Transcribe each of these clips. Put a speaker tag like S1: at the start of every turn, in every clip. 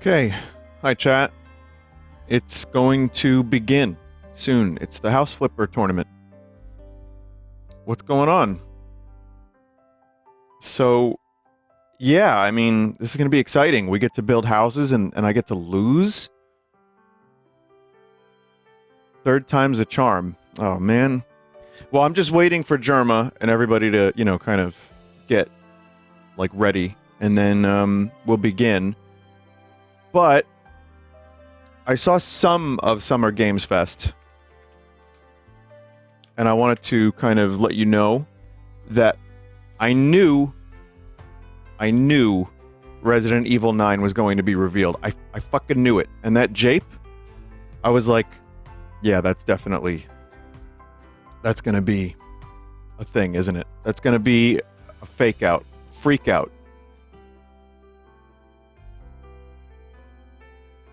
S1: Okay. Hi, chat. It's going to begin soon. It's the House Flipper tournament. What's going on? So, yeah, I mean, this is going to be exciting. We get to build houses and I get to lose. Third time's a charm. Oh, man. Well, I'm just waiting for Jerma and everybody to, you know, kind of get, like, ready. And then we'll begin. But I saw some of Summer Games Fest. And I wanted to kind of let you know that I knew Resident Evil 9 was going to be revealed. I fucking knew it. And that Jape, I was like, yeah, that's going to be a thing, isn't it? That's going to be a fake out, freak out.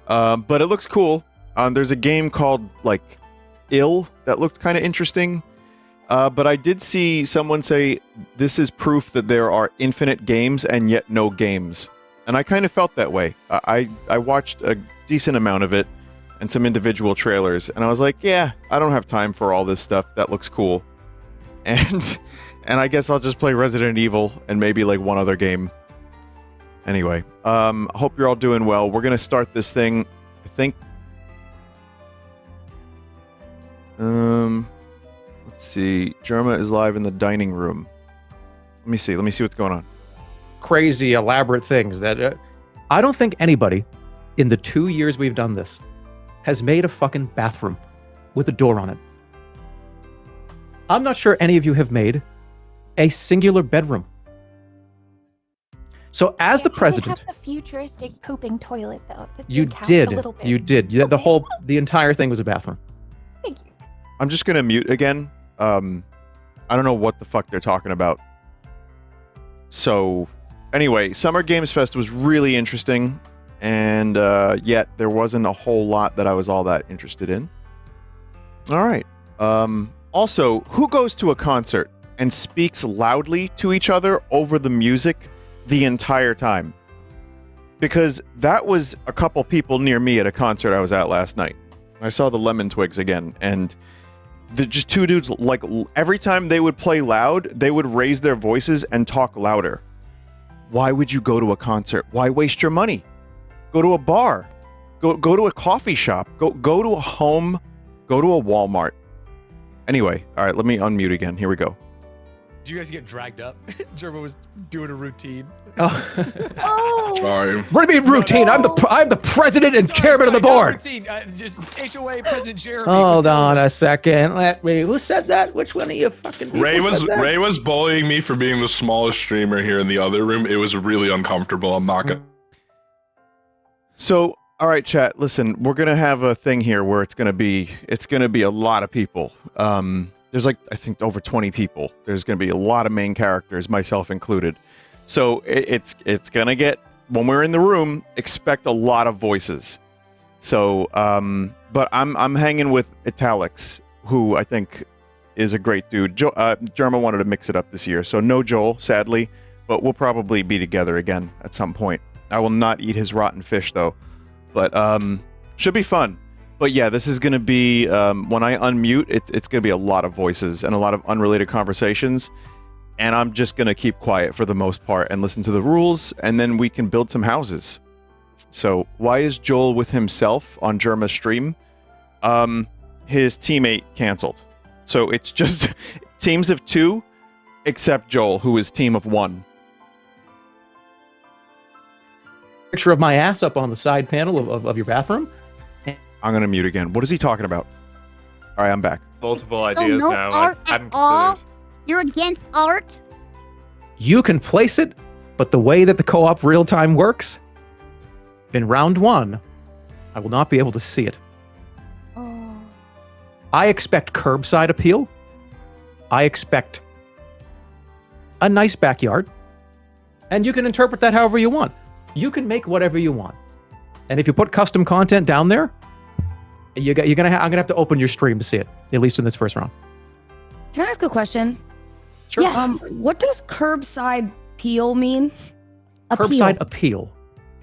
S1: But it looks cool. There's a game called, like, Ill that looked kind of interesting. But I did see someone say this is proof that there are infinite games and yet no games. And I kind of felt that way. I watched a decent amount of it and some individual trailers, and I was like, yeah, I don't have time for all this stuff. That looks cool. And I guess I'll just play Resident Evil and maybe, like, one other game. Anyway, I hope you're all doing well. We're going to start this thing, I think. Let's see. Jerma is live in the dining room. Let me see what's going on.
S2: Crazy, elaborate things that I don't think anybody in the 2 years we've done this has made a fucking bathroom with a door on it. I'm not sure any of you have made a singular bedroom. So as the president,
S3: have the futuristic pooping toilet though.
S2: You did. The entire thing was a bathroom.
S3: Thank you.
S1: I'm just gonna mute again. I don't know what the fuck they're talking about. So, anyway, Summer Games Fest was really interesting, and yet there wasn't a whole lot that I was all that interested in. All right. Also, who goes to a concert and speaks loudly to each other over the music the entire time? Because that was a couple people near me at a concert I was at last night. I saw the Lemon Twigs again, and just two dudes, like, every time they would play loud, they would raise their voices and talk louder. Why would you go to a concert? Why waste your money? Go to a bar. Go to a coffee shop. Go to a home. Go to a Walmart. Anyway, all right, let me unmute again. Here we go.
S4: Did you guys get dragged up? Jerma was doing a routine.
S3: Oh.
S5: Sorry.
S2: What do you mean routine? I'm the president and chairman of the board.
S4: Routine. Just HOA President Jeremy.
S2: Hold on a second. Who said that? Which one of you fucking people
S5: Ray
S2: said that?
S5: was bullying me for being the smallest streamer here in the other room. It was really uncomfortable. I'm not gonna.
S1: So, all right, chat. Listen, we're gonna have a thing here where it's gonna be a lot of people. There's, like, I think over 20 people. There's gonna be a lot of main characters, myself included. So it's gonna get, when we're in the room, expect a lot of voices. So, but I'm hanging with Etalyx, who I think is a great dude. Jerma wanted to mix it up this year, so no Joel, sadly, but we'll probably be together again at some point. I will not eat his rotten fish though, but should be fun. But yeah, this is gonna be when I unmute, it's gonna be a lot of voices and a lot of unrelated conversations. And I'm just going to keep quiet for the most part and listen to the rules, and then we can build some houses. So, why is Joel with himself on Jerma's stream? His teammate canceled. So, it's just teams of 2, except Joel, who is team of 1.
S2: Picture of my ass up on the side panel of your bathroom.
S1: I'm going to mute again. What is he talking about? All right, I'm back.
S6: Multiple ideas
S3: no
S6: now.
S3: art
S6: I hadn't
S3: at all?
S6: considered.
S3: You're against art?
S2: You can place it, but the way that the co-op real-time works, in round 1, I will not be able to see it.
S3: Oh.
S2: I expect curbside appeal. I expect a nice backyard. And you can interpret that however you want. You can make whatever you want. And if you put custom content down there, I'm gonna have to open your stream to see it, at least in this first round.
S7: Can I ask a question?
S2: Sure.
S3: Yes.
S7: What does curbside appeal mean?
S2: Curbside appeal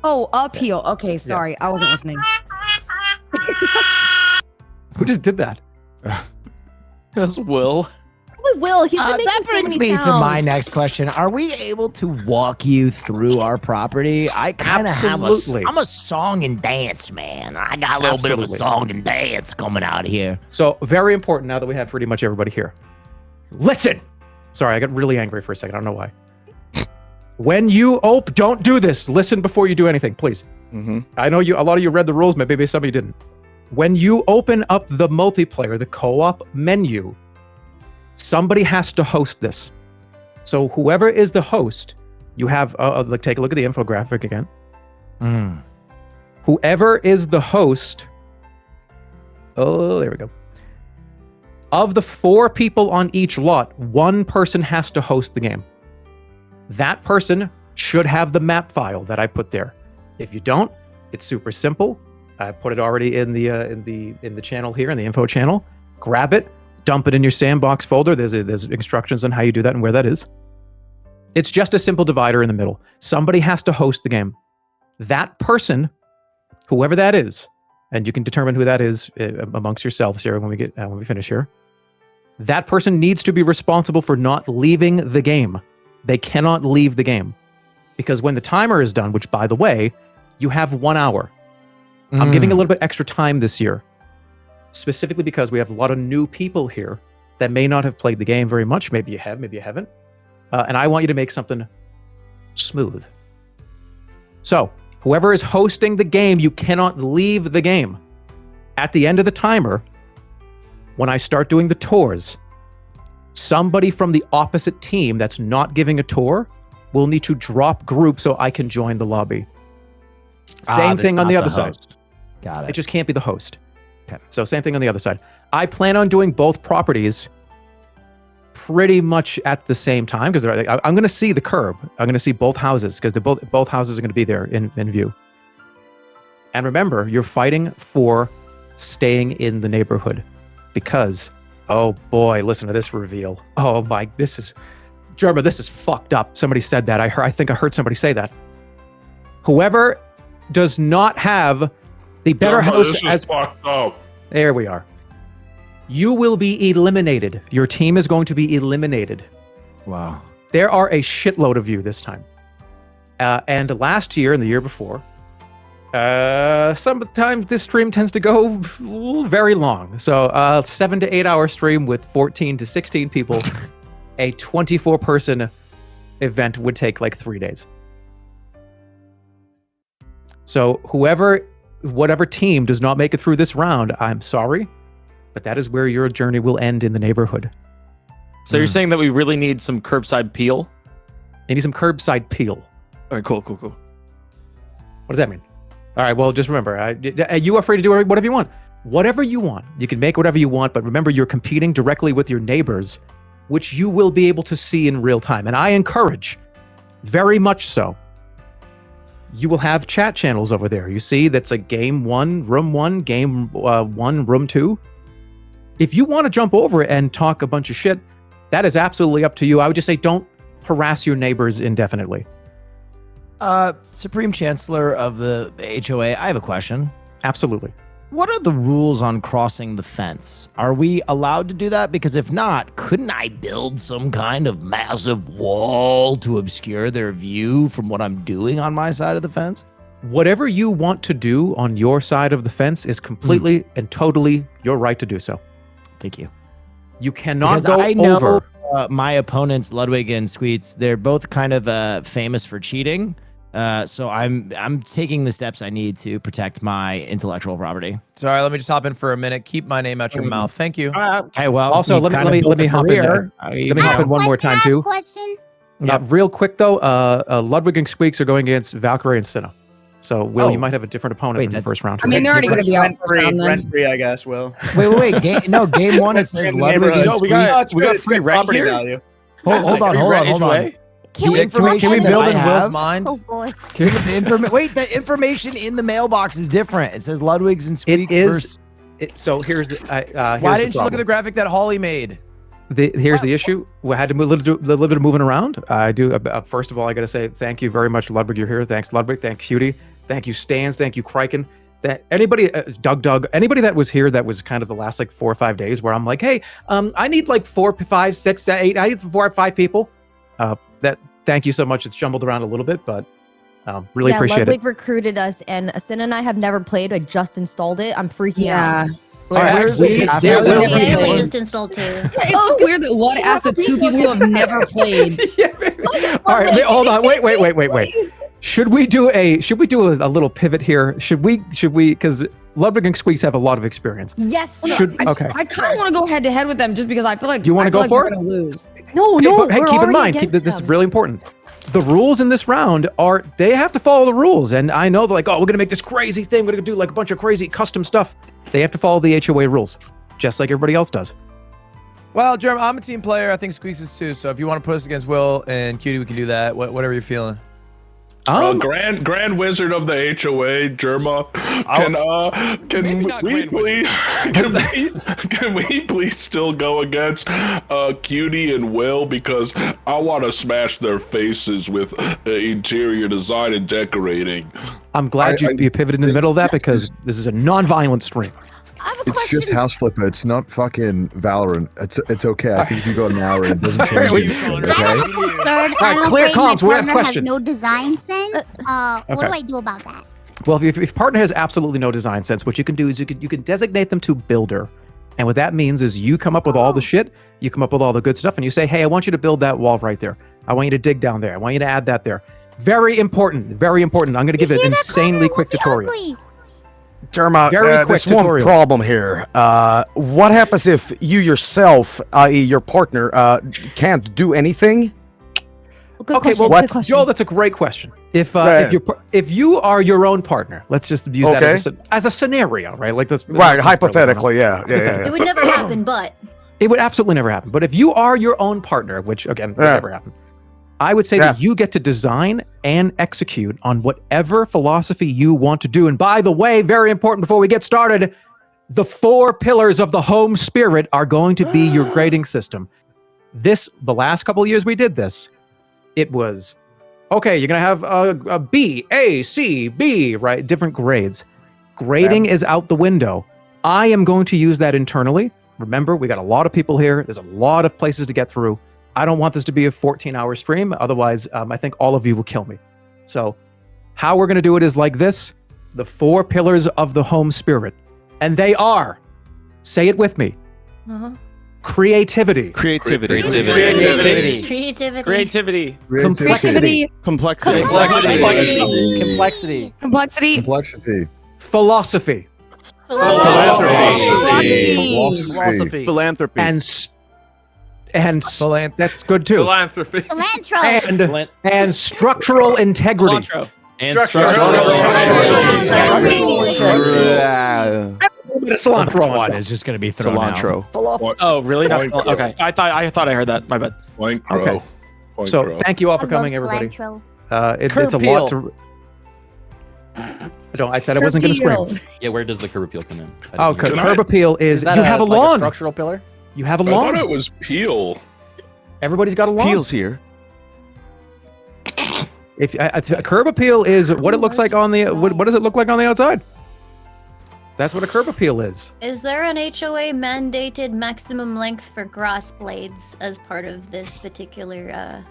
S7: Oh, appeal. Okay, sorry. I wasn't listening.
S2: Who just did that?
S4: That's Will.
S3: Probably Will. He's been making
S6: That
S3: so
S6: brings
S3: many
S6: me
S3: sounds.
S6: to my next question. Are we able to walk you through our property? I kind of have
S2: Absolutely.
S6: I'm a song and dance man. I got a little bit of a
S2: Absolutely.
S6: song and dance coming out here.
S2: So very important now that we have pretty much everybody here. Listen. Sorry, I got really angry for a second. I don't know why. When you don't do this. Listen before you do anything, please.
S1: Mm-hmm.
S2: I know a lot of you read the rules, maybe some of you didn't. When you open up the multiplayer, the co-op menu, somebody has to host this. So whoever is the host, you have, take a look at the infographic again. Whoever is the host, oh, there we go. Of the 4 people on each lot, 1 person has to host the game. That person should have the map file that I put there. If you don't, it's super simple. I put it already in the channel here, in the info channel. Grab it, dump it in your sandbox folder. There's instructions on how you do that and where that is. It's just a simple divider in the middle. Somebody has to host the game. That person, whoever that is, and you can determine who that is amongst yourselves here when we finish here. That person needs to be responsible for not leaving the game. They cannot leave the game. Because when the timer is done, which by the way, you have 1 hour. I'm giving a little bit extra time this year, specifically because we have a lot of new people here that may not have played the game very much. Maybe you have, maybe you haven't. And I want you to make something smooth. So, whoever is hosting the game, you cannot leave the game. At the end of the timer, when I start doing the tours, somebody from the opposite team that's not giving a tour will need to drop group so I can join the lobby. Same thing on the other side.
S6: Got
S2: It
S6: it.
S2: just can't be the host.
S6: Okay.
S2: So same thing on the other side. I plan on doing both properties pretty much at the same time because I'm going to see the curb. I'm going to see both houses because both houses are going to be there in view. And remember, you're fighting for staying in the neighborhood because, oh boy, listen to this reveal. Oh my, this is fucked up. Somebody said that. I think I heard somebody say that. Whoever does not have the better house
S5: This is
S2: as
S5: fucked up.
S2: there we are. You will be eliminated. Your team is going to be eliminated.
S6: Wow.
S2: There are a shitload of you this time. And last year and the year before, sometimes this stream tends to go very long. So 7 to 8 hour stream with 14 to 16 people. A 24 person event would take like 3 days. So whatever team does not make it through this round, I'm sorry, but that is where your journey will end in the neighborhood.
S4: So you're saying that we really need some curbside peel?
S2: You need some curbside peel.
S4: All right, cool.
S2: What does that mean? All right, well, just remember, you are free to do whatever you want. Whatever you want. You can make whatever you want, but remember, you're competing directly with your neighbors, which you will be able to see in real time. And I encourage, very much so, you will have chat channels over there. You see, that's a game 1, room 1, game 1, room 2. If you want to jump over and talk a bunch of shit, that is absolutely up to you. I would just say don't harass your neighbors indefinitely.
S6: Supreme Chancellor of the HOA, I have a question.
S2: Absolutely.
S6: What are the rules on crossing the fence? Are we allowed to do that? Because if not, couldn't I build some kind of massive wall to obscure their view from what I'm doing on my side of the fence?
S2: Whatever you want to do on your side of the fence is completely and totally your right to do so.
S6: Thank you.
S2: You cannot
S6: Because
S2: go
S6: I know
S2: over.
S6: my opponents, Ludwig and Squeets, they're both kind of famous for cheating. So I'm taking the steps I need to protect my intellectual property.
S8: Sorry, let me just hop in for a minute. Keep my name out your mouth. Thank you.
S6: Okay, well,
S2: Also,
S6: you've
S2: let
S6: kind of
S2: me
S6: built a
S2: hop in
S6: career.
S2: there.
S6: I mean,
S2: Let me hop in one more time too.
S3: Question.
S2: Real quick though, Ludwig and Squeaks are going against Valkyrie and Cinna. So Will, you
S6: Oh.
S2: might have a different opponent
S6: Wait,
S2: in the
S6: that's-
S2: first round.
S7: I mean, they're already going to be out first round then.
S9: Rent free, I guess. Will.
S6: Wait. Game one, it says
S9: In the
S6: Ludwig
S9: neighborhood.
S6: and
S4: No, we
S6: Squeaks.
S4: got- we got free rent
S9: property
S4: here?
S9: value.
S6: Hold on.
S3: Can we,
S6: The information
S8: Can we
S6: that
S8: build
S6: I
S8: in Will's
S6: have-
S8: mind?
S3: Oh boy.
S6: Wait, the information in the mailbox is different. It says Ludwig's and
S2: It
S6: Squeaks
S2: is. So here's the.
S8: Why didn't you look at the graphic that Holly made?
S2: Here's the issue. We had to move a little bit of moving around. I do. First of all, I got to say thank you very much, Ludwig. You're here. Thanks, Ludwig. Thanks, Cutie. Thank you, Stans. Thank you, Criken. That anybody, Doug, anybody that was here that was kind of the last like 4 or 5 days where I'm like, hey, I need like 4, 5, 6, 8. I need 4 or 5 people. Thank you so much. It's jumbled around a little bit, but really appreciate
S3: Ludwig
S2: it.
S3: recruited us, and Sin and I have never played. I just installed it. I'm freaking out.
S2: All right,
S7: we
S9: just installed too.
S7: It's so weird that one asked the 2 people who have never played.
S2: All right, hold on. Wait. Should we do a little pivot here? Should we? Because Ludwig and Squeaks have a lot of experience.
S3: Yes.
S2: Okay.
S7: I kind of want to go head to head with them just because I feel like
S2: You wanna go for it?
S7: We're gonna lose.
S3: No.
S2: Hey,
S3: we're
S2: keep in
S3: already
S2: mind,
S3: against
S2: this is
S3: them.
S2: really important. The rules in this round are they have to follow the rules, and I know they're like, oh, we're gonna make this crazy thing. We're gonna do like a bunch of crazy custom stuff. They have to follow the HOA rules, just like everybody else does.
S8: Well, Jerm, I'm a team player. I think Squeaks is too. So if you want to put us against Will and Cutie, we can do that. Whatever you're feeling.
S5: Grand Wizard of the HOA, Jerma, can we please still go against Cutie and Will, because I want to smash their faces with interior design and decorating.
S2: I'm glad you pivoted in the middle of that because this is a non-violent stream.
S3: I have a
S10: It's
S3: question.
S10: just House Flipper. It's not fucking Valorant. It's okay. I think if you go an hour, it doesn't change anything. Okay.
S2: Clear comms. We have questions.
S9: Has no design sense. What
S2: Okay.
S9: do I do about that?
S2: Well, if your partner has absolutely no design sense, what you can do is you can designate them to builder. And what that means is you come up with all the shit, you come up with all the good stuff, and you say, hey, I want you to build that wall right there. I want you to dig down there. I want you to add that there. Very important. Very important. I'm going to give an insanely quick tutorial.
S11: Jerma,
S2: Very quick
S11: there's one
S2: tutorial.
S11: problem here. What happens if you yourself, i.e. your partner, can't do anything?
S3: Good
S2: Okay,
S3: question,
S2: well,
S3: good question.
S2: Joel, that's a great question. If
S11: Right.
S2: if you are your own partner, let's just use that as a scenario, right? Like this,
S11: Right, hypothetically, yeah.
S9: It would never happen, but
S2: It would absolutely never happen. But if you are your own partner, which again would
S11: Yeah.
S2: never happen, I would say that you get to design and execute on whatever philosophy you want to do. And by the way, very important before we get started, the 4 pillars of the home spirit are going to be your grading system. The last couple of years we did this, it was, okay, you're going to have a B, A, C, B, right? Different grades. Grading is out the window. I am going to use that internally. Remember, we got a lot of people here. There's a lot of places to get through. I don't want this to be a 14-hour stream. Otherwise, I think all of you will kill me. So how we're going to do it is like this. The 4 pillars of the home spirit. And they are, say it with me, creativity.
S1: Creativity.
S9: creativity.
S2: Complexity.
S7: Complexity.
S10: Complexity.
S2: Philosophy.
S1: Philanthropy.
S2: And that's good too.
S12: Philanthropy.
S9: Cilantro.
S2: And structural integrity.
S6: Cilantro one is just going to be thrown
S1: Cilantro.
S6: out.
S4: Oh, really?
S5: Point
S4: Okay. I thought I heard that. My bad.
S5: Point
S2: Okay.
S5: crow. Point
S2: So
S5: crow.
S2: thank you all for
S9: I
S2: coming,
S9: love
S2: everybody.
S9: cilantro.
S2: It's a lot to. I said I wasn't going to scream.
S12: Yeah, where does the curb appeal come in?
S2: Oh,
S5: Can
S2: curb
S5: I-
S2: appeal is
S4: that
S2: you have a
S4: like
S2: lawn.
S4: structural pillar?
S2: You have a
S5: I thought
S2: lawn.
S5: it was peel.
S2: Everybody's got a lawn.
S1: Peel's here.
S2: If a curb appeal is what it looks like on the what does it look like on the outside? That's what a curb appeal is.
S9: Is there an HOA mandated maximum length for grass blades as part of this particular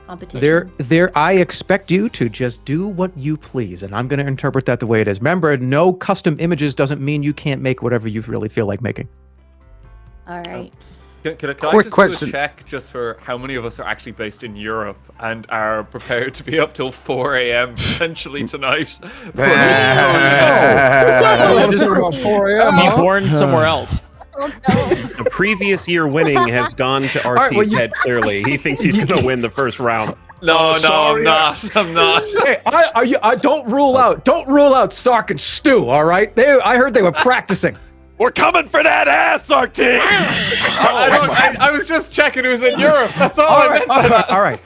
S9: competition?
S2: I expect you to just do what you please, and I'm going to interpret that the way it is. Remember, no custom images doesn't mean you can't make whatever you really feel like making.
S9: All right.
S12: Can I
S11: Quick
S12: just
S11: question.
S12: do a check just for how many of us are actually based in Europe and are prepared to be up till 4 a.m. potentially tonight?
S10: Just about 4 a.m.
S4: Be born somewhere else.
S9: Oh, no.
S13: The previous year winning has gone to RT's
S2: right, well,
S13: head clearly. He thinks he's going to win the first round.
S12: No, I'm
S5: sorry.
S12: not. I'm not.
S2: Hey, I don't rule out Sark and Stu. All right, I heard they were practicing.
S13: We're coming for that ass, RT!
S12: I was just checking who's in Europe. That's all
S2: All
S12: I
S2: right,
S12: meant.
S2: all right.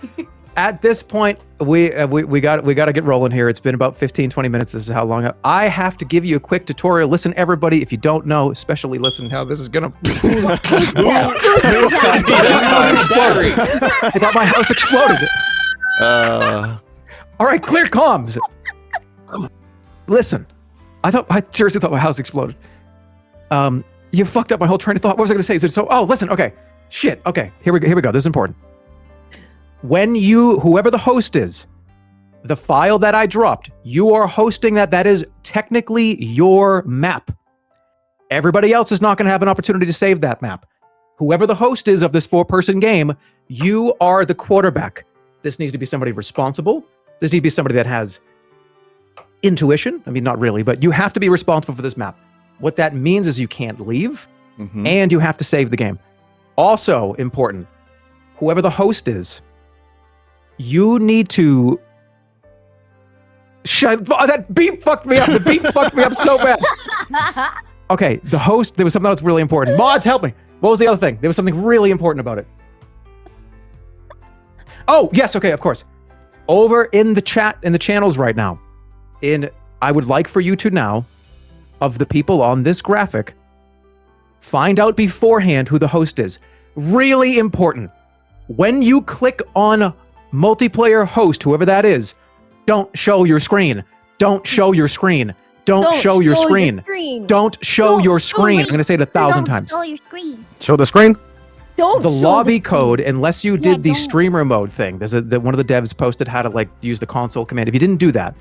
S2: At this point, we got to get rolling here. It's been about 15-20 minutes. This is how long I have to give you a quick tutorial. Listen, everybody, if you don't know, especially listen how this is gonna. I thought my house exploded. All right, clear comms. listen. I seriously thought my house exploded. You fucked up my whole train of thought. What was I going to say? Oh, listen. Okay. Shit. Okay. Here we go. This is important. When whoever the host is, the file that I dropped, you are hosting that. That is technically your map. Everybody else is not going to have an opportunity to save that map. Whoever the host is of this 4-person game, you are the quarterback. This needs to be somebody responsible. This needs to be somebody that has intuition. I mean, not really, but you have to be responsible for this map. What that means is you can't leave, and you have to save the game. Also important, whoever the host is, you need to... that beep fucked me up. The beep fucked me up so bad. Okay, the host, there was something else really important. Mods, help me. What was the other thing? There was something really important about it. Oh, yes, okay, of course. Over in the chat, in the channels right now, I would like for you to now, of the people on this graphic, find out beforehand who the host is. Really important. When you click on multiplayer host, whoever that is, don't show your screen. Don't show your screen. Don't show your screen. Don't show your screen. I'm going to say it 1,000 times.
S9: Show your screen.
S11: Show the screen?
S3: Don't
S2: the
S3: show
S2: lobby
S3: the
S2: code, unless you did the
S3: don't.
S2: streamer mode thing. There's one of the devs posted how to use the console command. If you didn't do that,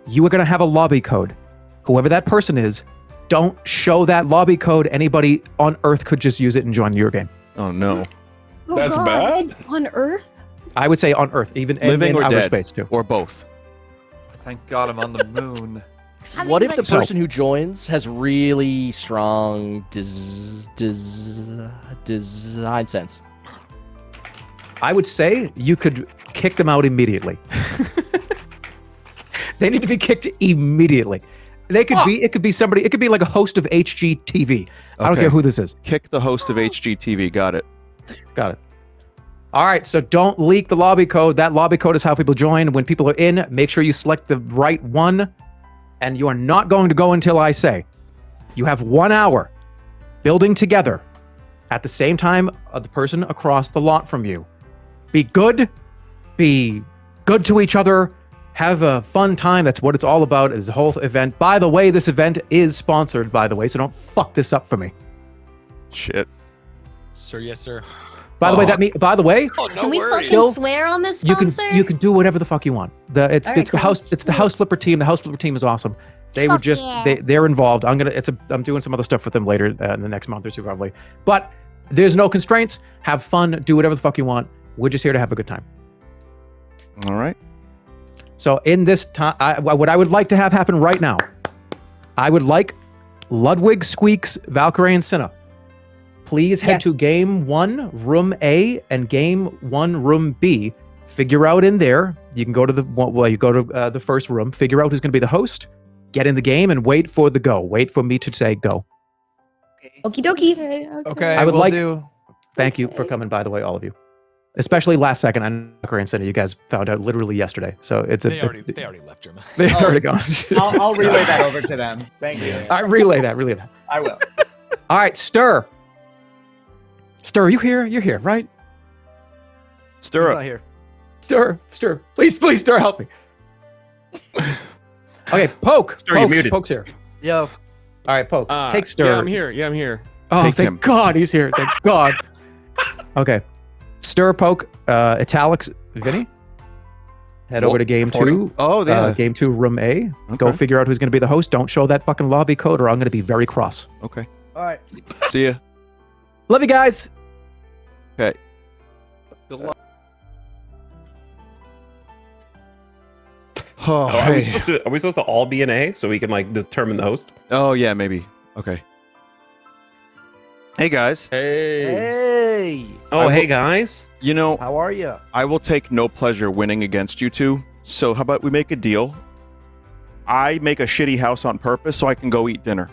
S2: you are going to have a lobby code. Whoever that person is, don't show that lobby code. Anybody on Earth could just use it and join your game.
S1: Oh no.
S3: Oh,
S5: That's
S3: God.
S5: bad?
S3: On Earth?
S2: I would say on Earth, even
S1: Living
S2: in
S1: or
S2: outer
S1: dead,
S2: space too.
S1: or both.
S12: Thank God I'm on the moon.
S14: What if the
S2: So-
S14: person who joins has really strong design sense?
S2: I would say you could kick them out immediately. They need to be kicked immediately. They could be. It could be somebody. It could be like a host of HGTV. I don't
S1: Okay.
S2: care who this is.
S1: Kick the host of HGTV. Got it.
S2: Got it. All right. So don't leak the lobby code. That lobby code is how people join. When people are in, make sure you select the right one. And you are not going to go until I say. You have 1 hour building together at the same time of the person across the lot from you. Be good. Be good to each other. Have a fun time. That's what it's all about, is the whole event. By the way, this event is sponsored, by the way, so don't fuck this up for me.
S1: Shit.
S4: Sir, yes, sir.
S2: By the way,
S9: Can we fucking
S2: Still,
S9: swear on this
S2: you
S9: sponsor?
S2: can do whatever the fuck you want. It's
S9: All right,
S2: the
S9: cool.
S2: house it's the house flipper team. The house flipper team is awesome. They were
S9: Fuck
S2: just
S9: yeah.
S2: they're involved. I'm doing some other stuff with them later in the next month or two probably. But there's no constraints. Have fun. Do whatever the fuck you want. We're just here to have a good time.
S1: All right.
S2: So in this time, what I would like to have happen right now, I would like Ludwig, Squeaks, Valkyrie, and Cinna. Please head to Game 1, Room A, and Game 1, Room B. Figure out in there. You can go to the first room. Figure out who's going to be the host. Get in the game and wait for the go. Wait for me to say go.
S3: Okie dokie.
S8: Okay,
S2: I would
S8: we'll
S2: like.
S8: do.
S2: Thank you for coming, by the way, all of you. Especially last second. I know Valkyrie and Cinna, you guys found out literally yesterday. So it's
S4: They already left, Jerma.
S2: They've already gone.
S15: I'll relay that over to them. Thank you.
S2: I relay that.
S15: I will.
S2: All right, Ster. Ster, you here? You're here, right?
S1: Stir up.
S14: here.
S2: Stir. Please, Stir, help me. Okay, Poke.
S13: Stir, you're
S2: Poke's-
S13: muted.
S2: Poke's here.
S14: Yo.
S2: All right, Poke. Take Stir.
S13: Yeah, I'm here. Yeah, I'm here.
S2: Oh,
S1: Take
S2: thank
S1: him.
S2: God he's here. Thank God. Okay. Stir, Poke, Etalyx, Vinny. Head over to Game 2.
S1: Oh, yeah.
S2: Game 2, Room A. Go
S1: Okay.
S2: figure out who's going to be the host. Don't show that fucking lobby code or I'm going to be very cross.
S1: Okay.
S14: All right.
S1: See ya.
S2: Love you guys.
S1: Okay. Oh,
S13: Oh,
S1: hey.
S13: are we supposed to all be an A so we can determine the host?
S1: Oh, yeah, maybe. Okay. Hey, guys.
S14: Hey.
S13: Oh, hey guys.
S1: You know,
S14: How are you?
S1: I will take no pleasure winning against you two. So how about we make a deal? I make a shitty house on purpose so I can go eat dinner.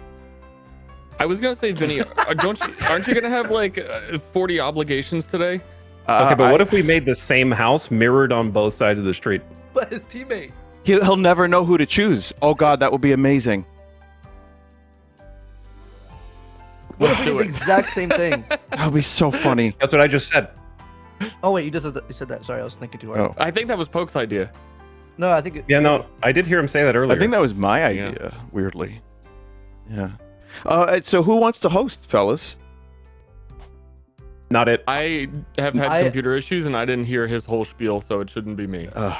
S16: I was gonna say, Vinny, aren't you gonna have 40 obligations today?
S13: Okay, but what if we made the same house mirrored on both sides of the street?
S8: But his teammate.
S1: He'll never know who to choose. Oh God, that would be amazing.
S14: What if we did the exact same thing?
S1: That would be so funny.
S13: That's what I just said.
S14: Oh wait, you said that. Sorry, I was thinking too hard.
S1: Oh.
S16: I think that was Poke's idea.
S14: No, I think.
S13: Yeah, no, I did hear him say that earlier.
S1: I think that was my idea. Weirdly. Yeah. So who wants to host, fellas?
S13: Not it.
S16: I have had computer issues and I didn't hear his whole spiel, so it shouldn't be me.
S14: I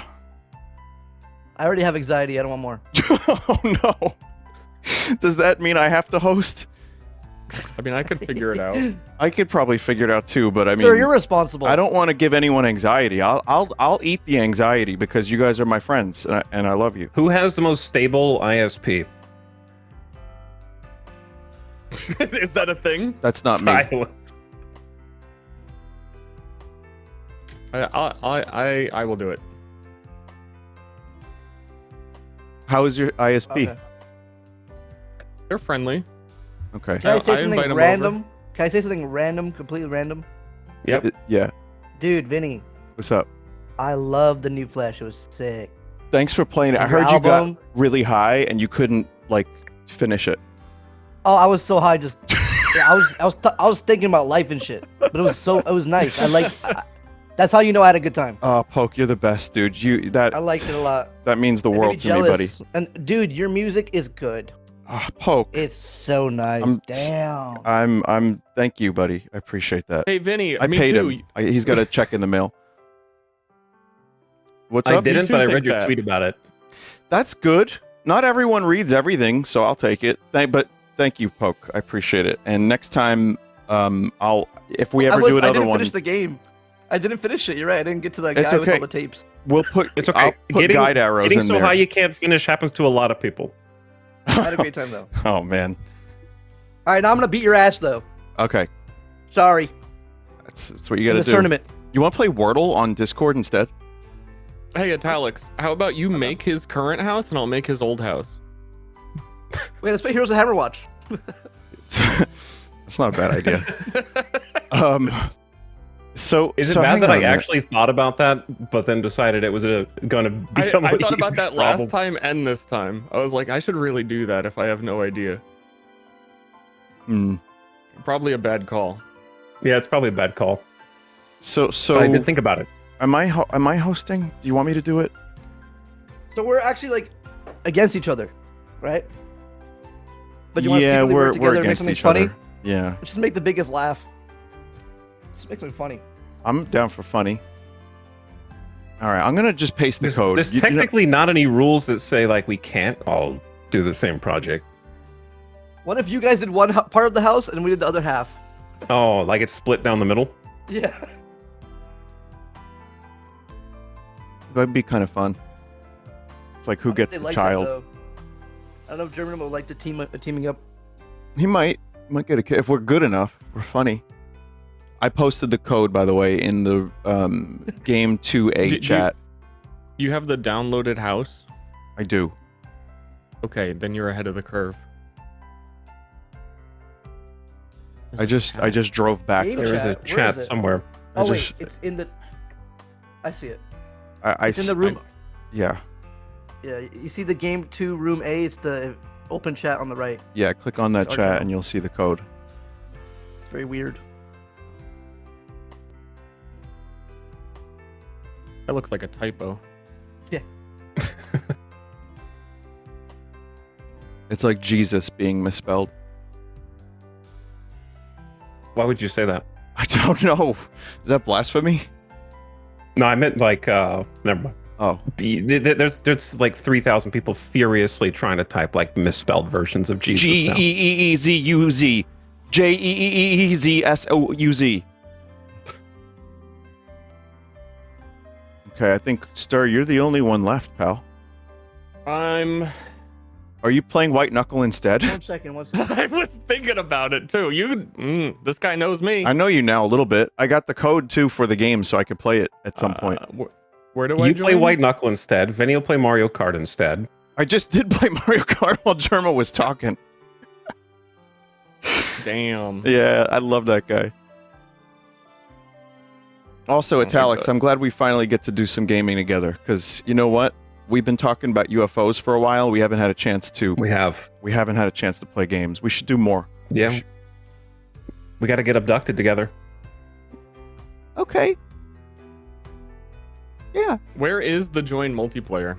S14: already have anxiety. I don't want more.
S1: Oh no. Does that mean I have to host?
S16: I mean, I could figure it out.
S1: I could probably figure it out too, but I mean,
S14: Sir, you're responsible.
S1: I don't want to give anyone anxiety. I'll eat the anxiety because you guys are my friends and I love you.
S13: Who has the most stable ISP?
S16: Is that a thing?
S1: That's not me.
S16: I will do it.
S1: How is your ISP?
S14: Okay.
S16: They're friendly.
S1: Okay.
S14: Can I say
S16: I invite
S14: something
S16: 'em
S14: random?
S16: over.
S14: Can I say something random, completely random?
S13: Yep.
S1: Yeah.
S14: Dude, Vinny,
S1: What's up?
S14: I love the new Flash. It was sick.
S1: Thanks for playing it. I
S14: Your
S1: heard you got
S14: album?
S1: really high and you couldn't like finish it.
S14: Oh, I was so high. Just yeah, I was thinking about life and shit. But it was nice. That's how you know I had a good time.
S1: Oh, Poke, you're the best, dude.
S14: I liked it a lot.
S1: That means the
S14: It made
S1: world to me, buddy.
S14: jealous. And dude, your music is good.
S1: Poke.
S14: It's so nice. Damn.
S1: I'm thank you, buddy. I appreciate that.
S16: Hey, Vinny,
S1: I
S16: me
S1: paid
S16: too.
S1: him. He's got a check in the mail. What's
S13: I
S1: up?
S13: didn't, but I
S16: think
S13: read your
S16: that.
S13: tweet about it.
S1: That's good. Not everyone reads everything, so I'll take it. But thank you, Poke. I appreciate it. And next time, if we ever do
S14: I
S1: another
S14: didn't
S1: one,
S14: finish the game. I didn't finish it. You're right. I didn't get to that
S1: It's
S14: guy with
S1: okay.
S14: all the tapes.
S1: we'll put.
S13: It's okay.
S1: I'll put guide arrows
S13: getting
S1: in
S13: so
S1: there.
S13: high you can't finish happens to a lot of people.
S14: I had a great time though.
S1: Oh man.
S14: All right, now I'm gonna beat your ass though.
S1: Okay.
S14: Sorry.
S1: That's what you
S14: In
S1: got to
S14: the
S1: do.
S14: tournament.
S1: You want to play Wordle on Discord instead?
S16: Hey, Etalyx, how about you make his current house and I'll make his old house?
S14: Wait, let's play Heroes of Hammer Watch.
S1: That's not a bad idea. So
S13: Is it
S1: so
S13: bad
S1: hang
S13: that
S1: on
S13: I
S1: a minute.
S13: actually thought about that, but then decided it was going to be
S16: I
S13: a
S16: thought about
S13: huge
S16: that
S13: problem?
S16: last time and this time. I was like, I should really do that if I have no idea.
S1: Hmm.
S16: Probably a bad call.
S13: Yeah, it's probably a bad call.
S1: So
S13: But I did think about it.
S1: Am I hosting? Do you want me to do it?
S14: So we're actually like against each other, right? But you want to
S1: Yeah,
S14: secretly
S1: we're
S14: work together and make
S1: against
S14: something
S1: each
S14: funny?
S1: other. Yeah,
S14: Just make the biggest laugh. Just make something funny.
S1: I'm down for funny. All right, I'm gonna just paste the code.
S13: There's
S1: You know-
S13: technically not any rules that say like we can't all do the same project.
S14: What if you guys did one part of the house and we did the other half?
S13: Oh, like it's split down the middle?
S14: Yeah.
S1: That'd be kind of fun. It's like who gets
S14: They
S1: the
S14: like
S1: child.
S14: That, though. I don't know if Jerma would like to teaming up.
S1: He might get a kid if we're good enough. We're funny. I posted the code, by the way, in the game 2A chat.
S16: You have the downloaded house?
S1: I do.
S16: Okay, then you're ahead of the curve.
S1: I just drove back.
S14: Game
S13: There is a
S14: chat? Where
S13: chat
S14: is it?
S13: somewhere.
S14: Oh
S1: just-
S14: wait, it's in the. I see it.
S1: It's
S14: in the room.
S1: Yeah.
S14: Yeah, you see the game 2 room A. It's the open chat on the right.
S1: Yeah, click on that
S14: It's
S1: chat
S14: original.
S1: and you'll see the code.
S14: It's very weird.
S16: That looks like a typo.
S14: Yeah.
S1: It's like Jesus being misspelled.
S13: Why would you say that?
S1: I don't know. Is that blasphemy?
S13: No, I meant like never mind.
S1: Oh.
S13: There's like 3,000 people furiously trying to type like misspelled versions of Jesus now.
S1: Geeezuz. Jeeezsouz. Okay, I think Ster, you're the only one left, pal.
S16: I'm.
S1: Are you playing White Knuckle instead?
S14: 1 second. 1 second.
S16: I was thinking about it too. This guy knows me.
S1: I know you now a little bit. I got the code too for the game, so I could play it at some point.
S16: Where do I
S13: You play
S16: join?
S13: White Knuckle instead. Vinny will play Mario Kart instead.
S1: I just did play Mario Kart while Jerma was talking.
S16: Damn.
S1: Yeah, I love that guy. Also, Etalyx, I'm glad we finally get to do some gaming together, because you know what? We've been talking about UFOs for a while. We haven't had a chance to.
S13: We haven't
S1: had a chance to play games. We should do more.
S13: Yeah. We got to get abducted together.
S1: Okay. Yeah.
S16: Where is the join multiplayer?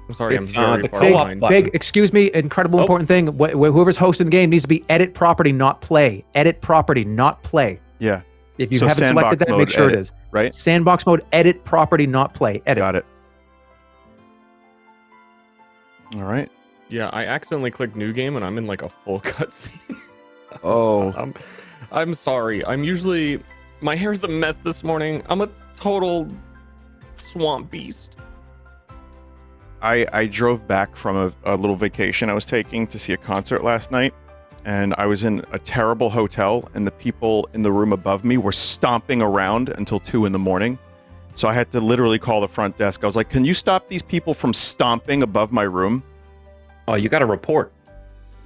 S16: I'm sorry,
S13: It's,
S16: I'm very
S13: the
S16: far
S13: co-op
S16: behind.
S13: button.
S2: Big, excuse me, incredible important thing. Whoever's hosting the game needs to be edit property, not play. Edit property, not play.
S1: Yeah.
S2: If you
S1: So
S2: haven't selected
S1: sandbox
S2: that,
S1: mode,
S2: make sure
S1: edit,
S2: it is.
S1: right?
S2: Sandbox mode, edit property, not play. Edit.
S1: Got it. All right.
S16: Yeah, I accidentally clicked new game and I'm in like a full cutscene.
S1: Oh.
S16: I'm sorry. I'm usually my hair's a mess this morning. I'm a total swamp beast.
S1: I drove back from a little vacation I was taking to see a concert last night, and I was in a terrible hotel, and the people in the room above me were stomping around until 2 in the morning. So I had to literally call the front desk. I was like, can you stop these people from stomping above my room?
S13: Oh, you got a report.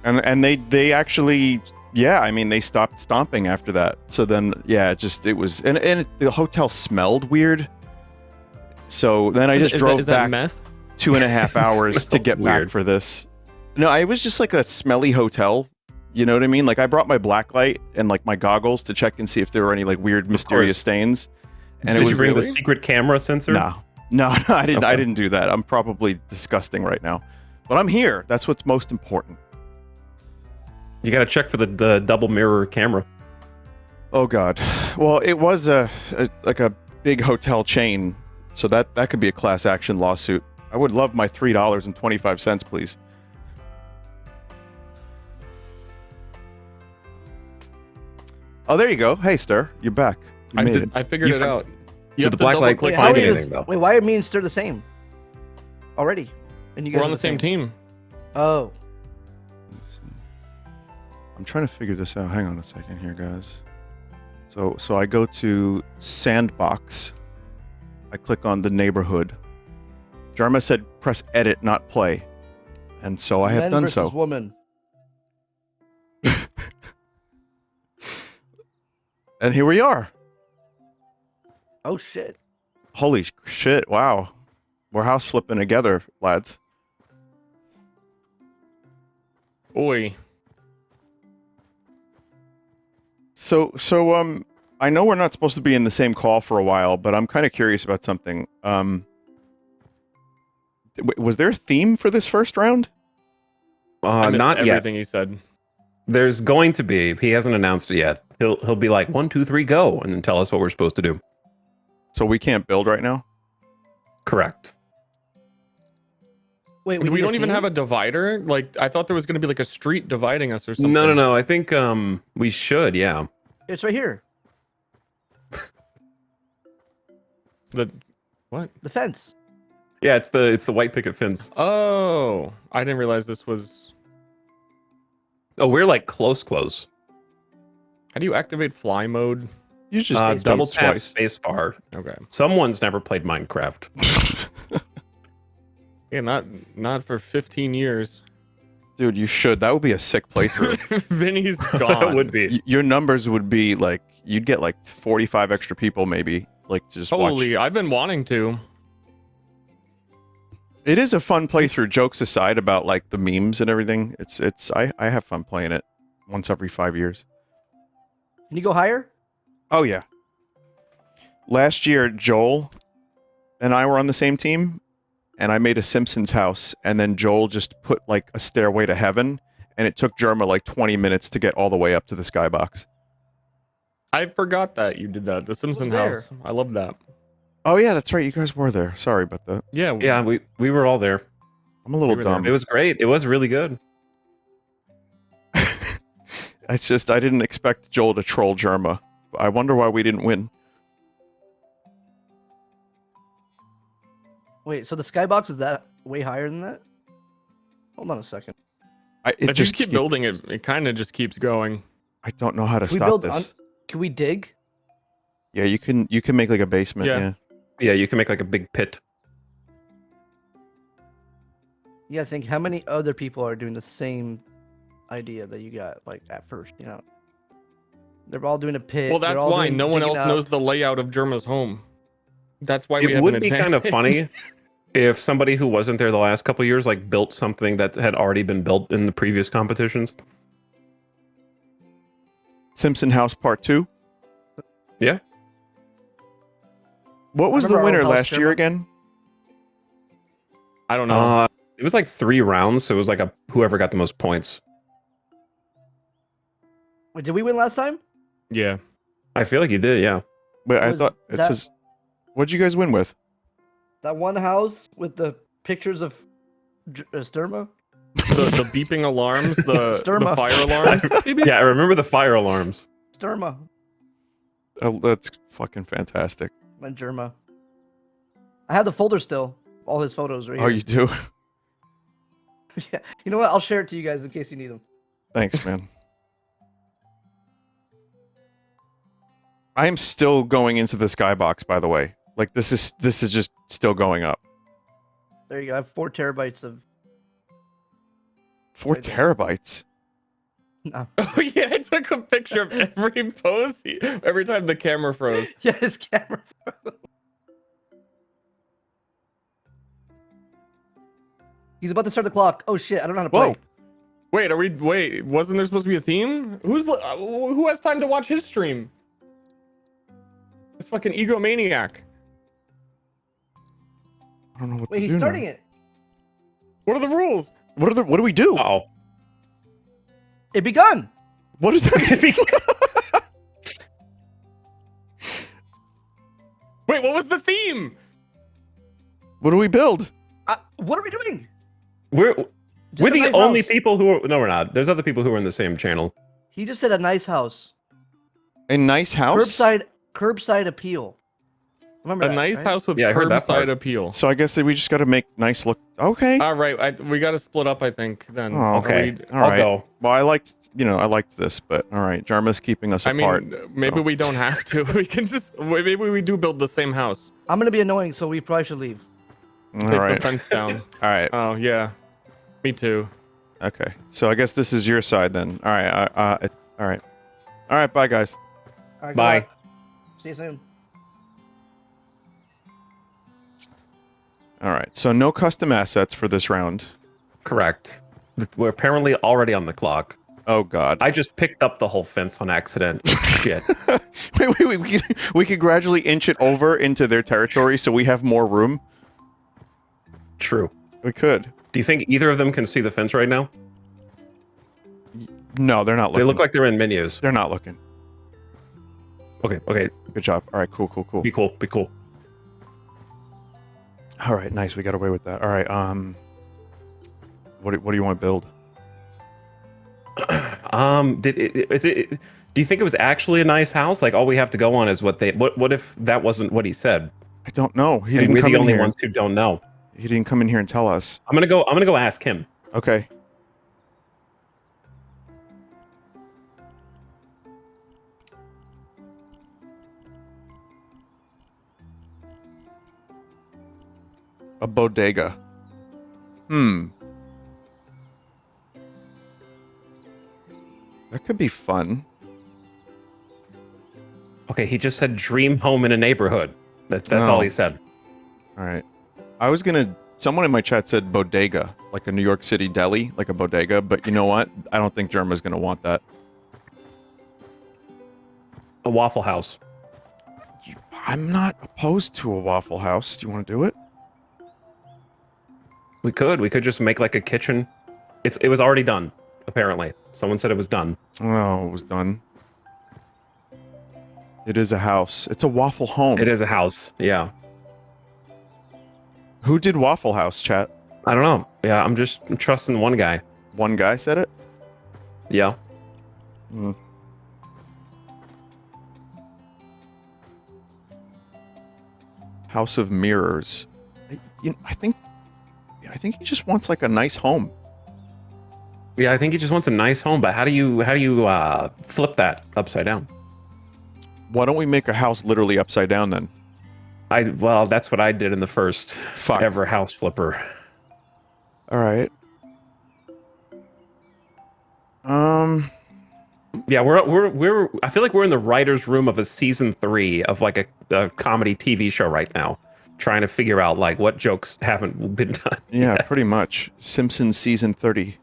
S1: And they actually, yeah, I mean, they stopped stomping after that. So then, yeah, it was, and the hotel smelled weird. So then I just drove
S16: is that
S1: back
S16: meth?
S1: 2.5 hours to get back for this. No, it was just like a smelly hotel. You know what I mean? Like I brought my blacklight and like my goggles to check and see if there were any like weird mysterious stains. And
S13: Did you bring the secret camera sensor?
S1: No, I didn't.
S13: Okay.
S1: I didn't do that. I'm probably disgusting right now, but I'm here. That's what's most important.
S13: You got to check for the double mirror camera.
S1: Oh God. Well, it was a big hotel chain, so that could be a class action lawsuit. I would love my $3.25, please. Oh, there you go. Hey, Ster, you're back. You made it.
S16: I figured it out. You
S13: Did
S16: have
S13: the
S16: to
S13: black light
S16: double-click
S13: find
S16: the
S13: anything
S16: game.
S13: though?
S14: Wait, why are me and Ster the same? Already. And you guys
S16: We're
S14: are
S16: on the same team.
S14: Oh.
S1: I'm trying to figure this out. Hang on a second here, guys. So I go to Sandbox. I click on the neighborhood. Jerma said press edit, not play. And so I have
S14: Men
S1: done
S14: versus
S1: so.
S14: woman.
S1: And here we are.
S14: Oh shit.
S1: Holy shit, wow. We're house flipping together, lads.
S16: Oi.
S1: So I know we're not supposed to be in the same call for a while, but I'm kind of curious about something. Was there a theme for this first round?
S16: I missed
S13: Not yet.
S16: everything he said.
S13: There's going to be. He hasn't announced it yet. He'll be like 1, 2, 3, go, and then tell us what we're supposed to do.
S1: So we can't build right now?
S13: Correct.
S14: Wait,
S16: We don't even have a divider? Like, I thought there was going to be like a street dividing us or something.
S13: No. I think we should. Yeah.
S14: It's right here.
S16: The what?
S14: The fence.
S13: Yeah, it's the white picket fence.
S16: Oh, I didn't realize this was.
S13: Oh, we're like close.
S16: How do you activate fly mode?
S1: You just
S13: double tap space bar.
S16: Okay.
S13: Someone's never played Minecraft.
S16: Yeah, not for 15 years.
S1: Dude, you should. That would be a sick playthrough.
S16: Vinny's gone.
S13: That would be.
S1: Your numbers would be like, you'd get like 45 extra people maybe, like to just
S16: Holy,
S1: watch.
S16: I've been wanting to.
S1: It is a fun playthrough, jokes aside about like the memes and everything. I have fun playing it once every 5 years.
S14: Can you go higher?
S1: Oh yeah. Last year, Joel and I were on the same team, and I made a Simpsons house, and then Joel just put like a stairway to heaven, and it took Jerma like 20 minutes to get all the way up to the skybox.
S16: I forgot that you did that. The Simpson
S14: there?
S16: house. I love that.
S1: Oh yeah, that's right. You guys were there. Sorry about that.
S16: Yeah.
S13: Yeah, we were all there.
S1: I'm a little
S16: We were there.
S1: dumb.
S13: It was great. It was really good.
S1: It's just I didn't expect Joel to troll Jerma. I wonder why we didn't win.
S14: Wait, so the skybox is that way higher than that? Hold on a second.
S16: If you keep building it, it kind of just keeps going.
S1: I don't know how to
S14: Can we
S1: stop
S14: build
S1: this.
S14: Can we dig?
S1: Yeah, you can make like a basement.
S16: Yeah.
S1: Yeah.
S13: Yeah, you can make like a big pit.
S14: Yeah, think how many other people are doing the same idea that you got like at first, you know? They're all doing a pit.
S16: Well,
S14: they're
S16: that's
S14: all
S16: why
S14: doing
S16: no one
S14: digging
S16: else
S14: up.
S16: knows the layout of Jerma's home. That's why we
S13: It
S16: have
S13: would
S16: an
S13: be kind of
S16: advantage.
S13: funny if somebody who wasn't there the last couple of years like built something that had already been built in the previous competitions.
S1: Simpson House Part 2.
S13: Yeah.
S1: What was the
S14: Remember our
S1: winner
S14: old house,
S1: last year
S14: Jerma?
S1: again?
S16: I don't know.
S13: It was like 3 rounds, so it was like a whoever got the most points.
S14: Wait, did we win last time?
S16: Yeah.
S13: I feel like you did, yeah.
S1: But I
S14: Was
S1: thought it
S14: that-
S1: says. What'd you guys win with?
S14: That one house with the pictures of Sterma?
S16: The beeping alarms, the
S14: Sterma.
S16: fire alarms.
S13: Yeah, I remember the fire alarms.
S14: Sterma.
S1: Oh, that's fucking fantastic.
S14: My Jerma. I have the folder still. All his photos right
S1: Oh,
S14: here.
S1: you do?
S14: Yeah. You know what? I'll share it to you guys in case you need them.
S1: Thanks, man. I am still going into the skybox, by the way. Like this is just still going up.
S14: There you go. I have 4 terabytes of.
S1: 4 terabytes.
S14: No.
S16: Oh yeah, I took a picture of every pose. Every time the camera froze.
S14: Yeah, his camera froze. He's about to start the clock. Oh shit! I don't know how to play.
S16: Wait, are we? Wait, wasn't there supposed to be a theme? Who has time to watch his stream? This fucking egomaniac.
S1: I don't know what
S14: Wait,
S1: to
S14: he's
S1: do
S14: starting
S1: now.
S14: it.
S16: What are the rules?
S1: What do we do?
S13: Oh.
S14: It begun.
S1: What is that?
S16: Wait, what was the theme?
S1: What do we build?
S14: What are we doing?
S13: We're
S14: a
S13: the
S14: nice
S13: only
S14: house.
S13: people who are. No, we're not. There's other people who are in the same channel.
S14: He just said a nice house.
S1: A nice house?
S14: Curbside appeal. Remember
S16: A
S14: that,
S16: nice
S14: right?
S16: house with
S13: Yeah, I heard that part.
S16: curbside appeal.
S1: So I guess that we just got to make nice look. Okay.
S16: All right, we got to split up. I think then.
S1: Oh,
S16: Are
S13: okay.
S16: we-
S1: All right.
S13: I'll go.
S1: Well, I liked this, but all right. Jarma's keeping us
S16: I
S1: apart.
S16: mean, maybe
S1: so.
S16: we don't have to. We can just. Maybe we do build the same house.
S14: I'm gonna be annoying, so we probably should leave.
S1: All
S16: Take
S1: right.
S16: the fence down.
S1: All right.
S16: Oh yeah, me too.
S1: Okay. So I guess this is your side then. All right. All right. All right. Bye, guys.
S14: All right,
S13: Bye.
S14: goodbye. See you soon.
S1: All right. So no custom assets for this round.
S13: Correct. We're apparently already on the clock.
S1: Oh God.
S13: I just picked up the whole fence on accident. Shit.
S1: Wait. We could gradually inch it over into their territory so we have more room.
S13: True.
S1: We could.
S13: Do you think either of them can see the fence right now?
S1: No, they're not looking.
S13: They look like they're in menus.
S1: They're not looking.
S13: Okay.
S1: Good job. All right. Cool.
S13: Be cool.
S1: All right. Nice. We got away with that. All right. What do you want to build?
S13: Do you think it was actually a nice house? Like all we have to go on is what if that wasn't what he said?
S1: I don't know. He
S13: And
S1: didn't
S13: we're
S1: come
S13: the
S1: in
S13: only
S1: here.
S13: ones who don't know.
S1: He didn't come in here and tell us.
S13: I'm gonna go ask him.
S1: Okay. A bodega. That could be fun.
S13: Okay, he just said dream home in a neighborhood. That's all he said.
S1: All right. I was gonna. Someone in my chat said bodega, like a New York City deli, like a bodega. But you know what? I don't think Jerma's gonna want that.
S13: A Waffle House.
S1: I'm not opposed to a Waffle House. Do you want to do it?
S13: We could just make like a kitchen. It was already done, apparently. Someone said it was done.
S1: Oh, it was done. It is a house. It's a waffle home.
S13: It is a house. Yeah.
S1: Who did Waffle House, chat?
S13: I don't know. Yeah, I'm trusting one guy.
S1: One guy said it?
S13: Yeah.
S1: House of Mirrors. I think he just wants like a nice home.
S13: Yeah, I think he just wants a nice home, but how do you flip that upside down?
S1: Why don't we make a house literally upside down then?
S13: Well, that's what I did in the first ever house flipper.
S1: All right.
S13: Yeah, we're I feel like we're in the writer's room of a season 3 of like a comedy TV show right now, trying to figure out like what jokes haven't been done.
S1: Yeah,
S13: yet.
S1: pretty much. Simpsons season 30.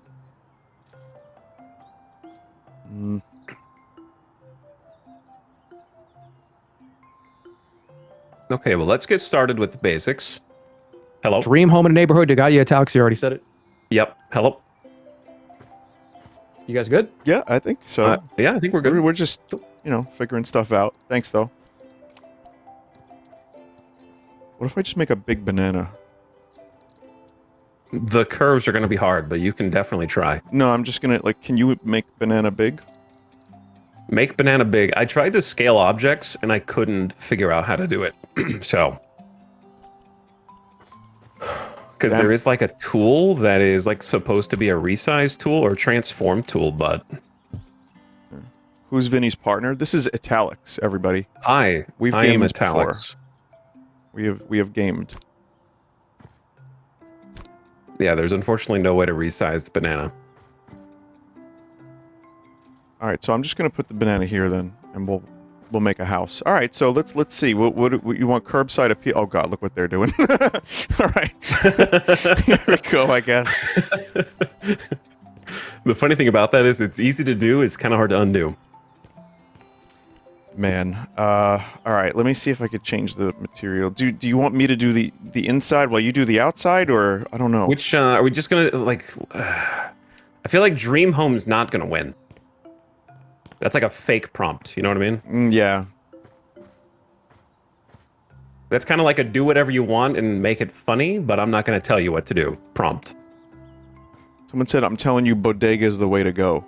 S13: Okay, well, let's get started with the basics. Hello.
S2: Dream home in a neighborhood. You got you, Etalyx. You already said it.
S13: Yep. Hello.
S2: You guys good?
S1: Yeah, I think so.
S13: Yeah, I think we're good.
S1: We're just, figuring stuff out. Thanks, though. What if I just make a big banana?
S13: The curves are going to be hard, but you can definitely try.
S1: No, I'm just going to, can you make banana big?
S13: Make banana big. I tried to scale objects, and I couldn't figure out how to do it. So... Because there is a tool that is supposed to be a resize tool or transform tool, but...
S1: Who's Vinny's partner? This is Etalyx, everybody.
S13: Hi,
S1: We've
S13: I am
S1: gamed
S13: Etalyx.
S1: before. We have gamed.
S13: Yeah, there's unfortunately no way to resize the banana.
S1: All right, so I'm just gonna put the banana here then, and we'll make a house. All right, so let's see. What you want? Curbside appeal? Oh God, look what they're doing. All right, here we go. I guess.
S13: The funny thing about that is it's easy to do. It's kind of hard to undo.
S1: Man. All right. Let me see if I could change the material. Do you want me to do the inside while you do the outside, or I don't know?
S13: Which are we just gonna I feel like Dream Home's not gonna win. That's like a fake prompt. You know what I mean?
S1: Yeah.
S13: That's kind of like a do whatever you want and make it funny, but I'm not gonna tell you what to do prompt.
S1: Someone said, "I'm telling you, bodega is the way to go."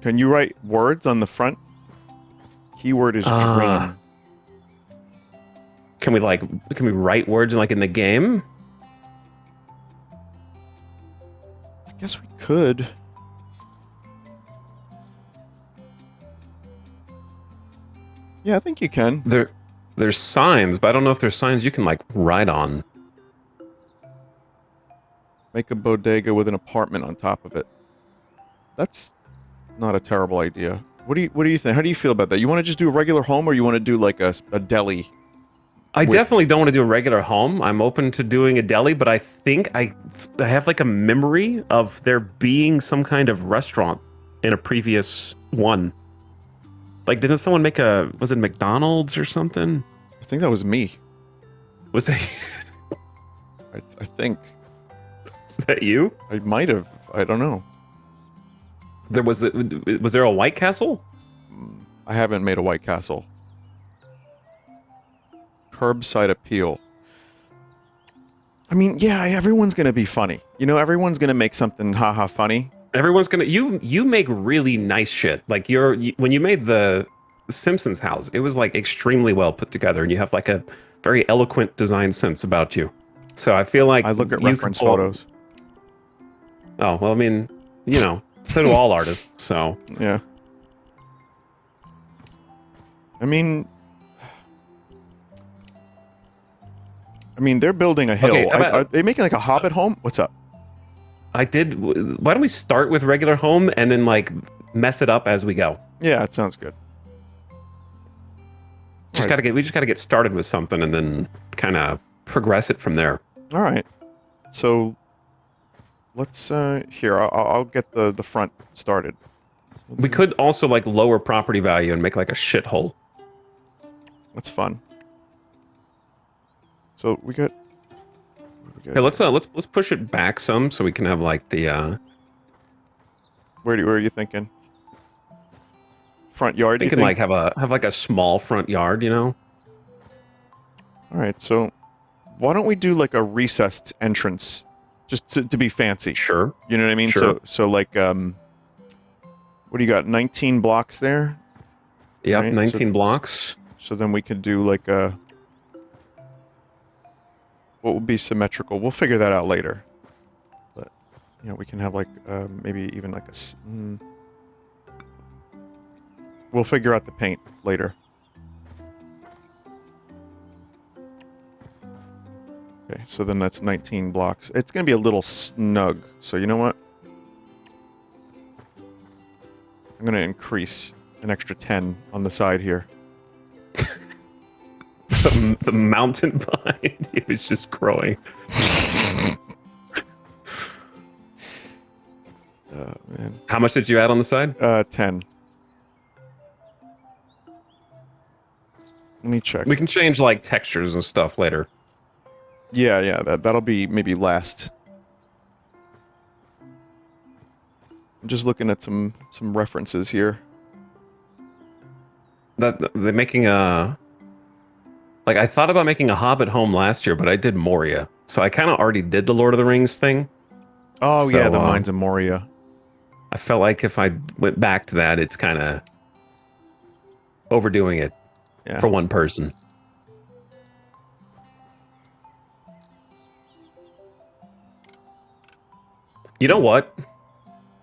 S1: Can you write words on the front? Keyword is dream.
S13: Can we write words in the game?
S1: I guess we could. Yeah, I think you can.
S13: There's signs, but I don't know if there's signs you can write on.
S1: Make a bodega with an apartment on top of it. That's not a terrible idea. What do you think? How do you feel about that? You want to just do a regular home, or you want to do a deli?
S13: I definitely don't want to do a regular home. I'm open to doing a deli, but I think I have a memory of there being some kind of restaurant in a previous one. Didn't someone make was it McDonald's or something?
S1: I think that was me.
S13: Was it?
S1: I think.
S13: Is that you?
S1: I might have. I don't know.
S13: Was there a White Castle?
S1: I haven't made a White Castle. Curbside appeal. I mean, yeah, everyone's gonna be funny. Everyone's gonna make something haha funny.
S13: Everyone's gonna you make really nice shit. When you made the Simpsons house, it was extremely well put together, and you have a very eloquent design sense about you. So I feel like
S1: I look at reference photos.
S13: Oh well, I mean, so do all artists. So
S1: yeah. I mean, they're building a hill.
S13: Okay,
S1: are they making a Hobbit home? What's up?
S13: Why don't we start with regular home and then mess it up as we go?
S1: Yeah, it sounds good.
S13: We just gotta get started with something and then kind of progress it from there.
S1: All right. So let's here. I'll get the front started.
S13: We could also lower property value and make a shithole.
S1: That's fun. So we got.
S13: Hey, let's push it back some so we can have the.
S1: Where are you thinking? Front yard.
S13: Thinking have a small front yard, All
S1: right, so why don't we do a recessed entrance, just to be fancy?
S13: Sure.
S1: You know what I mean?
S13: Sure.
S1: So what do you got? 19 blocks there.
S13: Yep,
S1: right?
S13: 19 blocks.
S1: So then we could do a. What would be symmetrical? We'll figure that out later. But we can have maybe even a. We'll figure out the paint later. Okay, so then that's 19 blocks. It's gonna be a little snug. So you know what? I'm gonna increase an extra 10 on the side here.
S13: The mountain behind you is just growing.
S1: Man.
S13: How much did you add on the side?
S1: 10. Let me check.
S13: We can change like textures and stuff later.
S1: Yeah, that'll be maybe last. I'm just looking at some references here.
S13: That they're making a. Like I thought about making a Hobbit home last year, but I did Moria, so I kind of already did the Lord of the Rings thing.
S1: Oh
S13: So,
S1: yeah, the Mines of Moria.
S13: I felt like if I went back to that, it's kind of overdoing it for one person. You know what?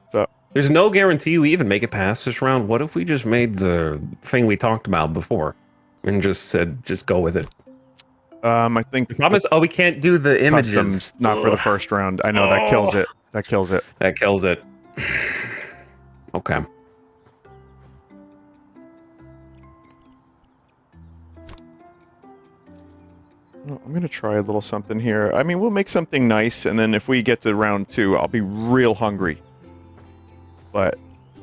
S1: What's up?
S13: There's no guarantee we even make it past this round. What if we just made the thing we talked about before and just said, just go with it?
S1: I think
S13: the problem is, we can't do the images.
S1: Customs, not for the first round. I know that kills it. That kills it.
S13: That kills it. Okay.
S1: Well, I'm gonna try a little something here. I mean, we'll make something nice, and then if we get to round 2, I'll be real hungry. But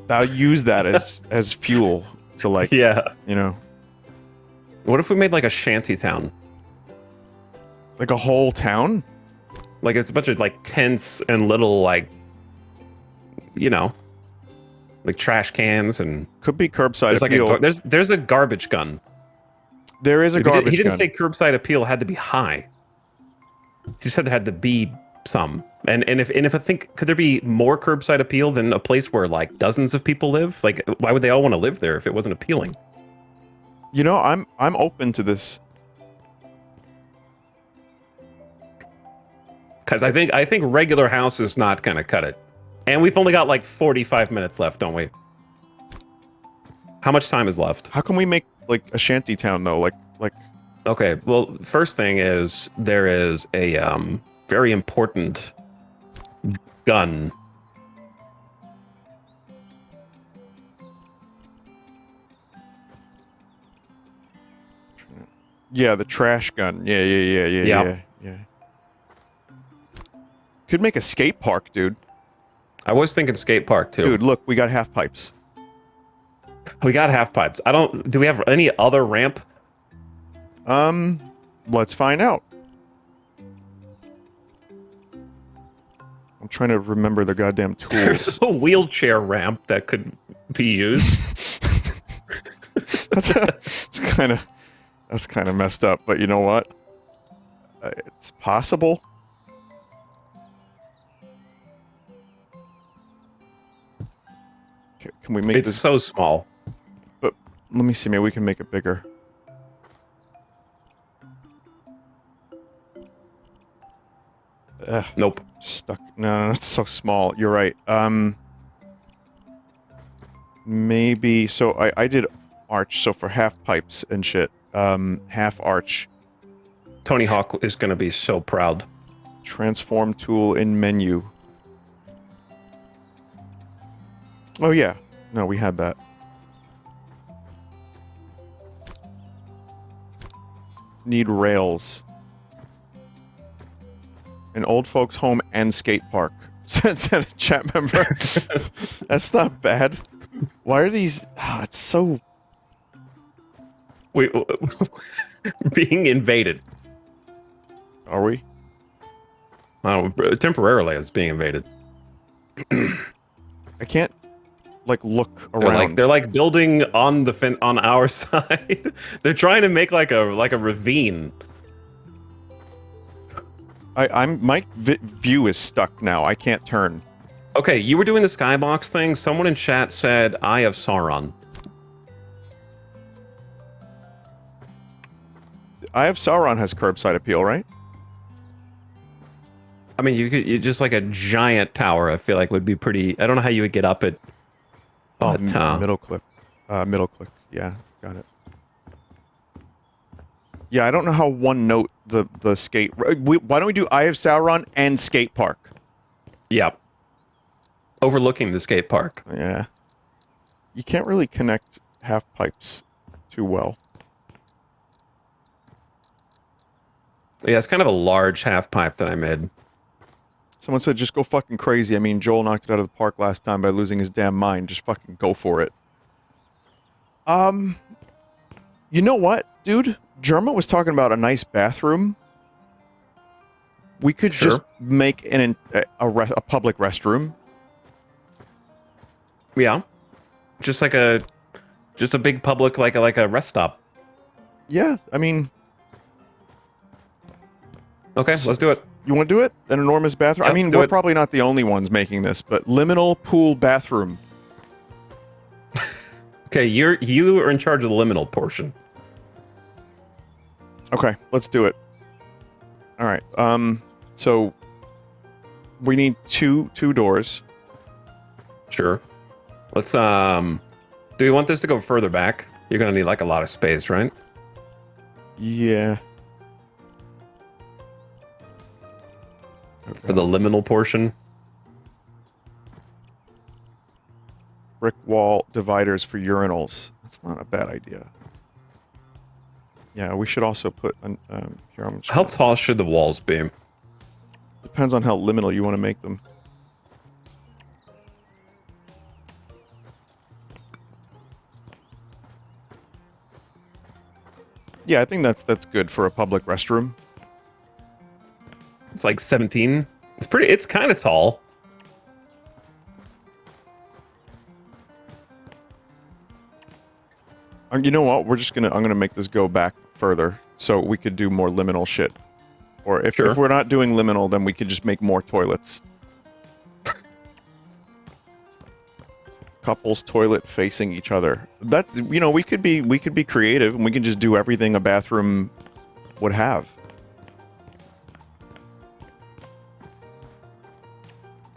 S1: I'll use that as fuel to like, you know.
S13: What if we made like a shanty town?
S1: Like a whole town?
S13: Like it's a bunch of like tents and little like, you know, like trash cans and
S1: could be curbside
S13: there's
S1: appeal.
S13: Like there's a garbage gun.
S1: There is a garbage gun.
S13: He didn't say curbside appeal had to be high. He said there had to be some. And if I think, could there be more curbside appeal than a place where like dozens of people live? Like, why would they all want to live there if it wasn't appealing?
S1: You know, I'm open to this.
S13: Because I think regular house is not gonna cut it. And we've only got like 45 minutes left, don't we? How much time is left?
S1: How can we make like a shanty town though? Like
S13: Okay, well, first thing is there is a very important gun.
S1: Yeah, the trash gun. Yeah. Could make a skate park, dude.
S13: I was thinking skate park too.
S1: Dude, look, we got half pipes.
S13: We got half pipes. Do we have any other ramp?
S1: Let's find out. I'm trying to remember the goddamn tools.
S13: There's a wheelchair ramp that could be used.
S1: That's kind of messed up, but you know what? It's possible. Can we make
S13: it's
S1: this?
S13: So small.
S1: But let me see. Maybe we can make it bigger.
S13: Nope.
S1: Stuck. No, it's so small. You're right. Maybe. So I did arch. So for half pipes and shit. Half arch.
S13: Tony Hawk is gonna be so proud.
S1: Transform tool in menu. Oh yeah. No, we had that. Need rails. An old folks home and skate park. Said a chat member. That's not bad. Why are these? Oh, it's so.
S13: Wait, being invaded.
S1: Are we?
S13: Temporarily, it's being invaded.
S1: I can't like look around.
S13: They're like building on the on our side. They're trying to make like a ravine.
S1: My view is stuck now. I can't turn.
S13: Okay, you were doing the skybox thing. Someone in chat said Eye of Sauron.
S1: Eye of Sauron has curbside appeal, right?
S13: I mean, you just like a giant tower. I feel like would be pretty. I don't know how you would get up it. But,
S1: middle click. Middle click. Yeah, got it. Yeah, I don't know how one note the skate. Why don't we do Eye of Sauron and skate park?
S13: Yeah. Overlooking the skate park.
S1: Yeah. You can't really connect half pipes too well.
S13: Yeah, it's kind of a large half pipe that I made.
S1: Someone said just go fucking crazy. I mean, Joel knocked it out of the park last time by losing his damn mind. Just fucking go for it. You know what, dude, Jerma was talking about a nice bathroom. We could just make a public restroom.
S13: Yeah, just a big public like a rest stop.
S1: Yeah, I mean.
S13: Okay, let's do it.
S1: You want to do it? An enormous bathroom?
S13: Yep,
S1: I mean, we're probably not the only ones making this, but liminal pool bathroom.
S13: Okay, you are in charge of the liminal portion.
S1: Okay, let's do it. All right. So we need two doors.
S13: Sure. Let's do we want this to go further back? You're gonna need like a lot of space, right?
S1: Yeah.
S13: For the liminal portion.
S1: Brick wall dividers for urinals. That's not a bad idea. Yeah, we should also put here.
S13: How tall should the walls be?
S1: Depends on how liminal you want to make them. Yeah, I think that's good for a public restroom.
S13: It's like 17. It's kind of tall.
S1: You know what? I'm gonna make this go back further so we could do more liminal shit. Or if we're not doing liminal, then we could just make more toilets. Couples toilet facing each other. That's, we could be creative and we can just do everything a bathroom would have.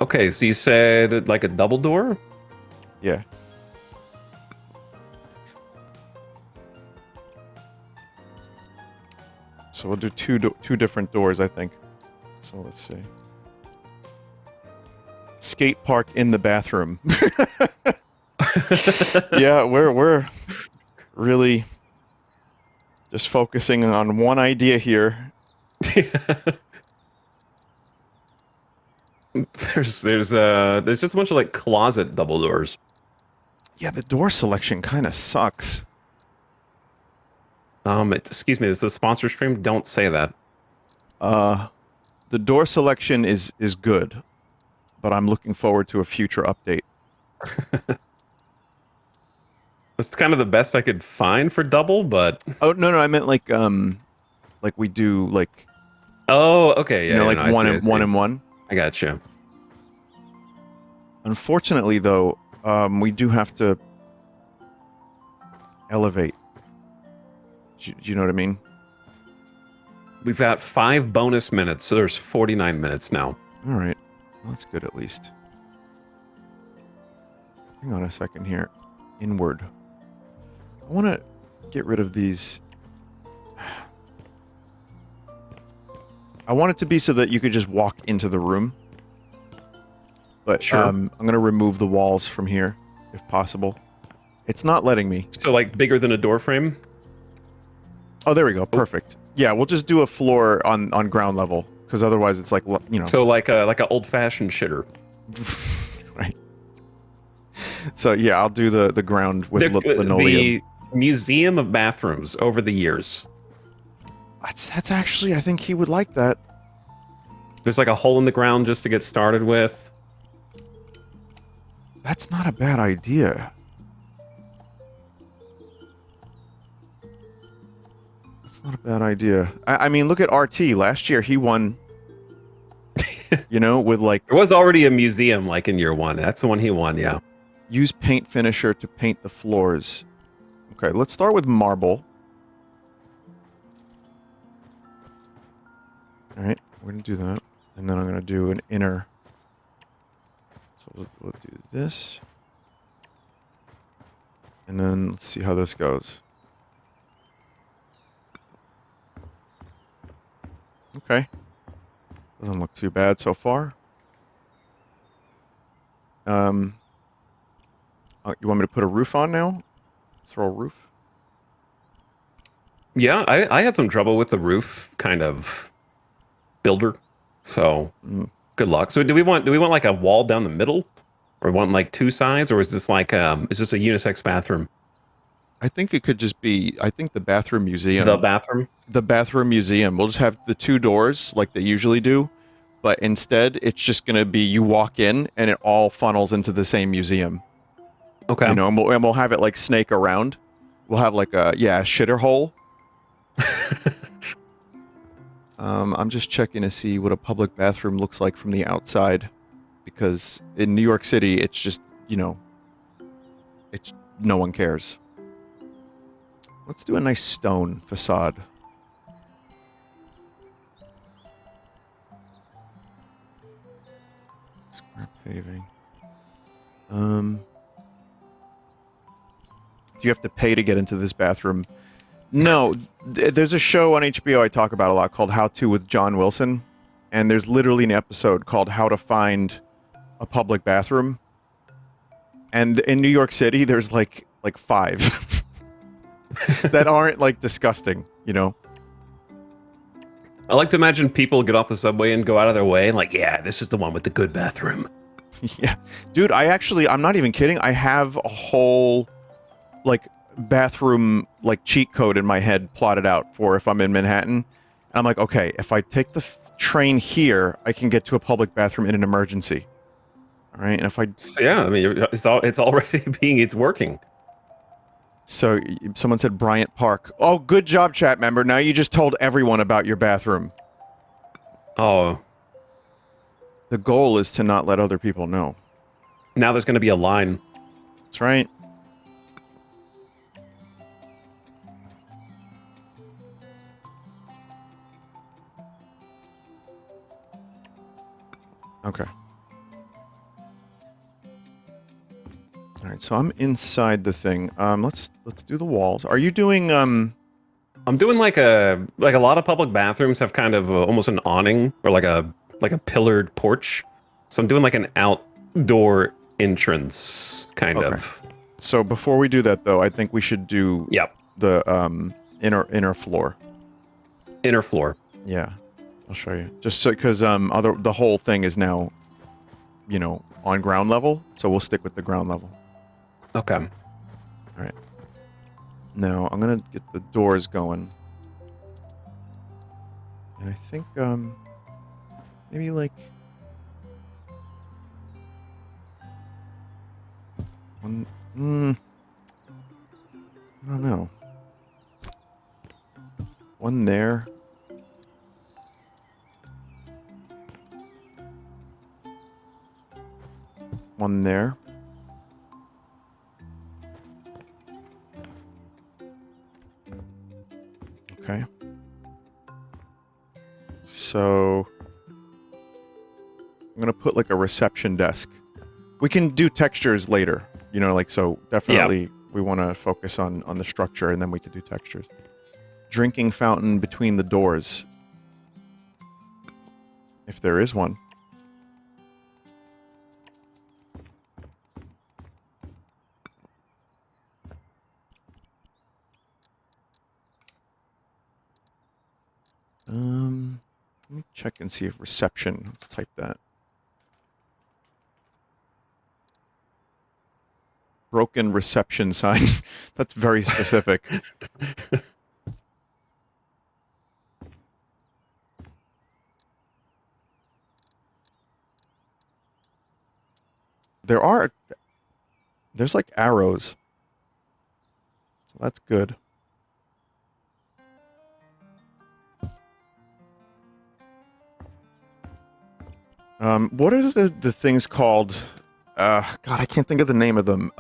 S13: Okay, so you said like a double door?
S1: Yeah. So we'll do two different doors, I think. So let's see. Skate park in the bathroom. Yeah, we're really just focusing on one idea here.
S13: There's just a bunch of like closet double doors.
S1: Yeah, the door selection kind of sucks.
S13: Excuse me, this is a sponsor stream. Don't say that.
S1: The door selection is good, but I'm looking forward to a future update.
S13: That's kind of the best I could find for double, but
S1: oh no, I meant like we do like.
S13: Oh, okay, yeah,
S1: like one and one.
S13: I got you.
S1: Unfortunately, though, we do have to elevate. Do you know what I mean?
S13: We've got 5 bonus minutes, so there's 49 minutes now.
S1: All right. Well, that's good, at least. Hang on a second here. Inward. I want to get rid of these. I want it to be so that you could just walk into the room. But
S13: sure.
S1: I'm going to remove the walls from here, if possible. It's not letting me.
S13: So, like, bigger than a door frame?
S1: Oh, there we go. Perfect. Yeah, we'll just do a floor on ground level, because otherwise it's like,
S13: So like a old-fashioned shitter.
S1: Right. So yeah, I'll do the ground with linoleum.
S13: The Museum of Bathrooms over the years.
S1: That's actually, I think he would like that.
S13: There's like a hole in the ground just to get started with.
S1: That's not a bad idea. Not a bad idea. I mean, look at RT. Last year, he won, with like...
S13: There was already a museum, like, in year 1. That's the one he won, yeah.
S1: Use paint finisher to paint the floors. Okay, let's start with marble. All right, we're going to do that. And then I'm going to do an inner. So we'll do this. And then let's see how this goes. Okay. Doesn't look too bad so far. You want me to put a roof on now? Throw a roof?
S13: Yeah, I had some trouble with the roof kind of builder. So good luck. So do we want like a wall down the middle? Or want like 2 sides? Or is this like is this a unisex bathroom?
S1: I think it could just be. I think the bathroom museum.
S13: The bathroom.
S1: The bathroom museum. We'll just have the 2 doors like they usually do, but instead it's just gonna be you walk in and it all funnels into the same museum.
S13: Okay.
S1: You know, and we'll have it like snake around. We'll have like a shitter hole. I'm just checking to see what a public bathroom looks like from the outside, because in New York City, it's just, you know, it's no one cares. Let's do a nice stone facade. Square paving. Do you have to pay to get into this bathroom? No, there's a show on HBO I talk about a lot called How To with John Wilson, and there's literally an episode called How to Find a Public Bathroom. And in New York City, there's like 5 that aren't like disgusting, you know?
S13: I like to imagine people get off the subway and go out of their way, like, yeah, this is the one with the good bathroom.
S1: Yeah. Dude, I'm not even kidding. I have a whole, like, bathroom, like, cheat code in my head plotted out for if I'm in Manhattan. And I'm like, okay, if I take the train here, I can get to a public bathroom in an emergency. All right, and if I...
S13: Yeah, I mean, it's already it's working.
S1: So, someone said Bryant Park. Oh, good job, chat member. Now you just told everyone about your bathroom.
S13: Oh.
S1: The goal is to not let other people know.
S13: Now there's going to be a line.
S1: That's right. Okay. All right, so I'm inside the thing. Let's do the walls. Are you doing I'm
S13: doing like a lot of public bathrooms have kind of almost an awning or like a pillared porch. So I'm doing like an outdoor entrance kind of.
S1: So before we do that though, I think we should do the inner floor.
S13: Inner floor.
S1: Yeah. I'll show you. Just so cuz the whole thing is now, you know, on ground level, so we'll stick with the ground level.
S13: Okay.
S1: All right. Now, I'm going to get the doors going. And I think maybe like one I don't know. One there. One there. Okay. So I'm gonna put like a reception desk. We can do textures later, you know, like so definitely we want to focus on the structure and then we can do textures. Drinking fountain between the doors. If there is one. Let me check and see if reception, let's type that. Broken reception sign. That's very specific. There's like arrows. So that's good. What are the things called? God, I can't think of the name of them.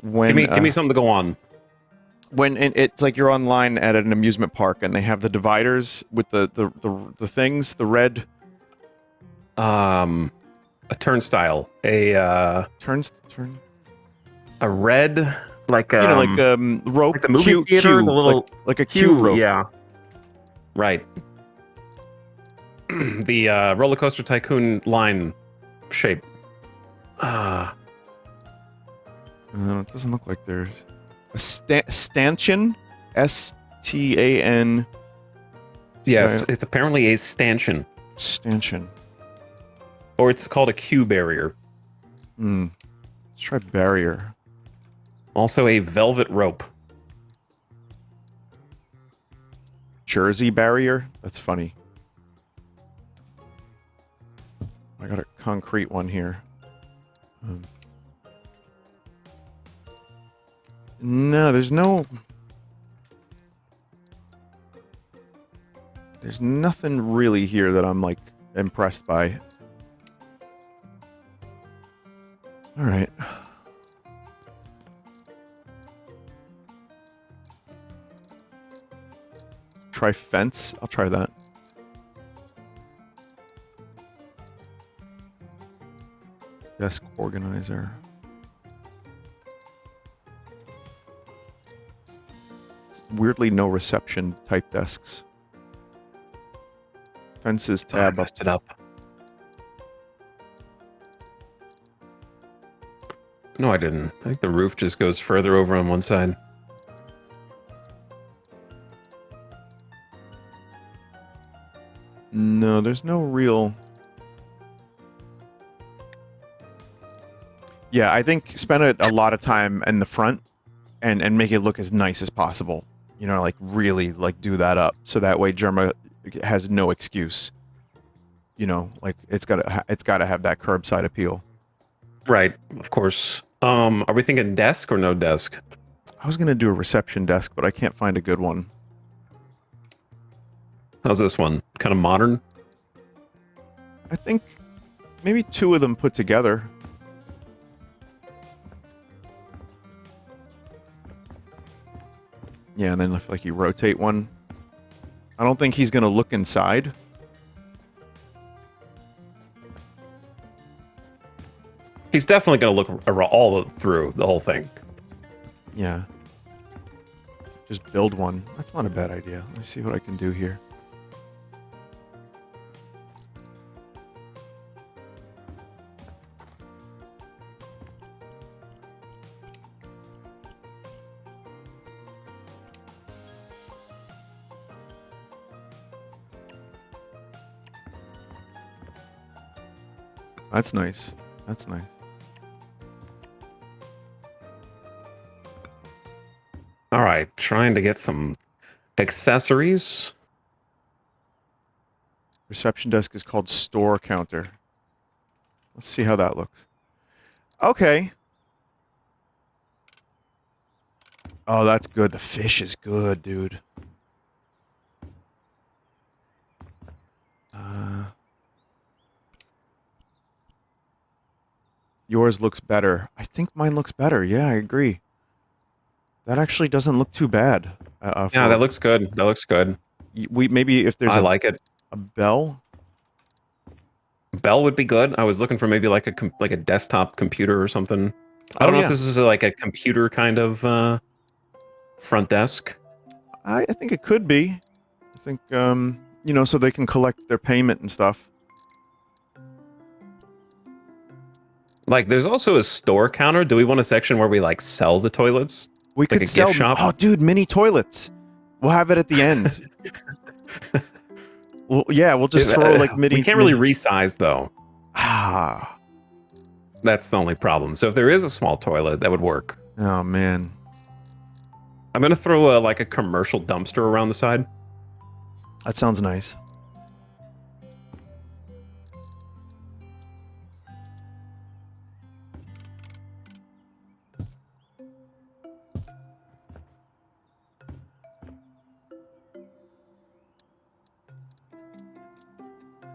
S1: When
S13: give me something to go on.
S1: When it's like you're online at an amusement park and they have the dividers with the things, the red.
S13: A turnstile. A red like
S1: you know, like rope,
S13: like the movie theater, the little
S1: like a Q rope.
S13: Yeah. Right. The roller coaster tycoon line shape.
S1: It doesn't look like there's a stanchion. S-T-A-N.
S13: Yes, it's apparently a stanchion.
S1: Stanchion.
S13: Or it's called a Q barrier.
S1: Let's try barrier.
S13: Also a velvet rope.
S1: Jersey barrier? That's funny. I got a concrete one here. No, there's nothing really here that I'm like impressed by. All right. Try fence. I'll try that. Desk organizer. It's weirdly no reception type desks. Fences tab.
S13: I messed it up. No, I didn't. I think the roof just goes further over on one side.
S1: No, there's no real... Yeah, I think spend a lot of time in the front and make it look as nice as possible. You know, like really like do that up so that way Jerma has no excuse. You know, like it's gotta have that curbside appeal.
S13: Right, of course. Are we thinking desk or no desk?
S1: I was gonna do a reception desk, but I can't find a good one.
S13: How's this one? Kind of modern?
S1: I think maybe two of them put together. Yeah, and then if like you rotate one. I don't think he's gonna look inside.
S13: He's definitely going to look all through the whole thing.
S1: Yeah. Just build one. That's not a bad idea. Let me see what I can do here. That's nice. That's nice.
S13: All right, trying to get some accessories.
S1: Reception desk is called store counter. Let's see how that looks. Okay. Oh, that's good. The fish is good, dude. Yours looks better. I think mine looks better. Yeah, I agree. That actually doesn't look too bad.
S13: Yeah, that looks good. That looks good.
S1: We maybe if there's
S13: I like it.
S1: A bell.
S13: Bell would be good. I was looking for maybe like a desktop computer or something. I don't know if this is like a computer kind of front desk.
S1: I think it could be. I think you know, so they can collect their payment and stuff.
S13: Like, there's also a store counter. Do we want a section where we like sell the toilets?
S1: We
S13: like
S1: could
S13: a
S1: sell.
S13: gift shop?
S1: Oh, dude, mini toilets. We'll have it at the end. Well, yeah, we'll just throw like mini.
S13: We can't really resize though.
S1: Ah,
S13: that's the only problem. So if there is a small toilet, that would work.
S1: Oh man,
S13: I'm gonna throw like a commercial dumpster around the side.
S1: That sounds nice.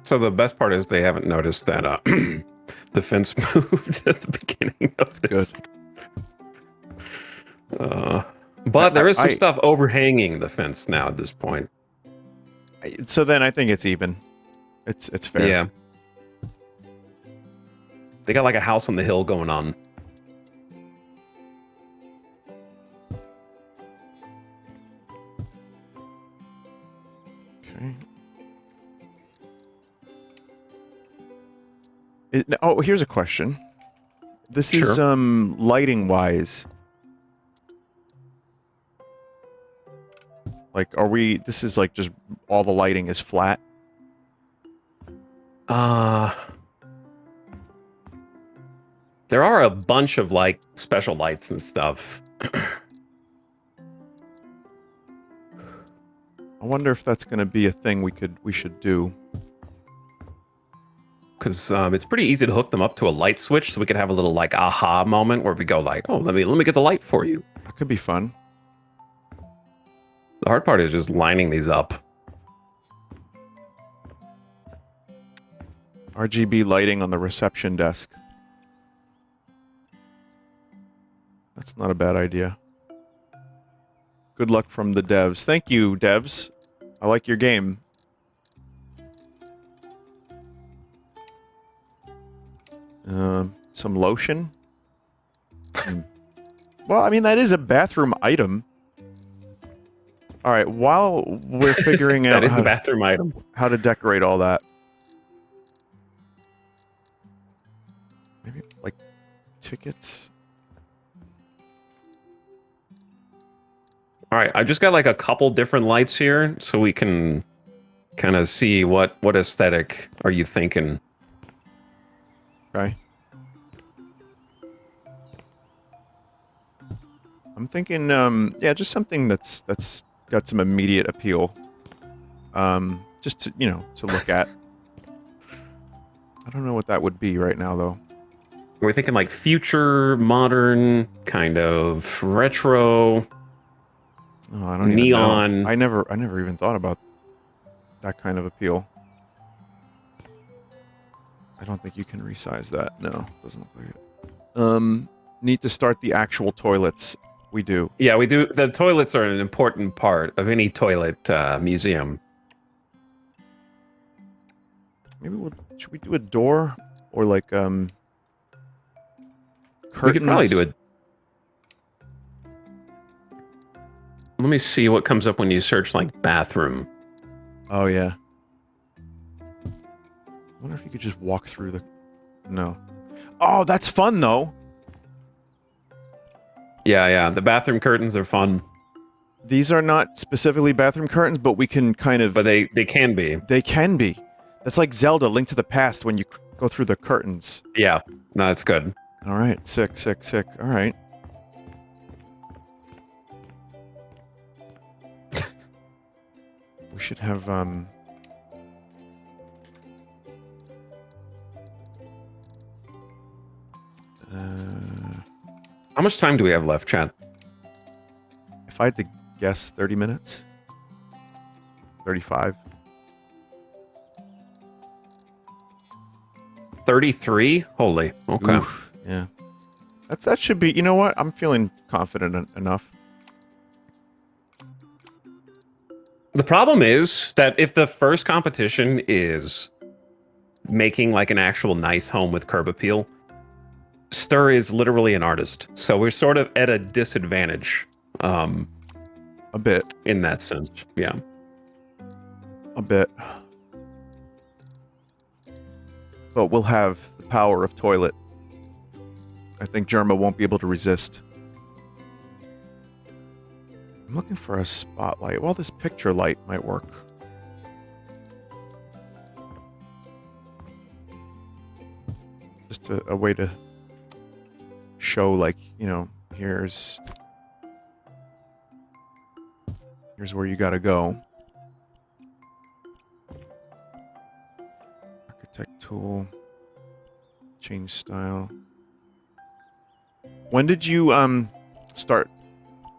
S13: So the best part is they haven't noticed that the fence moved at the beginning of this. Good. But there is some stuff overhanging the fence now at this point.
S1: So then I think it's even. It's fair.
S13: Yeah. They got like a house on the hill going on.
S1: Okay. Oh, here's a question. This is lighting wise. Like, are we? This is like just all the lighting is flat.
S13: There are a bunch of like special lights and stuff.
S1: I wonder if that's going to be a thing we should do.
S13: Because it's pretty easy to hook them up to a light switch, so we could have a little like aha moment where we go like, oh, let me get the light for you.
S1: That could be fun.
S13: The hard part is just lining these up.
S1: RGB lighting on the reception desk. That's not a bad idea. Good luck from the devs. Thank you, devs. I like your game. Some lotion. Well, I mean, that is a bathroom item. All right, while we're figuring out
S13: that is the bathroom item.
S1: How to decorate all that. Maybe like tickets.
S13: All right, I just got like a couple different lights here, so we can kind of see what aesthetic are you thinking.
S1: Okay. I'm thinking, yeah, just something that's got some immediate appeal. Just to, to look at. I don't know what that would be right now, though.
S13: We're thinking like future, modern, kind of retro.
S1: Oh, I don't
S13: neon.
S1: Even know. I never even thought about that kind of appeal. I don't think you can resize that. No, doesn't look like it. Need to start the actual toilets. We do.
S13: Yeah, we do. The toilets are an important part of any toilet museum.
S1: Maybe should we do a door or like curtains?
S13: We could probably do it. Let me see what comes up when you search like bathroom.
S1: Oh yeah. I wonder if you could just walk through the. No. Oh, that's fun though.
S13: Yeah. The bathroom curtains are fun.
S1: These are not specifically bathroom curtains, but we can kind of.
S13: But they can be.
S1: They can be. That's like Zelda: Link to the Past when you go through the curtains.
S13: Yeah. No, that's good.
S1: All right. Sick. All right. We should have
S13: How much time do we have left, Chad?
S1: If I had to guess, 30 minutes? 35?
S13: 33? Holy. Okay.
S1: Oof, yeah. That should be, you know what? I'm feeling confident enough.
S13: The problem is that if the first competition is making like an actual nice home with curb appeal, Ster is literally an artist, so we're sort of at a disadvantage.
S1: A bit.
S13: In that sense, yeah.
S1: A bit. But we'll have the power of toilet. I think Jerma won't be able to resist. I'm looking for a spotlight. Well, this picture light might work. Just a way to show, like, here's where you gotta go. Architect tool. Change style. When did you start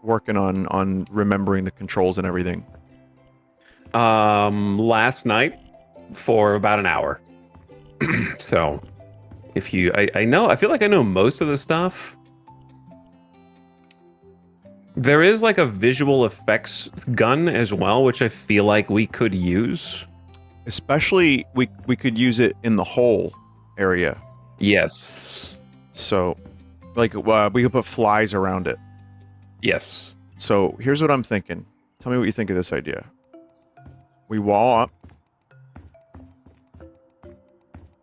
S1: working on remembering the controls and everything?
S13: Last night for about an hour. So if you I feel like I know most of the stuff. There is like a visual effects gun as well, which I feel like we could use.
S1: Especially we could use it in the hole area.
S13: Yes.
S1: So like we could put flies around it.
S13: Yes.
S1: So here's what I'm thinking. Tell me what you think of this idea. We wall up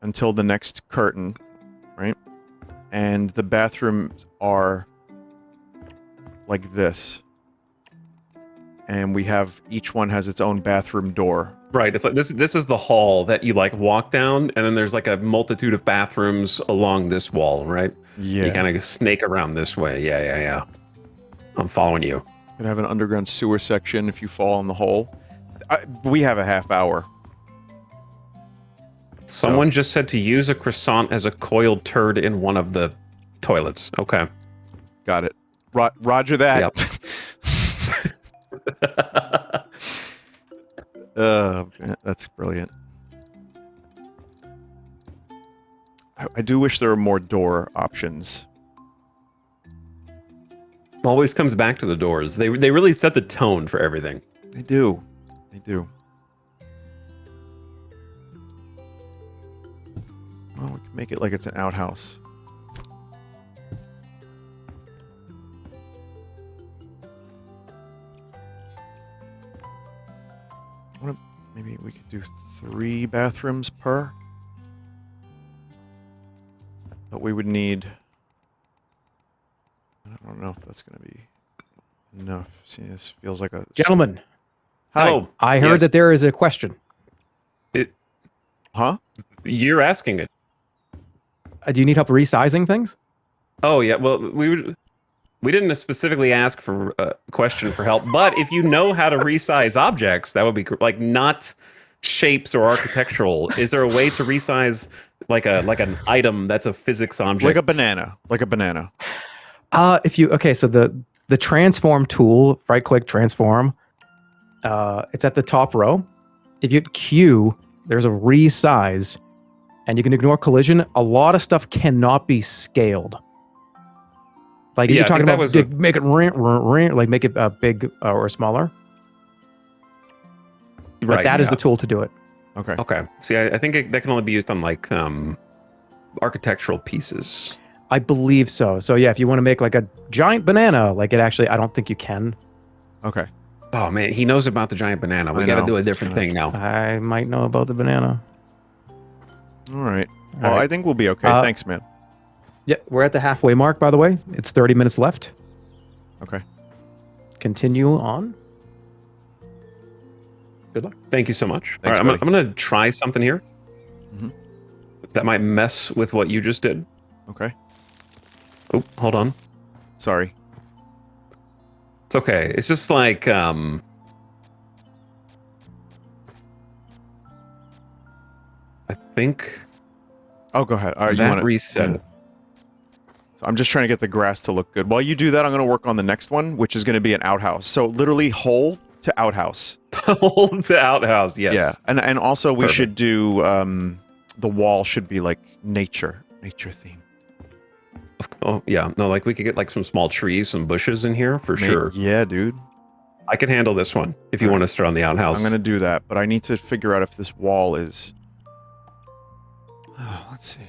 S1: until the next curtain, right? And the bathrooms are like this. And we have, each one has its own bathroom door.
S13: Right. It's like this is the hall that you like walk down, and then there's like a multitude of bathrooms along this wall, right?
S1: Yeah.
S13: You kind of snake around this way. Yeah. I'm following you.
S1: Could have an underground sewer section if you fall in the hole. We have a half hour.
S13: Someone just said to use a croissant as a coiled turd in one of the toilets. Okay.
S1: Got it. Roger that.
S13: Yep.
S1: That's brilliant. I do wish there were more door options.
S13: Always comes back to the doors. They really set the tone for everything.
S1: They do. They do. Well, we can make it like it's an outhouse. Maybe we could do 3 bathrooms per. But we would need... I don't know if that's going to be enough. See, this feels like a...
S2: Gentlemen.
S1: Hi.
S2: Oh, I heard that there is a question.
S1: Huh?
S13: You're asking it.
S2: Do you need help resizing things?
S13: Oh, yeah. Well, we didn't specifically ask for a question for help, but if you know how to resize objects, that would be like not shapes or architectural. Is there a way to resize like an item that's a physics object?
S1: Like a banana. Like a banana.
S2: So the transform tool, right click transform. It's at the top row. If you hit Q, there's a resize, and you can ignore collision. A lot of stuff cannot be scaled. Like you're talking about make it like make it big or smaller.
S13: Right.
S2: Like that is the tool to do it.
S1: Okay.
S13: Okay. See, I think that can only be used on like architectural pieces.
S2: I believe so. So yeah, if you want to make like a giant banana, like it actually, I don't think you can.
S1: Okay.
S13: Oh man, he knows about the giant banana. We got to do a different thing now.
S2: I might know about the banana.
S1: All right. Well, I think we'll be okay. Thanks, man.
S2: Yeah, we're at the halfway mark, by the way. It's 30 minutes left.
S1: Okay.
S2: Continue on. Good luck.
S13: Thank you so much.
S1: Thanks,
S13: all right, I'm going to try something here.
S1: Mm-hmm.
S13: That might mess with what you just did.
S1: Okay.
S13: Oh, hold on.
S1: Sorry.
S13: It's okay. It's just like I think.
S1: Oh, go ahead. All right,
S13: that
S1: you want to
S13: reset.
S1: Yeah. So I'm just trying to get the grass to look good. While you do that, I'm going to work on the next one, which is going to be an outhouse. So literally hole to outhouse.
S13: Hole to outhouse. Yes.
S1: Yeah, and also we should do the wall should be like nature theme.
S13: Oh yeah, no, like we could get like some small trees, some bushes in here for sure.
S1: Yeah, dude.
S13: I can handle this one if you want to start on the outhouse.
S1: I'm gonna do that, but I need to figure out if this wall is. Oh, let's see.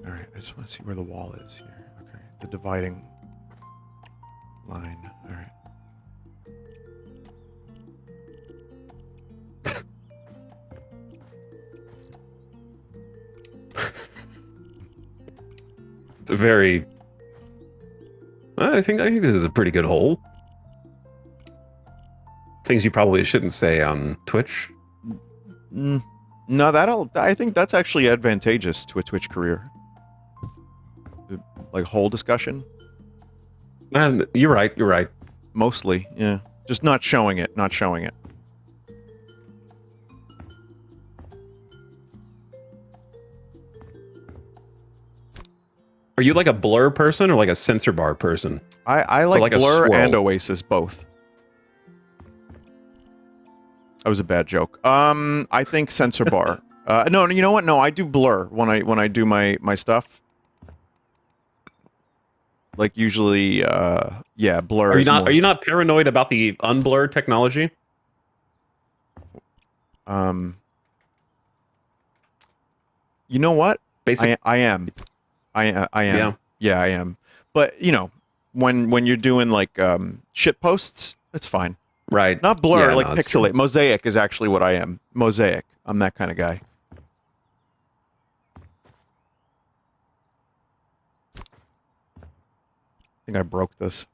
S1: All right, I just want to see where the wall is here. Okay, the dividing line. All right.
S13: It's a very. I think this is a pretty good hole. Things you probably shouldn't say on Twitch.
S1: No, I think that's actually advantageous to a Twitch career. Like whole discussion.
S13: And you're right. You're right.
S1: Mostly, yeah. Just not showing it. Not showing it.
S13: Are you like a blur person or like a sensor bar person?
S1: I like Blur and Oasis both. That was a bad joke. I think sensor bar. No, you know what? No, I do Blur when I do my stuff. Like usually, yeah, Blur.
S13: Are you not paranoid about the unblur technology?
S1: You know what? I am.
S13: Yeah.
S1: Yeah, I am. But you know, when you're doing like shit posts, it's fine.
S13: Right.
S1: Not Blur,
S13: Yeah,
S1: like
S13: no, that's
S1: Pixelate.
S13: true.
S1: Mosaic is actually what I am. Mosaic. I'm that kind of guy. I think I broke this.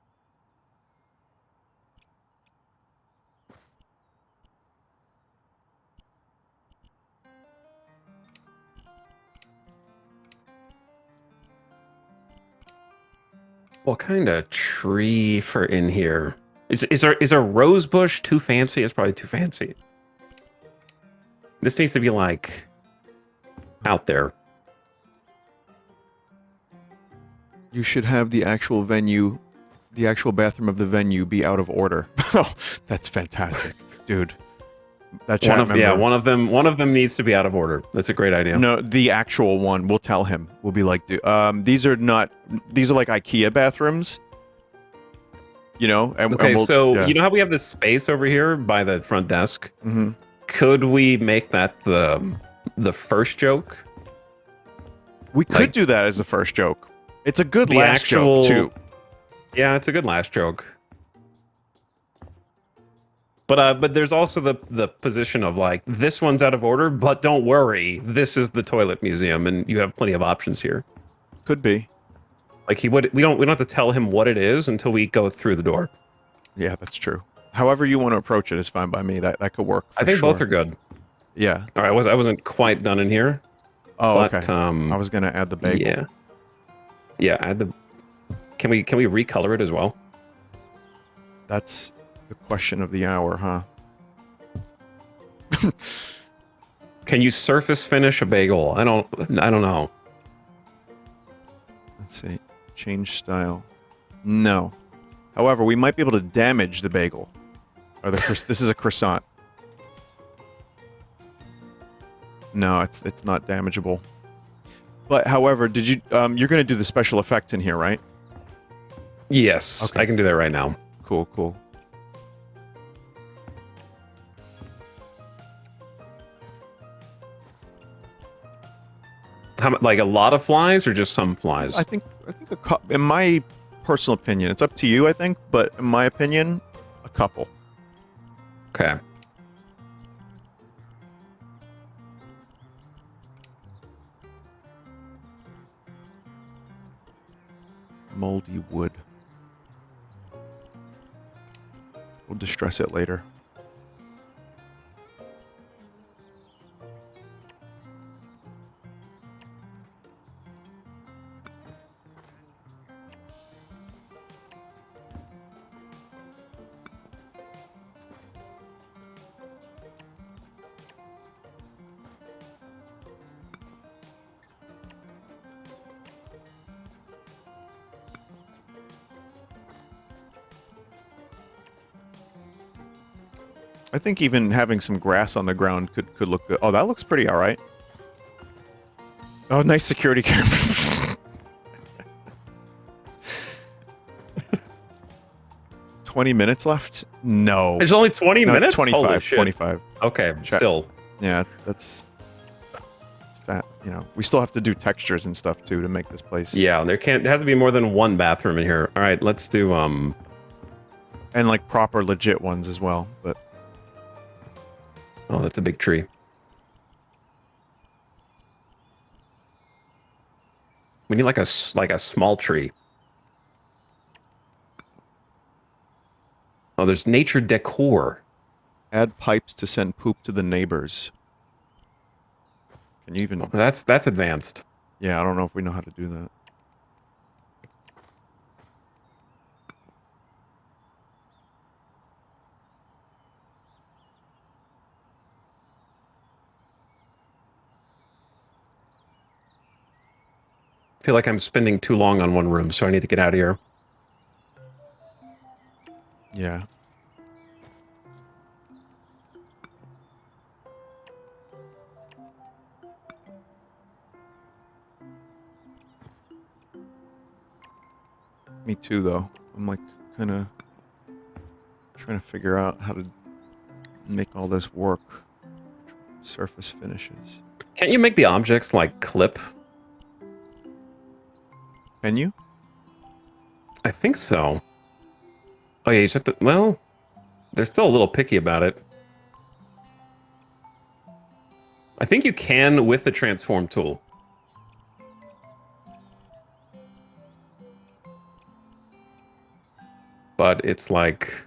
S13: What kind of tree for in here? Is a rose bush too fancy? It's probably too fancy. This needs to be like out there.
S1: You should have the actual venue, the actual bathroom of the venue be out of order. Oh, that's fantastic, dude. That chat member.
S13: One of them needs to be out of order. That's a great idea.
S1: No, the actual one. We'll tell him. We'll be like, dude, these are like IKEA bathrooms. You know? And,
S13: okay,
S1: yeah.
S13: You know how we have this space over here by the front desk?
S1: Mm-hmm.
S13: Could we make that the first joke?
S1: We could do that as the first joke. It's a good last joke, too.
S13: Yeah, it's a good last joke. But there's also the position of like, this one's out of order, but don't worry, this is the toilet museum, and you have plenty of options here.
S1: Could be.
S13: Like we don't have to tell him what it is until we go through the door.
S1: Yeah, that's true. However you want to approach it is fine by me. That could work.
S13: I think both are good.
S1: Yeah.
S13: All right, I wasn't quite done in here.
S1: Oh,
S13: but,
S1: okay. I was gonna add the bagel.
S13: Yeah. Yeah, add the. Can we recolor it as well?
S1: That's the question of the hour, huh?
S13: Can you surface finish a bagel? I don't know.
S1: Let's see. Change style. No. However, we might be able to damage the bagel. Or this is a croissant. No, it's not damageable. But however, did you you're gonna do the special effects in here, right?
S13: Yes, okay. I can do that right now.
S1: Cool, cool.
S13: How, like a lot of flies or just some flies?
S1: I think in my personal opinion, it's up to you, I think, but in my opinion, a couple.
S13: Okay.
S1: Moldy wood. We'll distress it later. I think even having some grass on the ground could look good. Oh, that looks pretty all right. Oh, nice security camera. 20 minutes left? No.
S13: There's only 20 minutes?
S1: It's 25.
S13: Holy shit.
S1: 25.
S13: Okay, still.
S1: Yeah, that's fat. You know, we still have to do textures and stuff too to make this place.
S13: Yeah, there have to be more than one bathroom in here. All right, let's do
S1: and like proper legit ones as well, but
S13: oh, that's a big tree. We need like a small tree. Oh, there's nature decor.
S1: Add pipes to send poop to the neighbors. Can you even?
S13: Oh, that's advanced.
S1: Yeah, I don't know if we know how to do that.
S13: I feel like I'm spending too long on one room, so I need to get out of here.
S1: Yeah. Me too, though. I'm like kind of trying to figure out how to make all this work. Surface finishes.
S13: Can't you make the objects like clip?
S1: Can you?
S13: I think so. Oh yeah, you just have to, well, they're still a little picky about it. I think you can with the transform tool. But it's like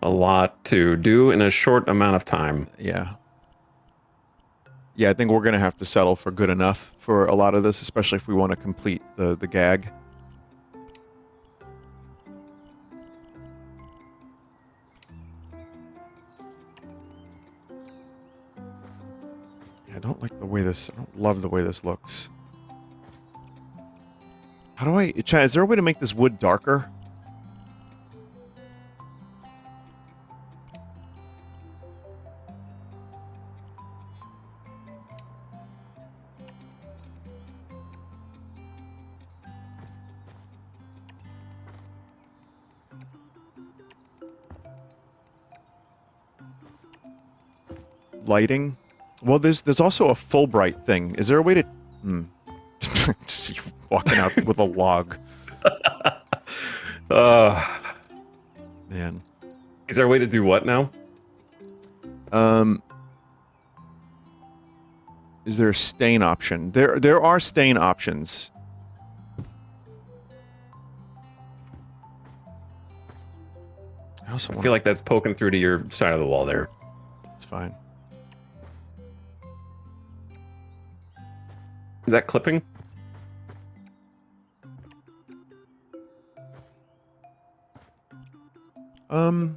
S13: a lot to do in a short amount of time.
S1: Yeah. Yeah, I think we're going to have to settle for good enough for a lot of this, especially if we want to complete the gag. I don't like the way this. I don't love the way this looks. How do I? Chad, is there a way to make this wood darker? Lighting. Well, there's also a Fulbright thing. Is there a way to? See you walking out with a log. Man.
S13: Is there a way to do what now?
S1: Is there a stain option? There are stain options.
S13: I feel like that's poking through to your side of the wall there.
S1: It's fine.
S13: Is that clipping?
S1: I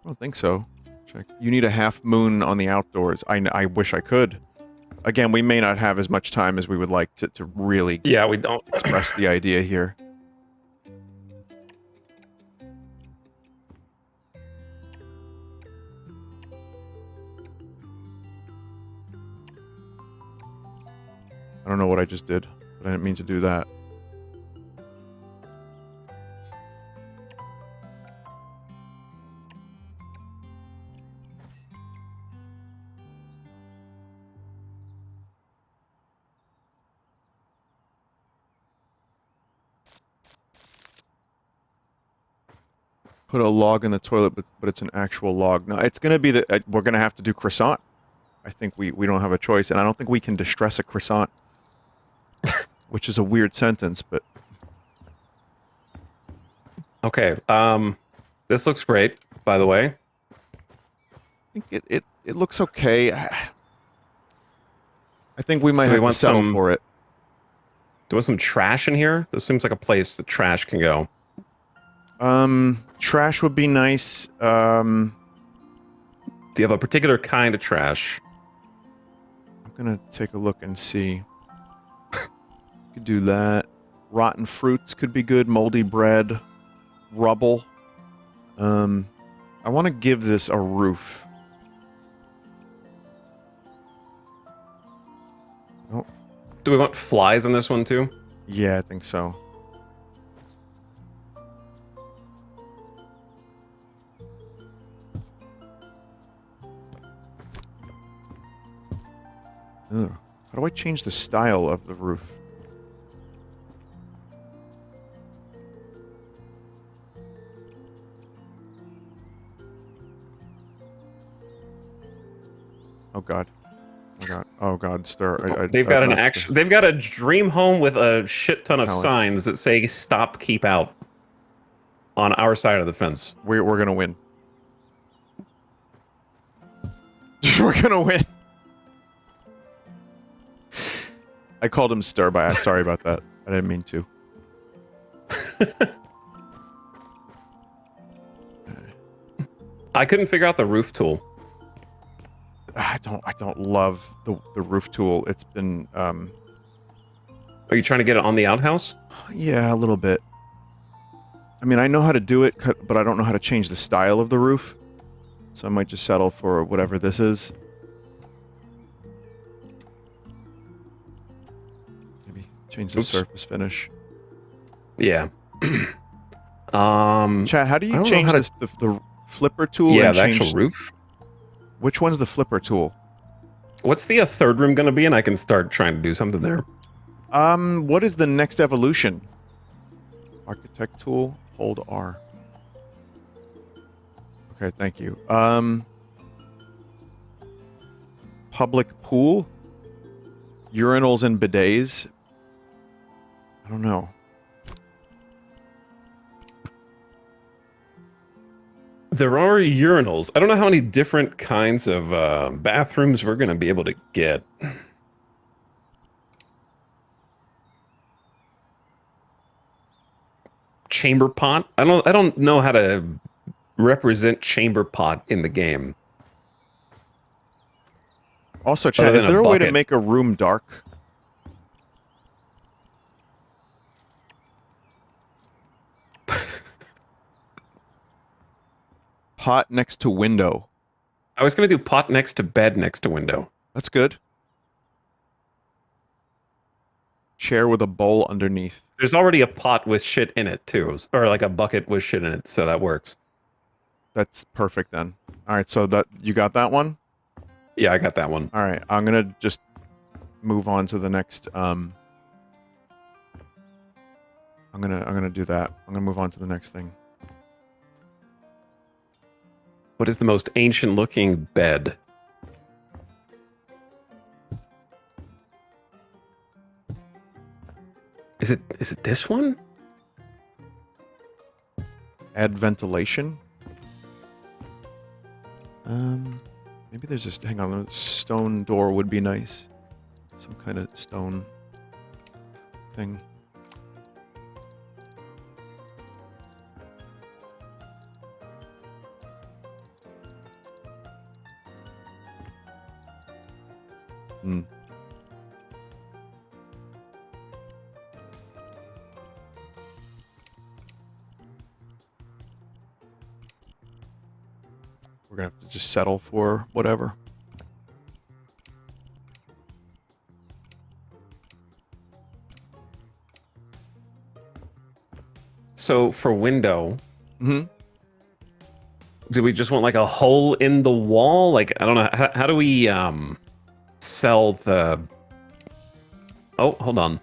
S1: don't think so. Check. You need a half moon on the outdoors. I wish I could. Again, we may not have as much time as we would like to really
S13: we don't
S1: express the idea here. I don't know what I just did, but I didn't mean to do that. Put a log in the toilet, but it's an actual log. No, it's going to be that we're going to have to do croissant. I think we don't have a choice, and I don't think we can distress a croissant. Which is a weird sentence, but...
S13: Okay, this looks great, by the way.
S1: I think it looks okay. I think we might have to settle for it.
S13: Do we want some trash in here? This seems like a place that trash can go.
S1: Trash would be nice.
S13: Do you have a particular kind of trash?
S1: I'm gonna take a look and see. Could do that. Rotten fruits could be good. Moldy bread. Rubble. I want to give this a roof. Oh.
S13: Do we want flies on this one too?
S1: Yeah, I think so. Ugh. How do I change the style of the roof? Oh god. Oh god. Oh god, Ster.
S13: They've got an action. They've got a dream home with a shit ton of signs that say "Stop, Keep Out" on our side of the fence.
S1: We're gonna win. We're gonna win. I called him Ster by. Sorry about that. I didn't mean to.
S13: I couldn't figure out the roof tool.
S1: I don't love the roof tool. It's been
S13: Are you trying to get it on the outhouse?
S1: Yeah, a little bit. I mean, I know how to do it, but I don't know how to change the style of the roof. So I might just settle for whatever this is. Maybe change the surface finish.
S13: Yeah.
S1: Chat, how do you change this, the flipper tool?
S13: Yeah,
S1: and
S13: the
S1: change
S13: actual roof.
S1: Which one's the flipper tool?
S13: What's the third room going to be? And I can start trying to do something there.
S1: What is the next evolution? Architect tool, hold R. Okay, thank you. Public pool? Urinals and bidets? I don't know.
S13: There are urinals. I don't know how many different kinds of bathrooms we're going to be able to get. Chamber pot? I don't know how to represent chamber pot in the game.
S1: Also,
S13: Other
S1: Chad, is
S13: than a
S1: there a way to
S13: bucket.
S1: make a room dark? Pot next to window.
S13: I was gonna do pot next to bed next to window.
S1: That's good. Chair with a bowl underneath.
S13: There's already a pot with shit in it too, or like a bucket with shit in it, so that works.
S1: That's perfect then. All right, so that you got that one?
S13: Yeah, I got that one.
S1: All right, I'm gonna just move on to the next. I'm gonna do that. I'm gonna move on to the next thing.
S13: What is the most ancient looking bed? Is it this one?
S1: Add ventilation. Maybe there's this. Hang on, a stone door would be nice. Some kind of stone thing. Hmm. We're gonna have to just settle for whatever.
S13: So for window,
S1: do
S13: we just want like a hole in the wall? Like, I don't know. How do we sell the... Oh, hold on.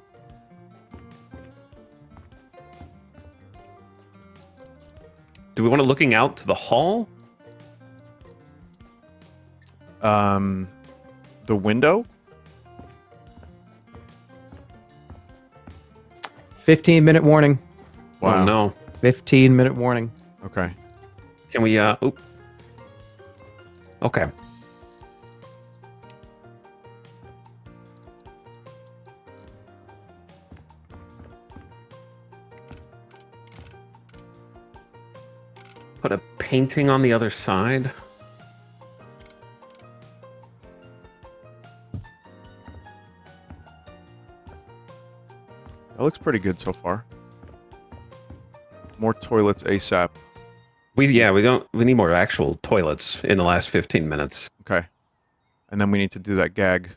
S13: Do we want it looking out to the hall?
S1: The window?
S2: 15-minute warning.
S1: Wow.
S13: Oh, no.
S2: 15-minute warning.
S1: Okay.
S13: Can we, oop. Okay. Put a painting on the other side.
S1: That looks pretty good so far. More toilets ASAP.
S13: We need more actual toilets in the last 15 minutes.
S1: Okay. And then we need to do that gag.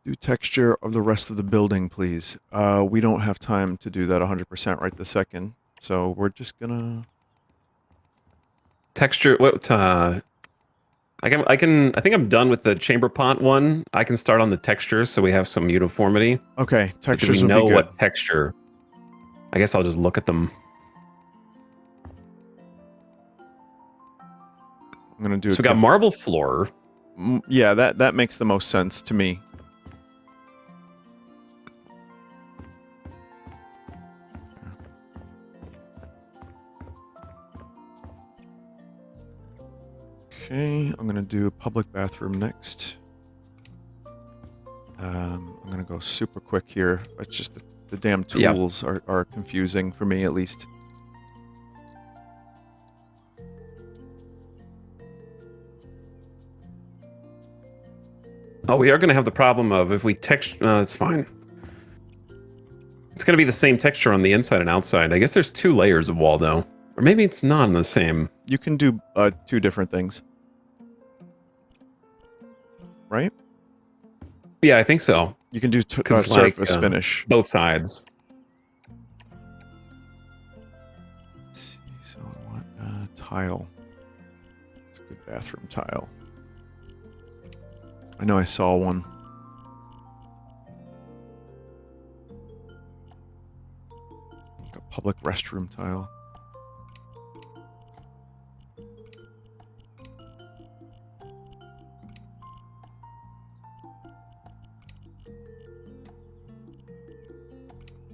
S1: Do texture of the rest of the building, please. We don't have time to do that 100% right this second, so we're just gonna...
S13: Texture, what, I think I'm done with the chamber pot one. I can start on the texture so we have some uniformity.
S1: Okay, textures
S13: we
S1: would
S13: know
S1: be good.
S13: what texture. I guess I'll just look at them.
S1: I'm gonna do.
S13: So we got marble floor.
S1: Yeah, that makes the most sense to me. Okay, I'm gonna do a public bathroom next. I'm gonna go super quick here. It's just the damn tools are confusing for me, at least.
S13: Oh, we are going to have the problem of if we texture... it's fine. It's going to be the same texture on the inside and outside. I guess there's 2 layers of wall, though. Or maybe it's not in the same.
S1: You can do 2 different things. Right?
S13: Yeah, I think so.
S1: You can do surface finish.
S13: Both sides.
S1: Let's see, so what? Tile. It's a good bathroom tile. I know I saw one. Like a public restroom tile.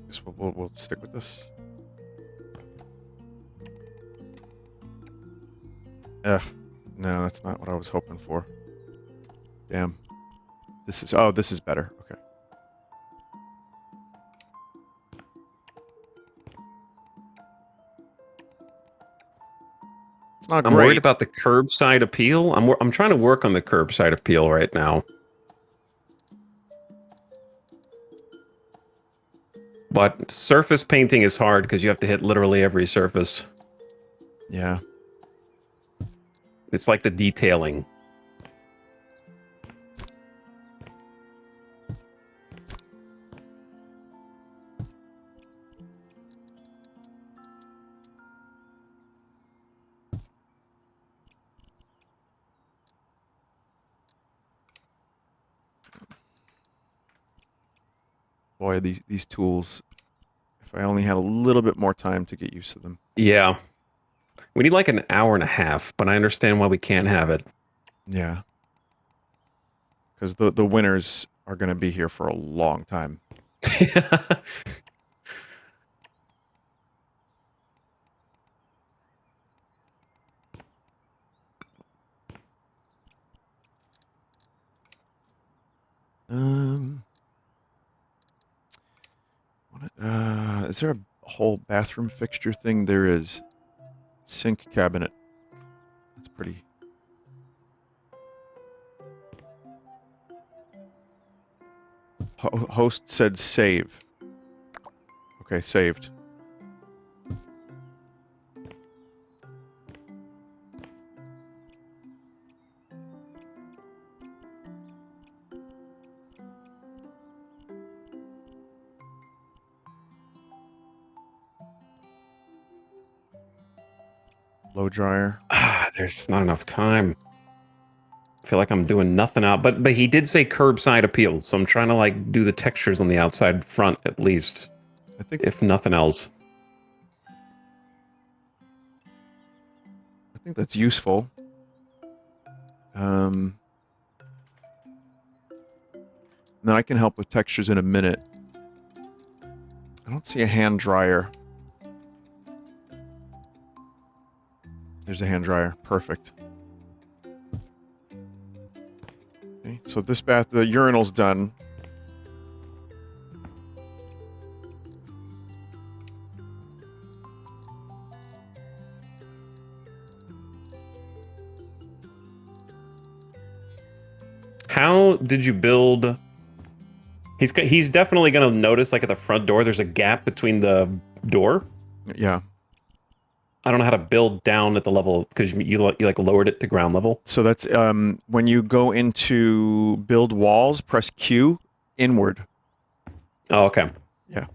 S1: Guess we'll stick with this. Ugh. No, that's not what I was hoping for. Damn. This is better. Okay. It's not
S13: I'm
S1: great.
S13: worried about the curbside appeal. I'm trying to work on the curbside appeal right now. But surface painting is hard because you have to hit literally every surface.
S1: Yeah.
S13: It's like the detailing.
S1: Boy, these tools. If I only had a little bit more time to get used to them.
S13: Yeah. We need like an hour and a half, but I understand why we can't have it.
S1: Yeah. Because the winners are going to be here for a long time. Is there a whole bathroom fixture thing? There is. Sink cabinet. That's pretty. Host said save. Okay, saved. Blow dryer.
S13: There's not enough time. I feel like I'm doing nothing out, but he did say curbside appeal, so I'm trying to like do the textures on the outside front at least,
S1: I think,
S13: if nothing else.
S1: I think that's useful. And then I can help with textures in a minute. I don't see a hand dryer. There's a hand dryer. Perfect. Okay, so this bath, the urinal's done.
S13: How did you build? He's definitely going to notice, like at the front door, there's a gap between the door.
S1: Yeah.
S13: I don't know how to build down at the level because you like lowered it to ground level.
S1: So that's when you go into build walls, press Q inward.
S13: Oh, okay.
S1: Yeah.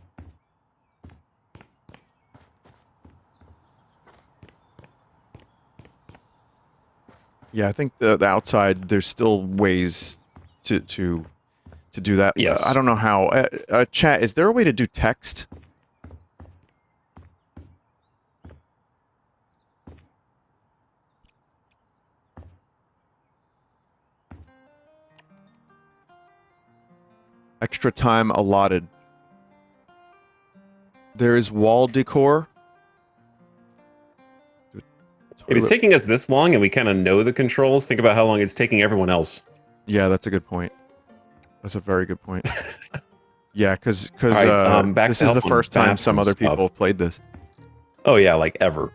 S1: Yeah, I think the outside there's still ways to do that.
S13: Yes.
S1: I don't know how. Chat, is there a way to do text? Extra time allotted. There is wall decor.
S13: If it's taking us this long and we kind of know the controls, think about how long it's taking everyone else.
S1: Yeah, that's a good point. That's a very good point. Yeah, because
S13: right,
S1: this is the first time some other
S13: stuff.
S1: people have played this.
S13: Oh yeah, like ever.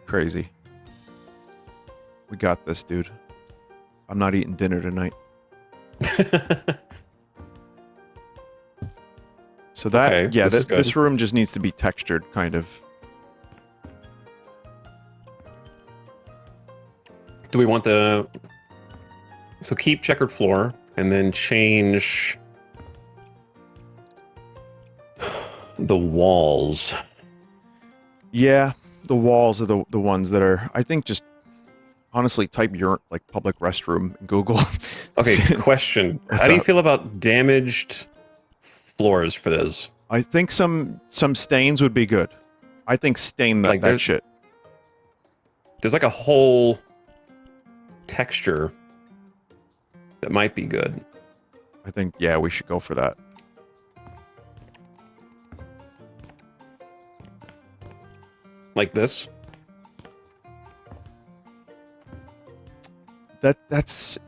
S1: Crazy. We got this, dude. I'm not eating dinner tonight. So that,
S13: Okay,
S1: yeah,
S13: this is good.
S1: this room just needs to be textured, kind of.
S13: Do we want the... So keep checkered floor, and then change the walls.
S1: Yeah, the walls are the ones that are, I think just, honestly, type your, like, public restroom in Google.
S13: Okay, question. How do you feel about damaged floors for this?
S1: I think some stains would be good. I think stain that,
S13: Like,
S1: that
S13: there's-
S1: shit.
S13: There's like a whole texture that might be good.
S1: I think, yeah, we should go for that.
S13: Like this?
S1: That's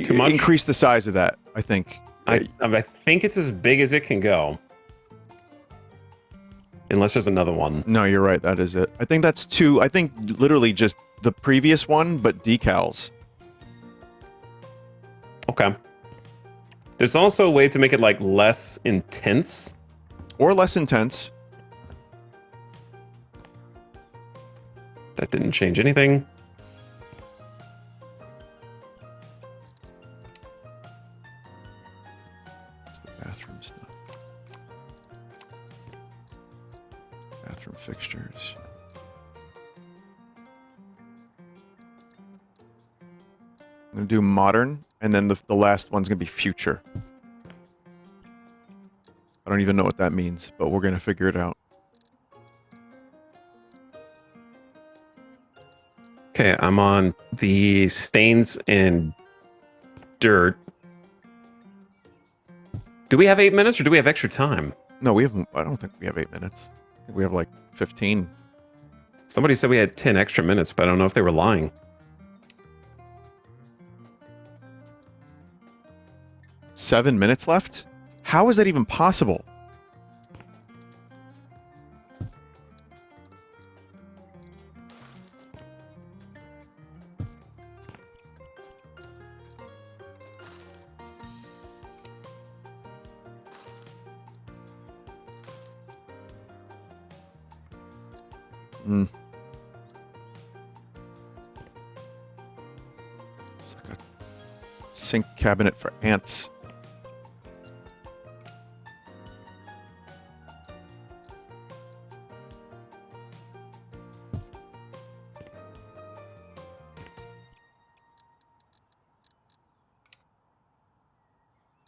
S13: Too much?
S1: Increase the size of that, I think.
S13: I think it's as big as it can go. Unless there's another one.
S1: No, you're right. That is it. I think that's 2. I think literally just the previous one, but decals.
S13: Okay. There's also a way to make it like less intense.
S1: Or less intense.
S13: That didn't change anything.
S1: It's the bathroom stuff. Bathroom fixtures. I'm going to do modern, and then the last one's going to be future. I don't even know what that means, but we're going to figure it out.
S13: Okay, I'm on the stains and dirt. Do we have 8 minutes or do we have extra time?
S1: No, we have. I don't think we have 8 minutes. I think we have like 15.
S13: Somebody said we had 10 extra minutes, but I don't know if they were lying.
S1: 7 minutes left? How is that even possible? It's like a sink cabinet for ants.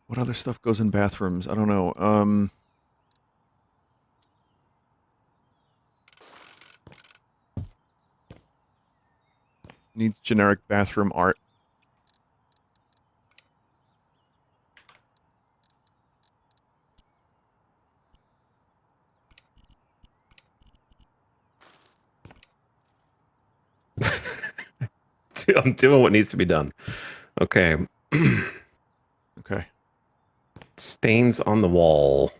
S1: What other stuff goes in bathrooms? I don't know. Needs generic bathroom art.
S13: I'm doing what needs to be done. Okay.
S1: Okay.
S13: Stains on the wall.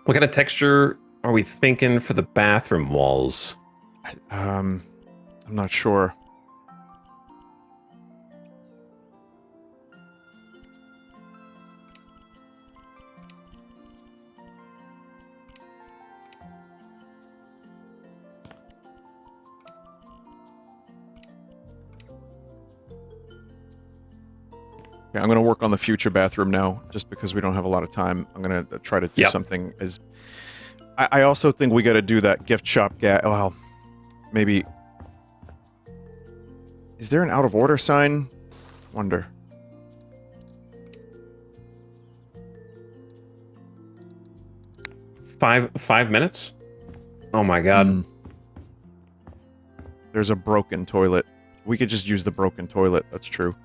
S13: What kind of texture are we thinking for the bathroom walls?
S1: I'm not sure. Okay, I'm going to work on the future bathroom now, just because we don't have a lot of time. I'm going to try to do something as... I also think we got to do that gift shop well, maybe... Is there an out of order sign? Wonder.
S13: Five minutes? Oh my god.
S1: There's a broken toilet. We could just use the broken toilet. That's true.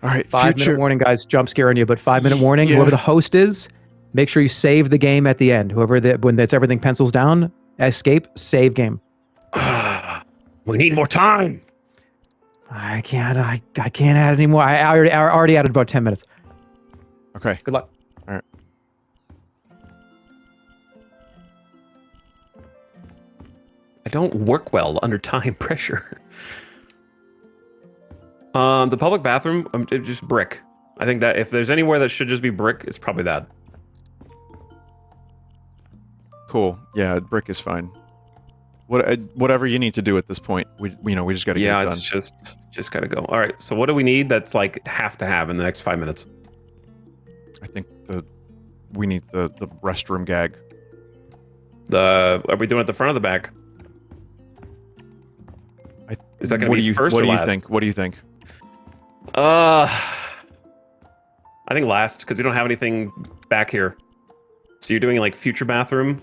S1: All right,
S2: 5-minute warning, guys. Jump scaring you, but 5-minute warning.
S1: Yeah.
S2: Whoever the host is, make sure you save the game at the end. When that's everything pencils down, escape, save game.
S13: We need more time.
S2: I can't add any more. I already added about 10 minutes.
S1: Okay.
S2: Good luck.
S1: All right.
S13: I don't work well under time pressure. The public bathroom, just brick. I think that if there's anywhere that should just be brick, it's probably that.
S1: Cool. Yeah, brick is fine. Whatever you need to do at this point, we just got to get it done.
S13: Yeah, it's just got to go. All right. So what do we need? That's like have to have in the next 5 minutes.
S1: I think we need the restroom gag.
S13: Are we doing it at the front or the back? Is that going to be first or last?
S1: What do you think?
S13: I think last, because we don't have anything back here. So you're doing like future bathroom.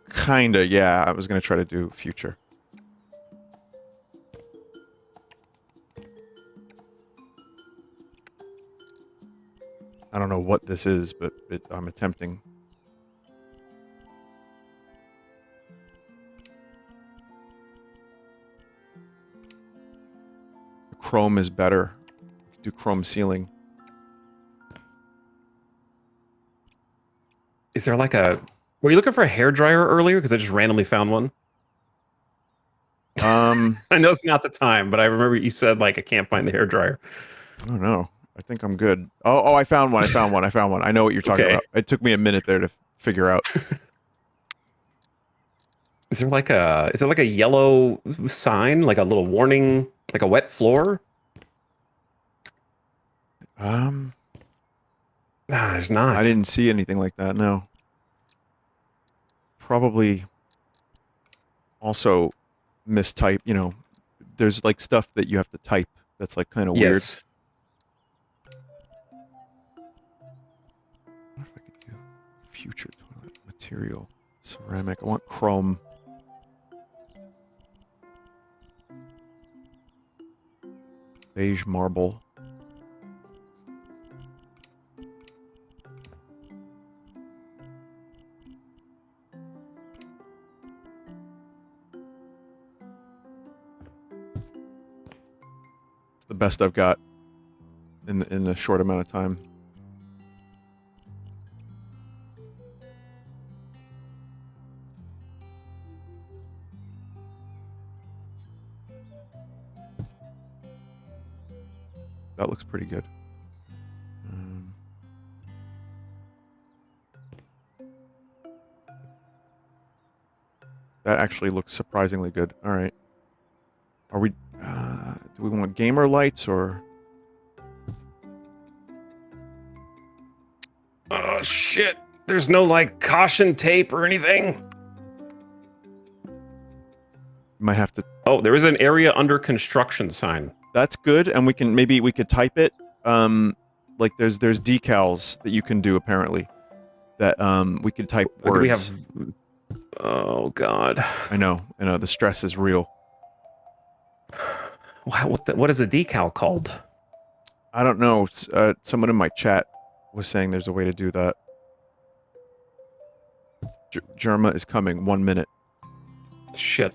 S1: Kinda, yeah. I was gonna try to do future. I don't don't know what this is, but I'm attempting. Chrome is better. Do chrome ceiling.
S13: Is there like a... Were you looking for a hairdryer earlier? Because I just randomly found one. I know it's not the time, but I remember you said, like, I can't find the hairdryer.
S1: I don't know. I think I'm good. Oh, I found one. I found one. I know what you're talking about. It took me a minute there to figure out.
S13: Is there like a yellow sign, like a little warning, like a wet floor? Nah, there's not.
S1: I didn't see anything like that, no. Probably also mistype, you know, there's like stuff that you have to type that's like kind of weird.
S13: Yes.
S1: What if I could do future toilet material, ceramic? I want chrome. Beige marble. The best I've got in a short amount of time. That looks pretty good. That actually looks surprisingly good. All right. Are we... do we want gamer lights or...
S13: Oh, shit. There's no, like, caution tape or anything?
S1: Might have to...
S13: Oh, there is an area under construction sign.
S1: That's good, and we could type it. Like there's decals that you can do apparently. That we could type words.
S13: Do we have... Oh, God.
S1: I know. The stress is real.
S13: What is a decal called?
S1: I don't know. Someone in my chat was saying there's a way to do that. Jerma is coming. 1 minute.
S13: Shit.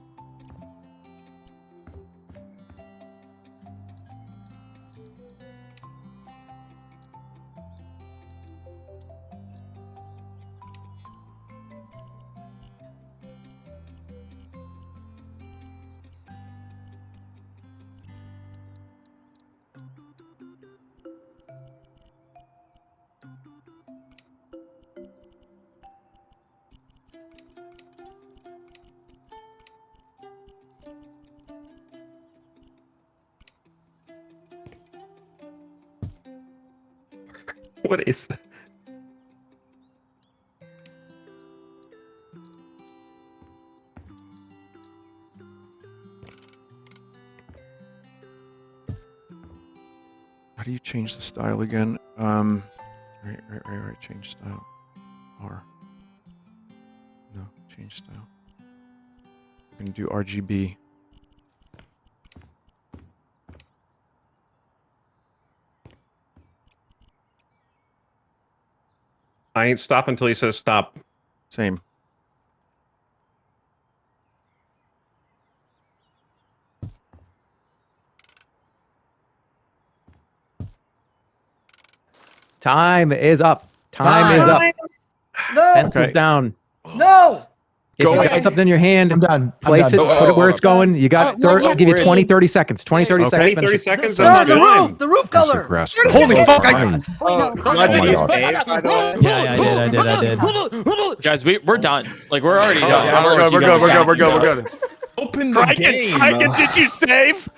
S13: What is that?
S1: How do you change the style again? Right. Change style. R. No, change style. I'm gonna do RGB.
S13: I ain't stop until he says stop.
S1: Same.
S2: Time is up. Time is up.
S14: No.
S2: Pencils down.
S14: No.
S2: If you got something in your hand,
S6: I'm done.
S2: place it, put it where it's going. You got, I'll give you 20, 30 seconds. 20, 30 seconds.
S13: 20, 30 seconds.
S14: Sir, the roof color.
S2: Holy fuck!
S4: Yeah, I did. Guys, we're done. Like, we're already done.
S11: Yeah, we're good.
S16: Open the game.
S11: Kraken, did you save?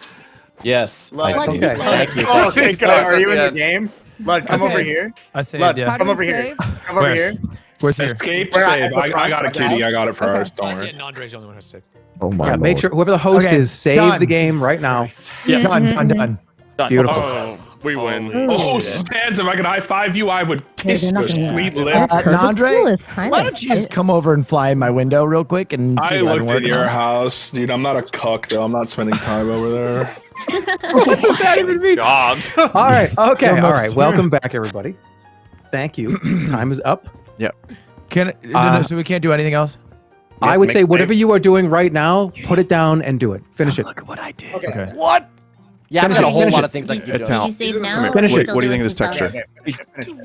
S15: Yes.
S2: Okay.
S15: Thank you.
S11: Okay,
S15: So, are you in the game? Lud, come over here.
S8: I saved,
S15: Lud,
S8: yeah.
S15: come over here. Come over here.
S8: Where's here?
S5: Escape
S15: Where
S5: save.
S15: at the
S5: I
S15: front?
S5: got a kitty. I got it first. Don't worry.
S4: Yeah, Andre's the only one who's sick.
S10: Oh my
S2: Yeah, make sure whoever the host
S6: Okay,
S2: is, save
S6: done.
S2: the game right now.
S4: Yeah.
S6: Done.
S2: Beautiful.
S16: Oh, we win.
S5: Oh, Stans, if I could high five you, I would kiss your sweet lips.
S6: Nandre, why don't you just come over and fly in my window real quick and see
S5: I
S6: what I'm
S5: looked at
S6: working
S5: your
S6: on?
S5: house. Dude, I'm not a cuck, though. I'm not spending time over there.
S2: What does that even mean? All right. Okay. All right. Welcome back, everybody. Thank you. Time is up.
S1: Yep.
S8: So we can't do anything else?
S2: I would say whatever you are doing right now, put it down and do it. Finish it.
S8: Look at what I did.
S15: Okay.
S14: What? Yeah, I've
S2: Finish
S14: got a
S2: it,
S14: whole
S2: finish
S14: lot
S2: it.
S14: of things I can do.
S9: Did you save now?
S2: Finish
S9: or
S2: it.
S9: still
S1: What do you think
S9: doing
S1: of this
S9: some
S1: texture?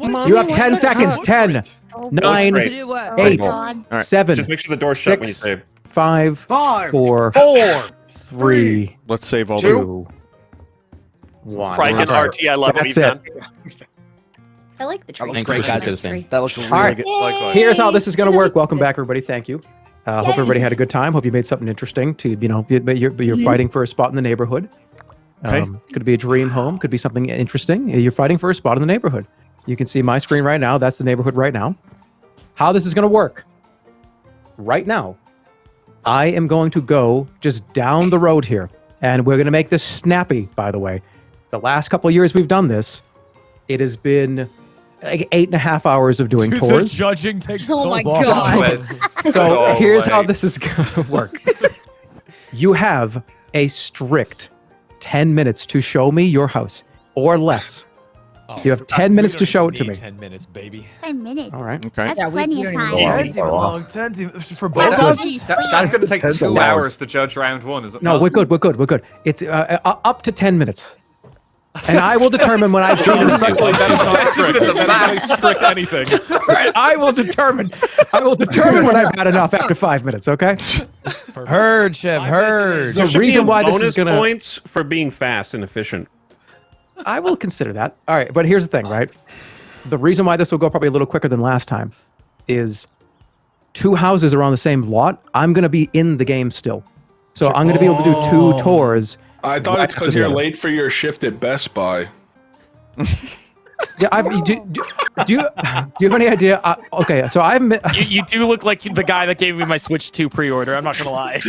S9: stuff?
S2: You have 10 seconds. 10,
S9: Oh,
S2: 9,
S9: to do what?
S2: 8,
S9: Oh, God.
S1: All right.
S2: 7,
S13: Just make sure the door's shut when you
S2: 6,
S13: save.
S2: 5, 4, 3,
S1: Let's save all
S2: 2, 1.
S17: Private RT, I love what
S2: That's
S17: he's done.
S9: I like the tree.
S14: That looks great, guys. That looks really
S2: All right.
S14: good.
S12: Likewise.
S2: Here's how this is going to work. Welcome back, everybody. Thank you. Hope everybody had a good time. Hope you made something interesting. You're fighting for a spot in the neighborhood. Could be a dream home. Could be something interesting. You're fighting for a spot in the neighborhood. You can see my screen right now. That's the neighborhood right now. How this is going to work. Right now, I am going to go just down the road here. And we're going to make this snappy, by the way. The last couple of years we've done this, it has been like 8.5 hours of doing tours.
S8: The judging takes
S7: Oh
S8: so
S7: my
S8: long.
S7: God.
S2: So here's how this is going to work. You have a strict 10 minutes to show me your house or less. You have 10 minutes to show it to me.
S8: 10 minutes, baby.
S9: 10 minutes.
S2: All right.
S1: Okay.
S9: That's plenty of time.
S8: 10's even long. 10's even for both
S9: That's
S8: houses.
S12: That's going to take
S10: 10's
S12: 2
S10: long.
S12: hours to judge round 1, is it
S2: No,
S12: not?
S2: we're good. It's up to 10 minutes. And I will determine when I've seen it.
S16: Respectfully, that is not strict. That is not a strict anything.
S2: I will determine when I've had enough after 5 minutes, okay?
S8: Heard, Chef, heard.
S2: The
S13: There should
S2: reason
S13: be
S2: why this
S13: bonus
S2: is gonna-
S13: points for being fast and efficient.
S2: I will consider that. All right, but here's the thing, right? The reason why this will go probably a little quicker than last time is 2 houses are on the same lot. I'm going to be in the game still. So I'm going to be able to do 2 tours.
S5: I thought
S2: right
S5: it's
S2: after
S5: because
S2: the
S5: you're
S2: other.
S5: late for your shift at Best Buy.
S2: Yeah, do you have any idea? Okay, so
S4: You do look like the guy that gave me my Switch 2 pre-order. I'm not gonna lie.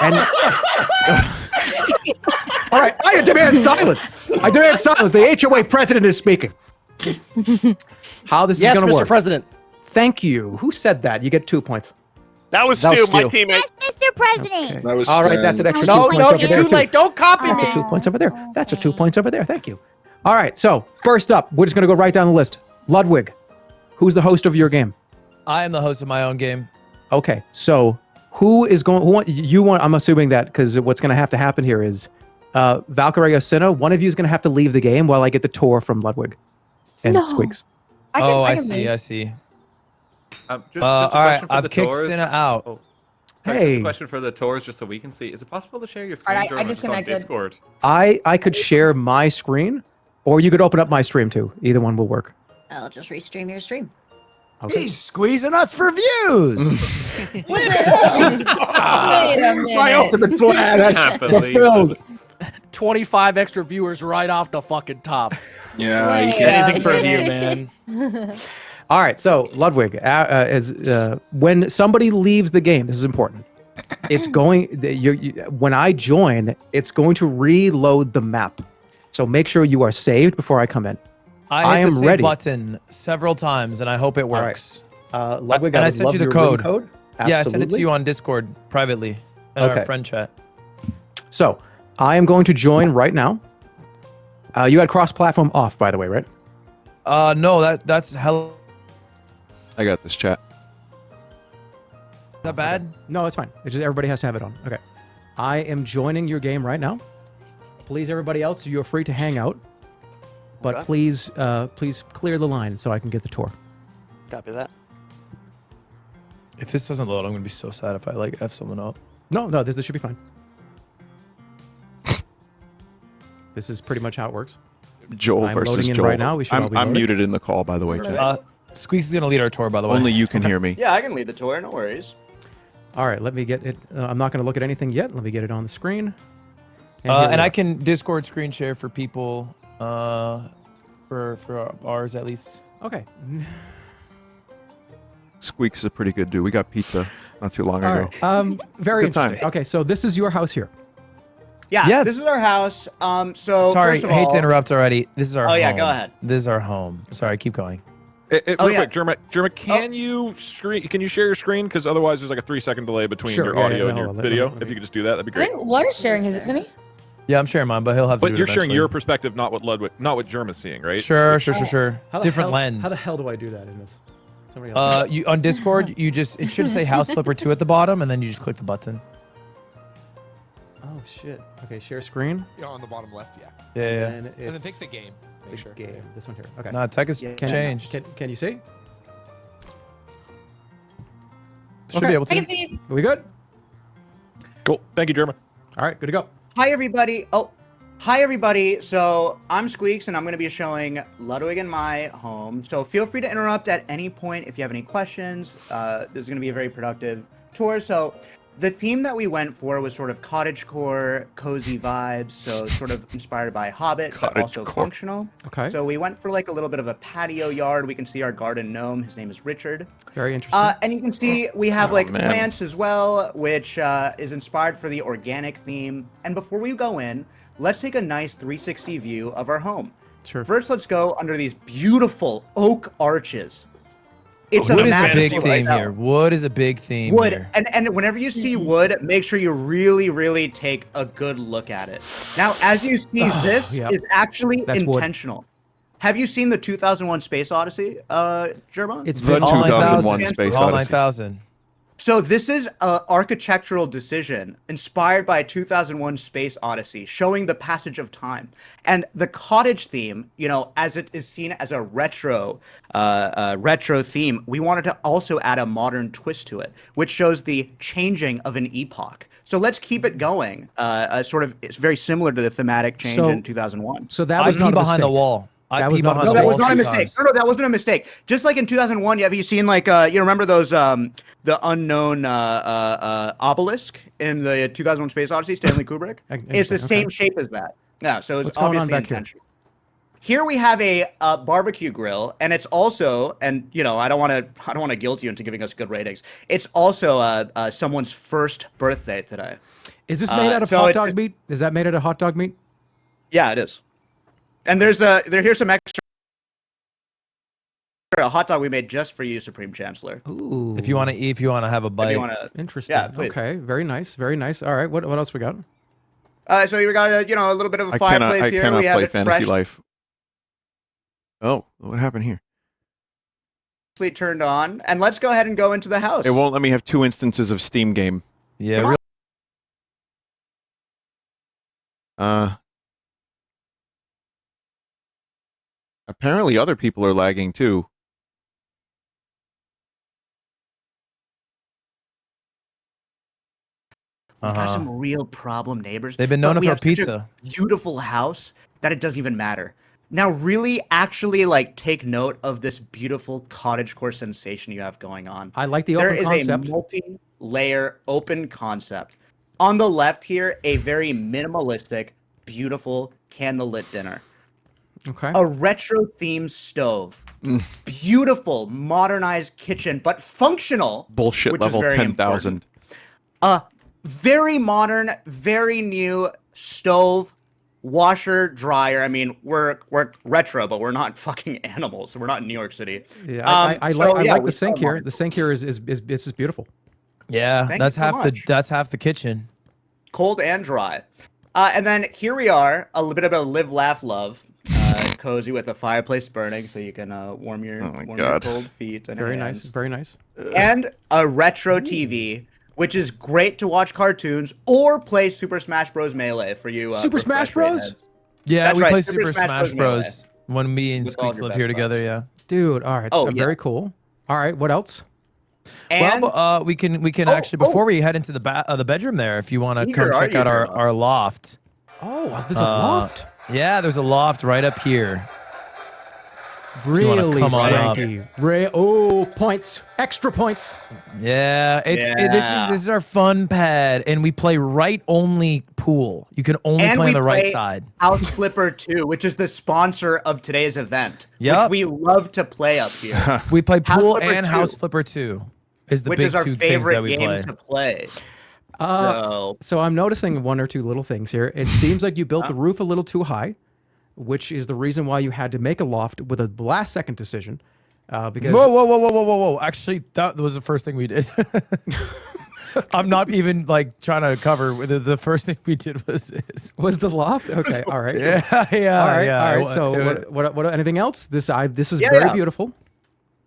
S2: And all right, I demand silence. I demand silence. The HOA president is speaking. How this is
S14: Yes,
S2: going to
S14: Mr.
S2: work?
S14: President.
S2: Thank you. Who said that? You get 2 points.
S17: That was
S14: That was
S17: Stu, my
S14: Stu.
S17: teammate.
S9: Yes, Mr. President.
S5: That was
S2: All right,
S5: Stan.
S2: that's an extra 2
S14: No,
S2: points
S14: no,
S2: over
S14: you're
S2: there
S14: too
S2: too.
S14: late. Don't copy
S2: That's
S14: me.
S2: a 2 points over there. That's a 2 points over there. Thank you. All right, so first up, we're just going to go right down the list. Ludwig, who's the host of your game?
S8: I am the host of my own game.
S2: Okay, so who is going? I'm assuming that because what's going to have to happen here is Valkyrie Osina, one of you is going to have to leave the game while I get the tour from Ludwig and
S7: No.
S2: Squeaks.
S8: I see. I see.
S12: Just a
S8: All right,
S12: question for
S8: I've
S12: the
S8: kicked
S12: tours.
S8: Cinna out.
S12: Oh, sorry,
S2: Hey.
S12: just a question for the tours, just so we can see. Is it possible to share your screen,
S3: Alright, I
S12: Jordan, just on
S3: disconnected.
S12: Discord?
S2: I could share my screen, or you could open up my stream too. Either one will work.
S9: I'll just restream your stream.
S2: Okay.
S6: He's squeezing us for views.
S7: Wait a minute.
S2: My ultimate plan has
S12: Can't believe
S2: fulfilled.
S14: 25 extra viewers right off the fucking top.
S5: Yeah, you
S7: Wait
S5: can.
S4: Anything for you, man.
S2: All right, so Ludwig, when somebody leaves the game, this is important. It's going. When I join, it's going to reload the map. So make sure you are saved before I come in.
S8: I hit
S2: am
S8: the save
S2: ready.
S8: button several times, and I hope it
S2: right.
S8: works.
S2: Ludwig,
S8: And I
S2: would
S8: sent
S2: love
S8: you the
S2: your
S8: code.
S2: room code.
S8: Yeah, I sent it to
S2: Absolutely.
S8: you on Discord privately in our
S2: Okay.
S8: friend chat.
S2: So I am going to join right now. You had cross-platform off, by the way, right?
S8: No, that's hell.
S1: I got this chat.
S8: That bad?
S2: No, it's fine. It's just everybody has to have it on. Okay. I am joining your game right now. Please, everybody else, you're free to hang out, but
S17: Okay.
S2: please clear the line so I can get the tour.
S17: Copy that.
S8: If this doesn't load, I'm gonna be so sad if I like F something up.
S2: No, this should be fine. This is pretty much how it works.
S1: Joel
S2: I'm
S1: versus
S2: loading in
S1: Joel.
S2: right now. We should all be
S1: I'm
S2: loaded.
S1: muted in the call, by the way. Too.
S8: Squeaks is gonna lead our tour, by the way.
S1: Only you can hear me.
S15: Yeah, I can lead the tour. No worries.
S2: All right, let me get it. I'm not going to look at anything yet. Let me get it on the screen. here we
S8: And I
S2: are.
S8: can Discord screen share for people, for ours at least.
S2: Okay.
S1: Squeaks is a pretty good dude. We got pizza not too long
S2: All
S1: ago.
S2: right. Very
S1: Good time.
S2: interesting. Okay, so this is your house here.
S15: Yeah,
S8: Yeah.
S15: this is our house. So
S8: Sorry,
S15: first of
S8: hate
S15: all,
S8: to interrupt already. This is our
S15: Oh,
S8: home.
S15: yeah, go ahead.
S8: This is our home. Sorry, keep going.
S15: Oh,
S16: Real
S15: yeah.
S16: quick, Jerma, can you share your screen? Because otherwise there's like a 3-second delay between
S2: Sure,
S16: your
S2: yeah,
S16: audio
S2: yeah,
S16: and your
S2: hold on,
S16: video.
S2: let me-
S16: If you could just do that, that'd be
S3: I
S16: great.
S3: think Lud is sharing his, isn't he?
S8: Yeah, I'm sharing mine, but he'll have to.
S18: But
S8: do it
S18: you're sharing
S8: eventually.
S18: your perspective, not what Ludwig, not what Jerma's seeing, right?
S8: Sure.
S2: How the
S8: Different
S2: hell-
S8: lens.
S2: How the hell do I do that in this? Somebody else.
S8: You on Discord, you just it should say House Flipper 2 at the bottom, and then you just click the button.
S2: Oh shit. Okay, share screen.
S19: Yeah, on the bottom left, yeah.
S8: Yeah.
S2: And
S19: And then
S2: it's
S19: pick the game. Make
S2: the
S19: sure.
S2: game. This one here. Okay.
S8: Nah, tech has
S2: Can-
S8: changed.
S2: Can you see?
S8: Should be able to.
S7: I can see.
S2: Are we good?
S18: Cool. Thank you, Jerma.
S2: All right, good to go.
S15: Hi, everybody. Oh, hi, everybody. So I'm Squeaks, and I'm going to be showing Ludwig in my home. So feel free to interrupt at any point if you have any questions. This is going to be a very productive tour. So the theme that we went for was sort of cottagecore, cozy vibes. So sort of inspired by Hobbit, but also
S1: Cottagecore.
S15: functional.
S2: Okay.
S15: So we went for like a little bit of a patio yard. We can see our garden gnome. His name is Richard.
S2: Very interesting.
S15: And you can see we have like
S1: man.
S15: plants as well, which is inspired for the organic theme. And before we go in, let's take a nice 360 view of our home.
S2: Sure.
S15: First, let's go under these beautiful oak arches. It's
S8: Wood is a
S15: massive
S8: big theme here. Wood is a big theme
S15: Wood,
S8: here.
S15: and whenever you see wood, make sure you really take a good look at it. Now, as you see, this
S2: yep.
S15: is actually
S2: That's wood.
S15: intentional. Have you seen the 2001 Space Odyssey, Jerma?
S2: It's
S1: The
S2: been
S8: All
S1: 2001
S8: 9,000.
S1: Space
S8: All
S1: Odyssey.
S8: 9,000.
S15: So this is an architectural decision inspired by 2001 Space Odyssey, showing the passage of time. And the cottage theme, you know, as it is seen as a retro theme, we wanted to also add a modern twist to it, which shows the changing of an epoch. So let's keep it going. It's very similar to the thematic change
S2: So-
S15: in 2001.
S2: So that
S8: I
S2: was
S8: pee
S2: not a
S8: behind the
S2: mistake.
S8: wall.
S2: That
S8: I
S2: was
S8: pee
S2: not a
S8: behind
S15: No,
S8: the
S15: that
S8: wall
S15: was not a
S8: sometimes.
S15: mistake. No, that wasn't a mistake. Just like in 2001, have you seen like you remember those the unknown obelisk in the 2001 Space Odyssey, Stanley Kubrick? It's the
S2: Okay.
S15: same shape as that. Yeah, so it's
S2: What's going on
S15: obviously
S2: back here?
S15: intentional. Here we have a barbecue grill, and it's also, and you know, I don't want to guilt you into giving us good ratings. It's also someone's first birthday today.
S2: Is this made out of
S15: so
S2: hot
S15: it
S2: dog
S15: just-
S2: meat? Is that made out of hot dog meat?
S15: Yeah, it is. And here's some extra. A hot dog we made just for you, Supreme Chancellor.
S2: Ooh.
S8: If you want to eat, if you want to have a
S15: If
S8: bite.
S15: you want to.
S2: Interesting.
S15: Yeah, please.
S2: Okay. Very nice. Very nice. All right. What else we got?
S15: So we got a little bit of a
S1: I
S15: fireplace here.
S1: cannot
S15: We have
S1: play
S15: it
S1: Fantasy
S15: fresh.
S1: Life. Oh, what happened here?
S15: Turned on, and let's go ahead and go into the house.
S1: It won't let me have 2 instances of Steam game.
S8: Yeah.
S15: Come on.
S1: Apparently other people are lagging too.
S15: We got some real problem neighbors.
S8: They've been
S15: but
S8: known
S15: we
S8: for
S15: have such a
S8: pizza.
S15: Beautiful house that it doesn't even matter. Now, really, actually, like, take note of this beautiful cottagecore sensation you have going on.
S2: I like the
S15: There
S2: open
S15: is
S2: concept.
S15: a multi-layer open concept. On the left here, a very minimalistic, beautiful candlelit dinner.
S2: Okay.
S15: A retro-themed stove. Beautiful, modernized kitchen, but functional.
S1: Bullshit
S15: which is
S1: level
S15: very
S1: 10,000.
S15: Very modern, very new stove, washer, dryer. I mean, we're retro, but we're not fucking animals. We're not in New York City.
S2: Yeah, I
S15: so,
S2: like
S15: yeah,
S2: the
S15: we
S2: sink
S15: saw
S2: here.
S15: modern.
S2: The sink here is just beautiful.
S8: Yeah,
S15: Thank
S8: that's
S15: you so
S8: half
S15: much.
S8: that's half the kitchen.
S15: Cold and dry. And then here we are, a little bit of a live, laugh, love. Cozy with a fireplace burning, so you can warm your
S1: God.
S15: cold feet. And
S2: Very nice.
S15: hands.
S2: Very nice.
S15: And a retro TV, which is great to watch cartoons or play Super Smash Bros. Melee for you.
S2: Super Smash
S15: refresh rate
S2: Bros?
S15: heads.
S8: Yeah,
S15: That's
S8: we
S15: right,
S8: play
S15: Super
S8: Super
S15: Smash
S8: Smash
S15: Bros.
S8: Bros. When me and
S15: With all
S8: Squeaks
S15: your
S8: live
S15: best
S8: here together.
S15: buds.
S8: Yeah.
S2: Dude, all right.
S15: Oh,
S2: Very
S15: yeah.
S2: cool. All right. What else?
S15: And
S8: Well, we can actually before we head into the bedroom there, if you want to
S15: Eager
S8: come
S15: are
S8: check
S15: you,
S8: out
S15: Jerma?
S8: our loft.
S2: Oh, there's a loft.
S8: Yeah, there's a loft right up here. you wanna
S2: Really
S8: come on up.
S2: swanky. Points. Extra points.
S8: Yeah, this is our fun pad, and we play right only pool. You can only
S15: and
S8: play on
S15: we
S8: the right
S15: play
S8: side.
S15: House Flipper 2, which is the sponsor of today's event.
S8: Yup.
S15: Which we love to play up here.
S8: We play
S15: House
S8: pool
S15: Flipper
S8: and
S15: 2,
S8: House Flipper 2. Is the
S15: which
S8: big
S15: is our
S8: two things
S15: favorite
S8: that we
S15: game
S8: play.
S15: to play.
S2: So I'm noticing one or two little things here. It seems like you built the roof a little too high, which is the reason why you had to make a loft with a last-second decision. Because
S8: Whoa! Actually, that was the first thing we did. I'm not even like trying to cover. The first thing we did was this.
S2: Was the loft? Okay, all right.
S8: Yeah.
S2: All right. So what? Anything else? This is very beautiful.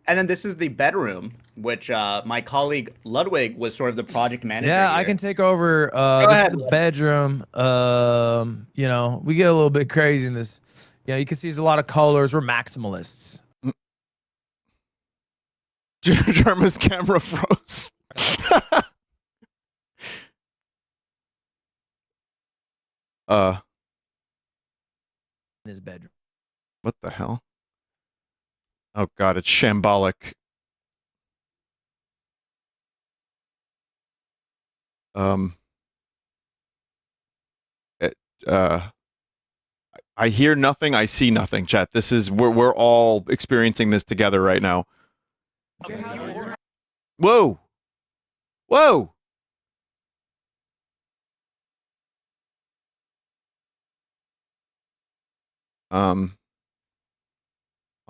S15: And then this is the bedroom, which my colleague Ludwig was sort of the project manager.
S8: Yeah,
S15: here.
S8: I can take over.
S15: Go
S8: This
S15: ahead.
S8: is the bedroom. You know, we get a little bit crazy in this. Yeah, you can see there's a lot of colors. We're maximalists.
S1: Jerma's camera froze.
S8: In his bedroom.
S1: What the hell? Oh god, it's shambolic. I hear nothing, I see nothing, chat. This is we're all experiencing this together right now. Whoa. Whoa.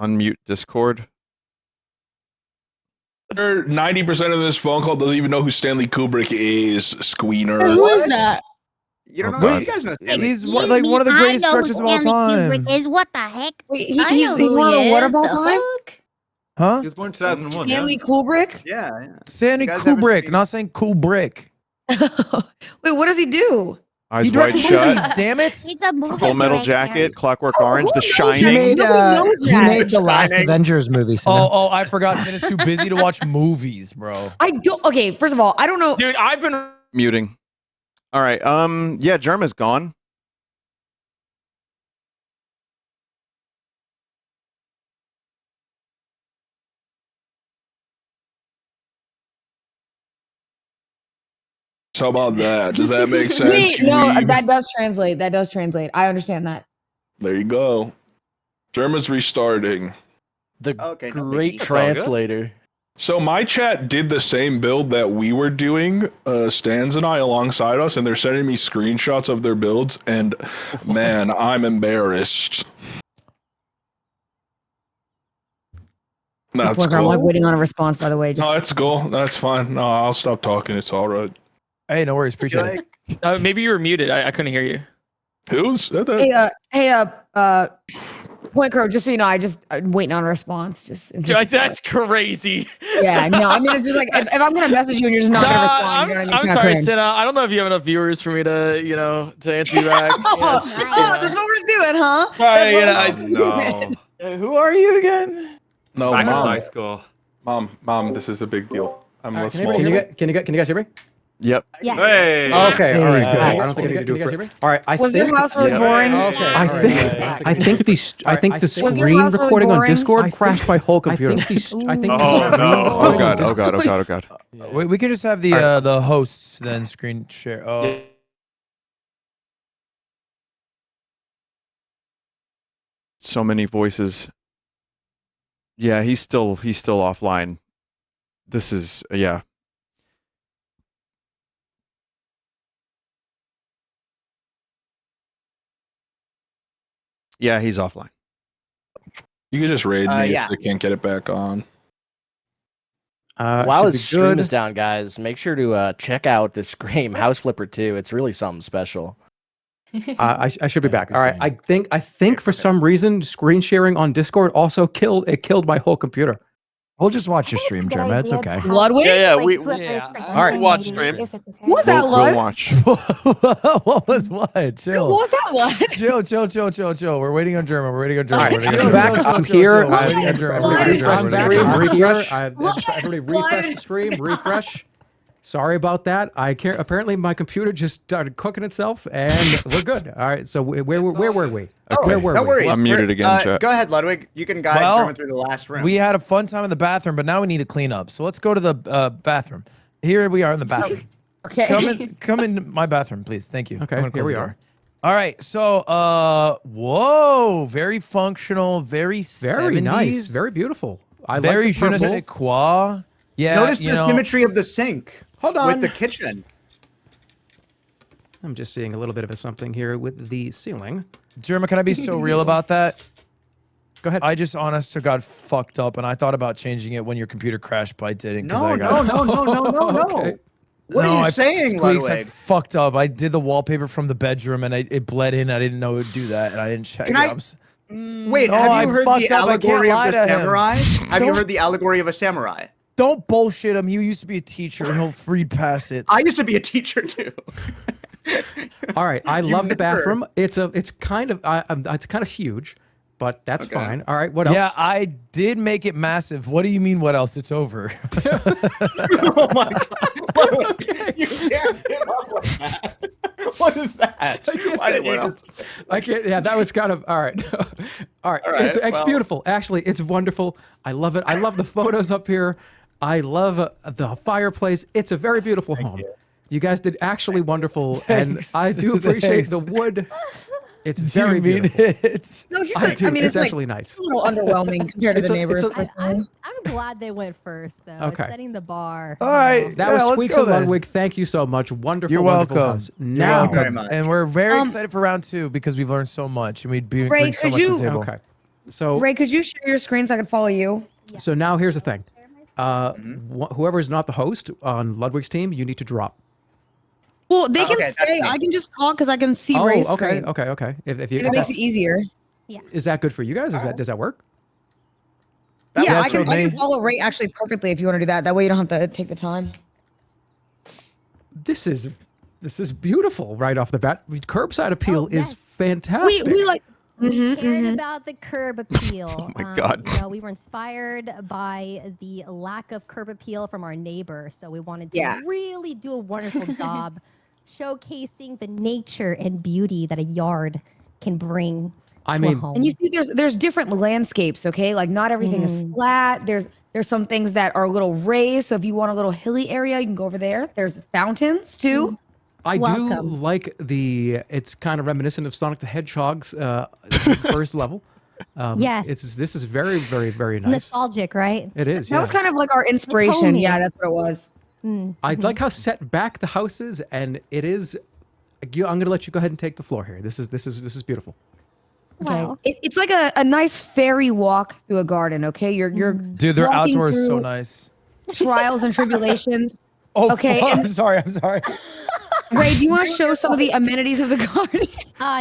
S1: Unmute Discord.
S5: 90% of this phone call doesn't even know who Stanley Kubrick is. Squeener.
S9: Who is that?
S15: You don't
S1: Oh,
S15: know?
S1: God.
S15: You guys know.
S8: He's one of the greatest directors of all time.
S9: Is what the heck?
S7: Wait, he's one of the what of all time?
S8: Huh?
S12: He was born in 2001.
S7: Stanley Kubrick?
S15: Yeah.
S8: Stanley Kubrick, not saying cool brick.
S7: Wait, what does he do?
S1: Eyes
S8: He
S1: Wide
S8: directs
S1: Shut.
S8: movies, damn it.
S9: He's a movie
S1: Full Metal
S9: director.
S1: Jacket, Clockwork Orange, The
S7: He
S1: Shining.
S6: made,
S7: knows
S6: he
S7: that.
S6: made the last
S15: Shining.
S6: Avengers movie. So
S8: Oh, I forgot. Sin is too busy to watch movies, bro.
S7: I don't. Okay, first of all, I don't know.
S4: Dude, I've been
S1: Muting. All right. Yeah, Jerma's gone.
S5: How about that? Does that make sense?
S7: Wait,
S5: you
S7: no,
S5: weeb?
S7: that does translate. That does translate. I understand that.
S5: There you go. Jerma's restarting.
S14: The
S15: Okay, no
S14: great
S15: biggie.
S14: translator.
S5: So my chat did the same build that we were doing, Stans and I alongside us, and they're sending me screenshots of their builds, and man, I'm embarrassed. That's
S7: I'm like
S5: cool.
S7: waiting on a response. By the way, just
S5: No, that's cool. That's fine. No, I'll stop talking. It's all right.
S8: Hey, no worries. Appreciate it.
S4: maybe you were muted. I couldn't hear you.
S5: Who's that?
S7: hey, Point Crow. Just so you know, I'm waiting on a response. Just in case-
S4: That's crazy.
S7: yeah, no, I mean it's just like if I'm gonna message you and you're just not gonna respond, you know what I mean?
S4: I'm
S7: Kinda
S4: sorry,
S7: cringe.
S4: Senna. I don't know if you have enough viewers for me to, to answer you back.
S7: Oh, that's what we're doing, huh?
S4: Sorry,
S7: That's what we're doing.
S4: Who are you again?
S5: No,
S12: Back in
S5: mom.
S12: high school.
S5: Mom, this is a big deal. I'm a
S2: Can
S5: small.
S2: you guys hear me?
S1: Yep.
S9: Yes.
S12: Hey.
S2: Okay, all right. Good.
S7: Hey.
S2: I don't think I need to do it. All right.
S7: Was your house really boring?
S2: Okay. I think the
S7: Was your
S2: screen
S7: house really
S2: recording on
S7: boring?
S2: Discord crashed my whole computer. I think
S12: Oh, no.
S1: Oh god. Oh god. Oh god. Oh god.
S8: We can just have the hosts then screen share. Oh.
S1: So many voices. Yeah, he's still offline. This is yeah. Yeah, he's offline.
S5: You can just raid me
S15: yeah.
S5: if they can't get it back on.
S14: While
S2: should
S14: his
S2: be
S14: stream
S2: good.
S14: is down, guys, make sure to check out this game, House Flipper 2. It's really something special.
S2: I should be back. All right. I think for some reason screen sharing on Discord also killed my whole computer.
S6: we'll just watch your stream, Jerma. It's okay.
S7: Ludwig?
S17: Yeah,
S9: Like,
S17: we
S9: Clippers
S2: All
S9: percentage
S2: right.
S17: watch
S9: maybe,
S17: stream.
S9: if it's okay.
S7: What was that,
S1: We'll
S7: Lud?
S1: watch.
S8: What was what? Chill.
S7: What was that, Lud?
S8: Chill. We're waiting on German. We're waiting on
S2: All
S8: German.
S2: right.
S8: We're waiting on
S2: I'm back.
S8: German.
S2: I'm
S8: Chill,
S2: here.
S8: chill. We're waiting on German. We're waiting on
S2: I'm
S8: German.
S2: back.
S8: We're waiting on
S2: I'm
S8: German.
S2: here. Everybody refresh the stream. Refresh. Sorry about that. I can't. Apparently, my computer just started cooking itself, and we're good. All right. So where were we? Where were
S15: Don't
S2: we?
S15: worry.
S1: I'm muted again, chat.
S15: Go ahead, Ludwig. You can guide
S8: Well,
S15: German through the last room.
S8: We had a fun time in the bathroom, but now we need to clean up. So let's go to the bathroom. Here we are in the bathroom.
S7: Okay.
S8: Come in my bathroom, please. Thank you.
S2: Okay,
S8: I'm gonna
S2: here
S8: close
S2: we
S8: the
S2: are.
S8: door. All right. So, whoa, very functional, very
S2: Very
S8: 70s,
S2: nice. Very beautiful. I
S8: very
S2: like
S8: je
S2: the
S8: ne
S2: purple.
S8: sais quoi. Yeah.
S15: Notice
S8: you
S15: the
S8: know,
S15: symmetry of the sink.
S2: Hold on.
S15: With the kitchen.
S2: I'm just seeing a little bit of a something here with the ceiling.
S8: Jerma, can I be so real about that?
S2: Go ahead.
S8: I just honest to God fucked up, and I thought about changing it when your computer crashed, but I didn't. 'cause
S15: No,
S8: I got
S15: no.
S2: Okay.
S15: What
S8: no,
S15: are you
S8: I,
S15: saying,
S8: Squeaks, I
S15: Ludwig?
S8: fucked up. I did the wallpaper from the bedroom and it bled in. I didn't know it would do that, and I didn't check
S15: Can
S8: it.
S15: I-
S8: I'm s-
S15: Wait,
S8: No,
S15: have
S8: I
S15: you heard
S8: fucked
S15: the
S8: up. I can't
S15: allegory of
S8: lie
S15: the
S8: to him.
S15: samurai? Have you
S8: Don't-
S15: heard the allegory of a samurai?
S8: Don't bullshit him. You used to be a teacher. He'll read past it.
S15: I used to be a teacher too.
S2: All right, I
S15: You've
S2: love the
S15: never-
S2: bathroom. It's kind of huge, but that's
S15: Okay.
S2: fine. All right, what else?
S8: Yeah, I did make it massive. What do you mean? What else? It's over.
S15: Oh my god! You can't get up with that. What is that?
S2: I can't
S15: Why
S2: say
S15: did you-
S2: what else. I can't. Yeah, that was kind of all right. All right,
S15: All right,
S2: it's
S15: well.
S2: beautiful. Actually, it's wonderful. I love it. I love the photos up here. I love the fireplace. It's a very beautiful home. You guys did actually wonderful,
S8: Thanks.
S2: and I do appreciate
S8: Thanks.
S2: the wood. It's
S8: Do
S2: very
S8: you mean
S2: beautiful.
S8: it?
S7: No,
S2: I do.
S7: mean,
S2: it's
S7: like
S2: actually nice.
S7: a little underwhelming compared to
S2: It's
S7: the
S2: a-
S7: neighbors.
S2: it's a-
S7: personally.
S3: I'm glad they went first, though.
S2: Okay.
S3: It's setting the bar.
S8: All right.
S2: That
S8: yeah,
S2: was
S8: let's
S2: Squeaks
S8: go
S2: and
S8: then.
S2: Ludwig. Thank you so much. Wonderful,
S8: You're
S2: wonderful
S8: welcome.
S2: house.
S8: You're
S2: Now,
S8: welcome.
S15: very much.
S8: And we're very
S7: Um,
S8: excited for round 2 because we've learned so much and we'd
S7: Ray,
S8: bring so
S7: could
S8: much to
S7: you-
S8: the table.
S2: okay. So
S7: Ray, could you share your screen so I can follow you?
S2: So now here's the thing. Whoever is not the host on Ludwig's team, you need to drop.
S7: Well, they can
S15: okay, that's
S7: stay.
S15: me.
S7: I can just talk because I can see
S2: Oh,
S7: Ray's
S2: okay,
S7: screen.
S2: okay. If you,
S7: It makes it easier.
S2: is that good for you guys? Does that work?
S7: Yeah, I
S8: works
S7: can,
S8: with
S7: I can
S8: me.
S7: follow Ray actually perfectly if you want to do that. That way you don't have to take the time.
S2: This is beautiful right off the bat. Curbside appeal is
S3: yes.
S2: fantastic.
S7: We like.
S3: We cared about the curb appeal. Oh
S1: my God.
S3: We were inspired by the lack of curb appeal from our neighbor, so we wanted to
S7: Yeah.
S3: really do a wonderful job showcasing the nature and beauty that a yard can bring.
S2: I
S3: to
S2: mean-
S3: a home.
S7: And you see, there's different landscapes. Okay, like not everything is flat. There's some things that are a little raised. So if you want a little hilly area, you can go over there. There's fountains too.
S2: I do
S3: Welcome.
S2: like it's kind of reminiscent of Sonic the Hedgehog's first level.
S3: Yes.
S2: This is very, very, very nice.
S3: Nostalgic, right?
S2: It is.
S7: That
S2: Yeah.
S7: was kind of like our inspiration.
S3: homey.
S7: Yeah, that's what it was.
S2: I like how set back the house is, and it is. I'm going to let you go ahead and take the floor here. This is beautiful.
S3: Wow.
S7: It's like a nice fairy walk through a garden. Okay, you're
S8: Dude, their
S7: walking
S8: outdoor is so
S7: through
S8: nice.
S7: trials and tribulations.
S8: Oh,
S7: Okay,
S8: fuck.
S7: and-
S8: I'm sorry.
S7: Ray, do you want to show some of the amenities of the garden?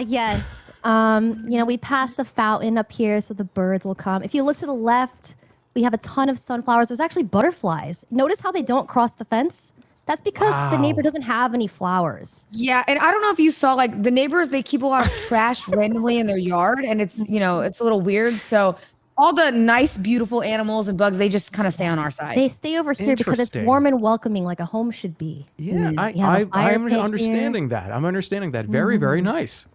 S3: Yes. We passed the fountain up here so the birds will come. If you look to the left, we have a ton of sunflowers. There's actually butterflies. Notice how they don't cross the fence? That's because the neighbor doesn't have any flowers.
S7: Yeah, and I don't know if you saw, like, the neighbors, they keep a lot of trash randomly in their yard, and it's a little weird. So all the nice, beautiful animals and bugs, they just kind of stay on our side.
S3: They stay over here because it's
S2: Interesting.
S3: warm and welcoming like a home should be.
S2: Yeah,
S3: You have a fire
S2: I'm
S3: pit here.
S2: understanding that. I'm understanding that. Very, very nice.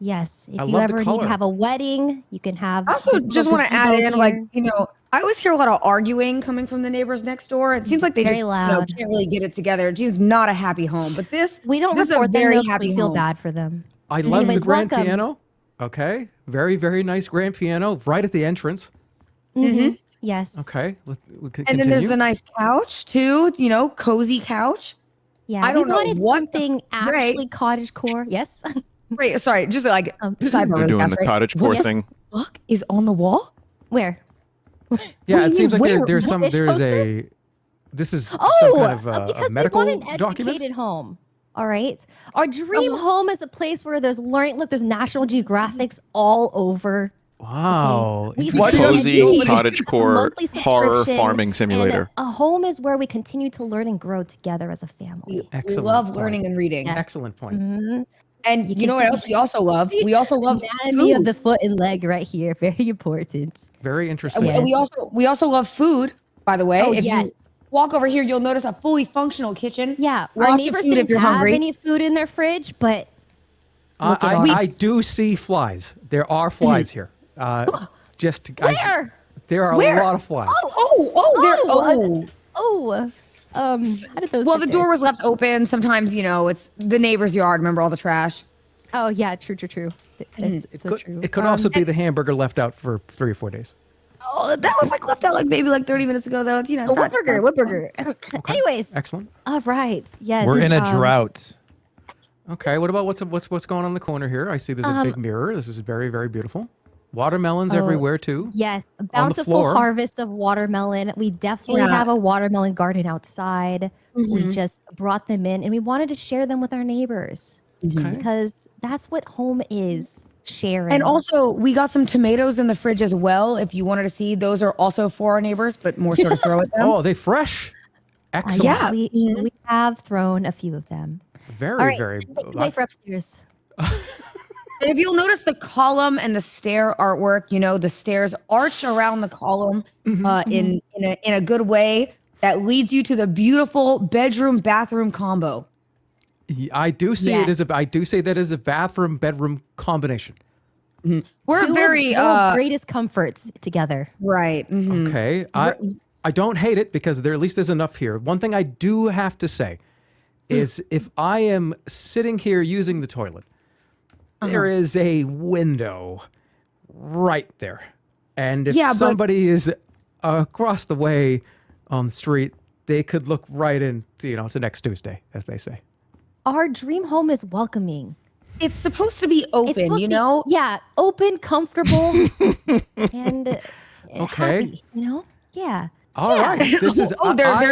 S3: Yes. If
S2: I
S3: you
S2: love the
S3: ever need
S2: color.
S3: to have a wedding, you can have.
S7: I also
S3: this
S7: just
S3: little
S7: want to add
S3: gazebo
S7: in, like,
S3: here.
S7: I always hear a lot of arguing coming from the neighbors next door. It seems like they
S3: Very
S7: just
S3: loud.
S7: can't really get it together. It's not a happy home, but this
S3: We don't
S7: this is a
S3: report them
S7: very
S3: though, 'cause
S7: happy
S3: we feel
S7: home.
S3: bad for them.
S2: I love
S3: Anyways,
S2: the grand
S3: welcome.
S2: piano. Okay, very, very nice grand piano right at the entrance.
S3: Mm-hmm. Yes.
S2: Okay, we can
S7: And then there's
S2: continue.
S7: the nice couch too. Cozy couch.
S3: Yeah.
S7: I don't know
S3: we wanted
S7: what
S3: something
S7: Ray-
S3: actually cottage core. Yes.
S7: Wait, sorry, just like sidebar.
S1: They're
S7: really
S1: doing
S7: fast,
S1: the
S7: right?
S1: cottage
S7: What
S1: core
S7: the
S1: thing.
S7: fuck is on the wall?
S3: Where?
S2: Yeah,
S7: What do
S2: it
S7: you
S2: seems
S7: mean,
S2: like
S7: where?
S2: there's
S7: What
S2: some.
S7: fish
S2: There's
S7: poster?
S2: a. This is
S3: Oh,
S2: some kind of a
S3: because
S2: medical
S3: we want an
S2: document.
S3: educated home. All right. Our dream home is a place where there's learning. Look, there's National Geographics all over.
S2: Wow.
S3: We
S1: The
S3: feel
S1: cozy
S3: educated,
S1: cottage core
S3: monthly
S1: horror
S3: subscription,
S1: farming simulator.
S3: and a home is where we continue to learn and grow together as a family.
S2: Excellent.
S7: We love
S2: point.
S7: learning and reading.
S3: Yes.
S2: Excellent point.
S3: Mhm.
S7: And you
S3: can
S7: know what
S3: see-
S7: else we also love? We also love
S3: Anatomy of
S7: food.
S3: the foot and leg right here. Very important.
S2: Very interesting.
S7: And we also love food. By the way,
S3: Oh,
S7: if
S3: yes.
S7: you walk over here, you'll notice a fully functional kitchen.
S3: Yeah.
S7: Lots
S3: Our
S7: of
S3: neighbors
S7: food
S3: didn't
S7: if you're
S3: have
S7: hungry.
S3: any food in their fridge, but look at
S2: I
S3: ours.
S2: do see flies. There are flies here. Just
S3: Where?
S2: there are
S7: Where?
S2: a lot of flies.
S7: Oh.
S3: How did those
S7: Well,
S3: get
S7: the
S3: there?
S7: door was left open. Sometimes, it's the neighbor's yard. Remember all the trash?
S3: Oh yeah, true. That's
S2: It
S3: so
S2: could,
S3: true.
S2: it could also be the hamburger left out for 3 or 4 days.
S7: Oh, that was left out maybe 30 minutes ago though. It's, it's not-
S3: Whitburger. Anyways.
S2: Excellent.
S3: All right. Yes.
S8: We're in a drought.
S2: Okay, what about what's going on in the corner here? I see there's a big mirror. This is very, very beautiful. Watermelons everywhere too.
S3: Yes, a
S2: On the
S3: bountiful
S2: floor.
S3: harvest of watermelon. We definitely
S7: Yeah.
S3: have a watermelon garden outside. We
S7: Mhm.
S3: just brought them in, and we wanted to share them with our neighbors because that's what home is, sharing.
S7: And also, we got some tomatoes in the fridge as well. If you wanted to see, those are also for our neighbors, but more sort of throw at them.
S2: Oh, are they fresh? Excellent.
S7: yeah.
S3: we have thrown a few of them.
S2: Very,
S3: All right,
S2: very.
S3: wait for upstairs.
S7: And if you'll notice the column and the stair artwork, the stairs arch around the column in a good way that leads you to the beautiful bedroom bathroom combo.
S2: I do see it as a. I do say that as a bathroom bedroom combination.
S7: We're
S3: Two
S7: very
S3: of the world's greatest comforts together.
S7: right.
S2: Okay, I don't hate it because there at least is enough here. One thing I do have to say is if I am sitting here using the toilet, there is a window right there, and if somebody is across the way on the street, they could look right into to next Tuesday, as they say.
S3: Our dream home is welcoming.
S7: It's supposed to be open,
S3: Yeah, open, comfortable, and
S2: Okay.
S3: happy, Yeah.
S2: All right. This is.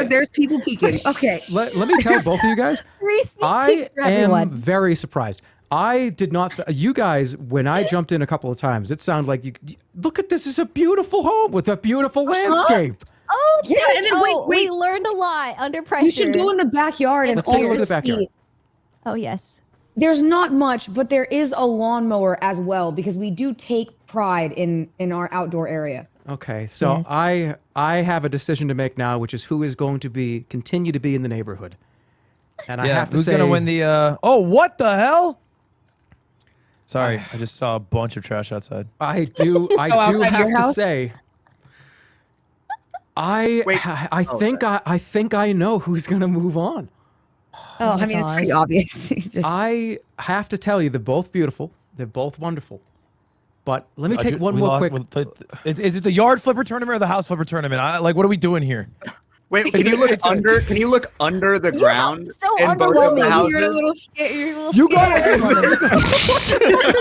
S7: there's people peeking. Okay.
S2: Let me tell both of you guys.
S3: Three sneak
S2: I
S3: peeks for
S2: am
S3: everyone.
S2: very surprised. I did not. You guys, when I jumped in a couple of times, it sounded like you look at this. Is a beautiful home with a beautiful landscape.
S3: Oh,
S7: Yeah, and then wait.
S3: We learned a lot under pressure.
S7: You should go in the backyard and
S2: Let's take a look
S7: also
S2: at the backyard.
S7: see.
S3: Oh, yes.
S7: There's not much, but there is a lawnmower as well because we do take pride in our outdoor area.
S2: Okay, so
S3: Yes.
S2: I have a decision to make now, which is who is going to continue to be in the neighborhood. And I
S8: Yeah,
S2: have to
S8: who's
S2: say,
S8: gonna win the? Oh, what the hell? Sorry, I just saw a bunch of trash outside.
S2: I do
S7: outside your
S2: have to
S7: house?
S2: say, I think I know who's gonna move on.
S7: Oh, I mean, it's pretty obvious. Just
S2: I have to tell you, they're both beautiful. They're both wonderful. But let me take one more quick.
S8: Is it the yard flipper tournament or the house flipper tournament? What are we doing here?
S15: Wait, can you look under? Can you look under the ground
S3: so
S15: in both of the
S3: underwhelming.
S15: houses?
S7: you're a little scared. You're a little
S8: You
S7: scared.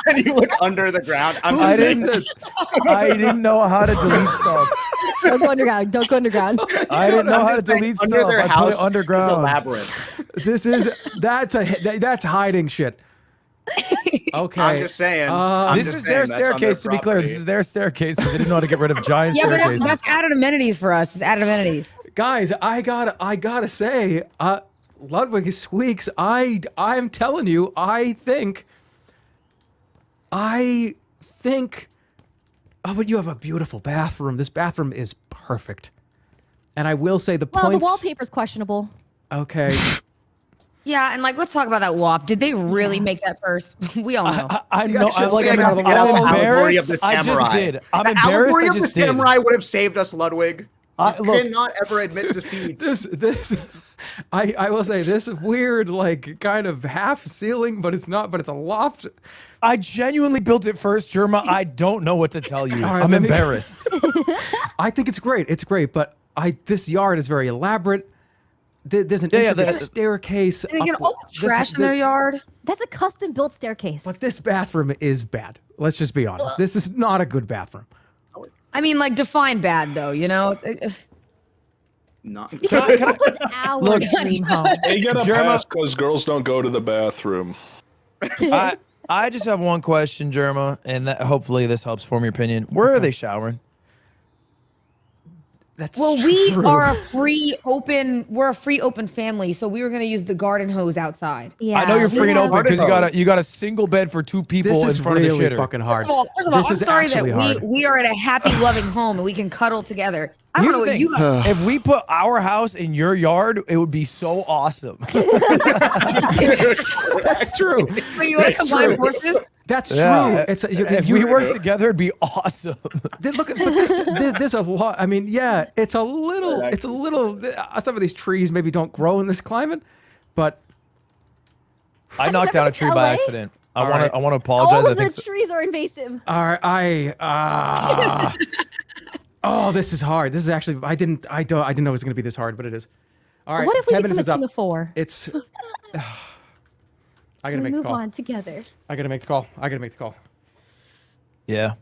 S15: Can you look under the ground?
S8: I didn't know how to delete stuff.
S3: Don't go underground. Don't go underground.
S8: I didn't know how to delete
S15: under
S8: stuff.
S15: their
S8: I put
S15: house
S8: it underground.
S15: is a labyrinth.
S2: That's hiding shit. Okay.
S15: I'm just saying.
S8: This is their staircase, to be clear. This is their staircase because they didn't know how to get rid of giant
S7: Yeah, but
S8: staircases.
S7: that's added amenities for us. It's added amenities.
S2: Guys, I gotta say, Ludwig Squeaks, I'm telling you, I think, oh, but you have a beautiful bathroom. This bathroom is perfect. And I will say the
S3: Well,
S2: points.
S3: the wallpaper's questionable.
S2: Okay.
S7: Yeah, and let's talk about that WAF. Did they really make that first? We all know.
S8: I know.
S2: should
S8: I'm
S2: stand out of the
S8: I'm
S2: wall.
S15: Allegory
S8: embarrassed.
S15: of the
S8: I just
S15: samurai.
S8: did. I'm
S15: The
S8: embarrassed.
S15: allegory
S8: I
S15: of the
S8: just did.
S15: samurai would have saved us, Ludwig. You
S8: Look,
S15: cannot ever admit defeat.
S2: This I will say this weird kind of half ceiling, but it's not, but it's a loft.
S8: I genuinely built it first, Jerma. I don't know what to tell you.
S2: All right,
S8: I'm
S2: let me-
S8: embarrassed.
S2: I think it's great. It's great, but this yard is very elaborate. There's an intricate staircase.
S7: And again,
S2: up-
S7: all the
S2: this-
S7: trash in their yard.
S3: That's a custom built staircase.
S2: But this bathroom is bad. Let's just be honest. This is not a good bathroom.
S7: I mean, define bad though.
S15: Not.
S3: Because it was our dream home.
S5: They get a
S8: Jerma-
S5: pass because girls don't go to the bathroom.
S8: I just have one question, Jerma, and hopefully this helps form your opinion. Where are they showering?
S2: That's
S7: we
S2: true.
S7: are a free open. We're a free open family, so we were gonna use the garden hose outside.
S3: Yeah,
S8: I know you're
S3: we
S8: free and
S3: have-
S8: open because you got a single bed for two people
S2: This is
S8: in front
S2: really
S8: of the shitter.
S2: fucking hard.
S7: First of all,
S2: This
S7: I'm
S2: is
S7: sorry that
S2: actually hard.
S7: we are at a happy, loving home and we can cuddle together. I don't
S8: Here's
S7: know
S8: the
S7: what
S8: thing.
S7: you guys.
S8: If we put our house in your yard, it would be so awesome.
S2: That's true.
S7: Wait, you want to combine forces?
S2: That's true.
S8: Yeah.
S2: It's
S8: If we work together, it'd be awesome.
S2: Look at there's a lot. I mean, yeah, it's a little. Some of these trees maybe don't grow in this climate, but
S8: I knocked down a tree by
S3: LA?
S8: accident.
S2: All
S8: I
S2: right.
S8: want to apologize.
S3: All
S8: I
S3: of the
S8: think so.
S3: trees are invasive.
S2: all right, oh, this is hard. This is actually I didn't know it was going to be this hard, but it is. All right,
S3: What if we
S2: 10
S3: become
S2: minutes
S3: a
S2: is up.
S3: team of 4?
S2: It's. I gotta
S3: We
S2: make the
S3: move
S2: call.
S3: on together.
S2: I gotta make the call.
S8: Yeah.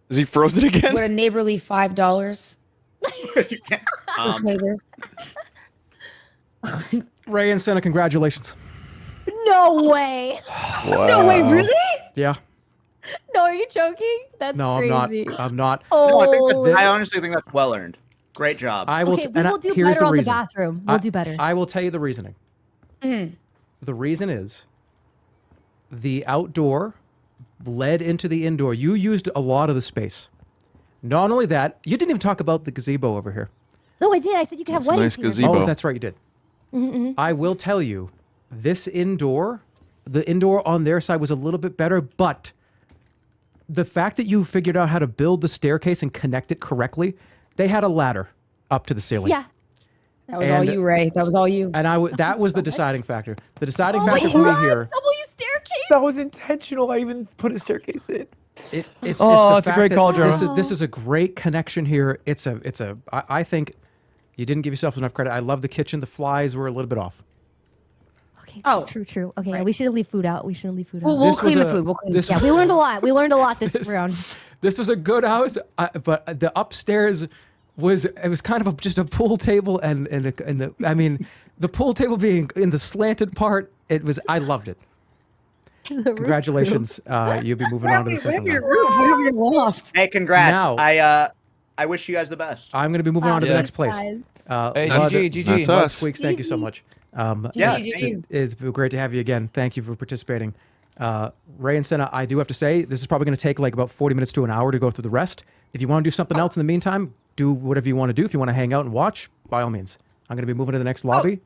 S1: Is he frozen again?
S7: Would a neighborly $5? Let's play this.
S11: Ray and Senna, congratulations.
S3: No way.
S7: No way, really?
S11: Yeah.
S3: No, are you joking? That's
S11: No,
S3: crazy.
S11: I'm not.
S15: No, I, think
S3: Oh.
S15: I honestly think that's well earned. Great job.
S11: I will.
S3: Okay, we
S11: and
S3: will do
S11: here's
S3: better
S11: the
S3: on
S11: reason.
S3: the bathroom. We'll do better.
S11: I will tell you the reasoning. The reason is the outdoor led into the indoor. You used a lot of the space. Not only that, you didn't even talk about the gazebo over here.
S3: No, I did. I said you could have weddings here.
S11: Oh, that's right, you did.
S3: Mm-mm.
S11: I will tell you, this indoor, the indoor on their side was a little bit better, but the fact that you figured out how to build the staircase and connect it correctly, they had a ladder up to the ceiling.
S3: Yeah.
S7: That was all you, Ray. That was all you.
S11: And that was the deciding factor. The deciding
S3: Oh
S11: factor
S3: my
S11: for me
S3: God,
S11: here.
S3: W staircase.
S8: That was intentional. I even put a staircase in.
S11: It's
S8: it's
S11: the
S8: a
S11: fact
S8: great
S11: that
S8: call,
S11: this
S8: Jerma.
S11: is a great connection here. I think you didn't give yourself enough credit. I love the kitchen. The flies were a little bit off.
S3: Okay. True. Okay, yeah, we shouldn't leave food out. We shouldn't leave food out.
S7: We'll
S11: This
S7: clean
S11: was
S7: the
S11: a-
S7: food. We'll clean
S11: this-
S3: Yeah, we learned a lot. We learned a lot this round.
S11: This was a good house, but the upstairs was kind of just a pool table and the pool table being in the slanted part. I loved it. Congratulations, you'll be moving on to the second round.
S7: roof. We have your loft.
S15: Hey, congrats.
S11: Now-
S15: I wish you guys the best.
S11: I'm going to be moving on to the next place.
S8: Hey,
S11: Lud-
S8: GG.
S11: Lud
S1: us.
S11: Squeaks, thank you so much.
S15: Yeah,
S11: It's great to have you again. Thank you for participating. Ray and Senna, I do have to say, this is probably going to take like about 40 minutes to an hour to go through the rest. If you want to do something else in the meantime, do whatever you want to do. If you want to hang out and watch, by all means. I'm going to be moving to the next lobby.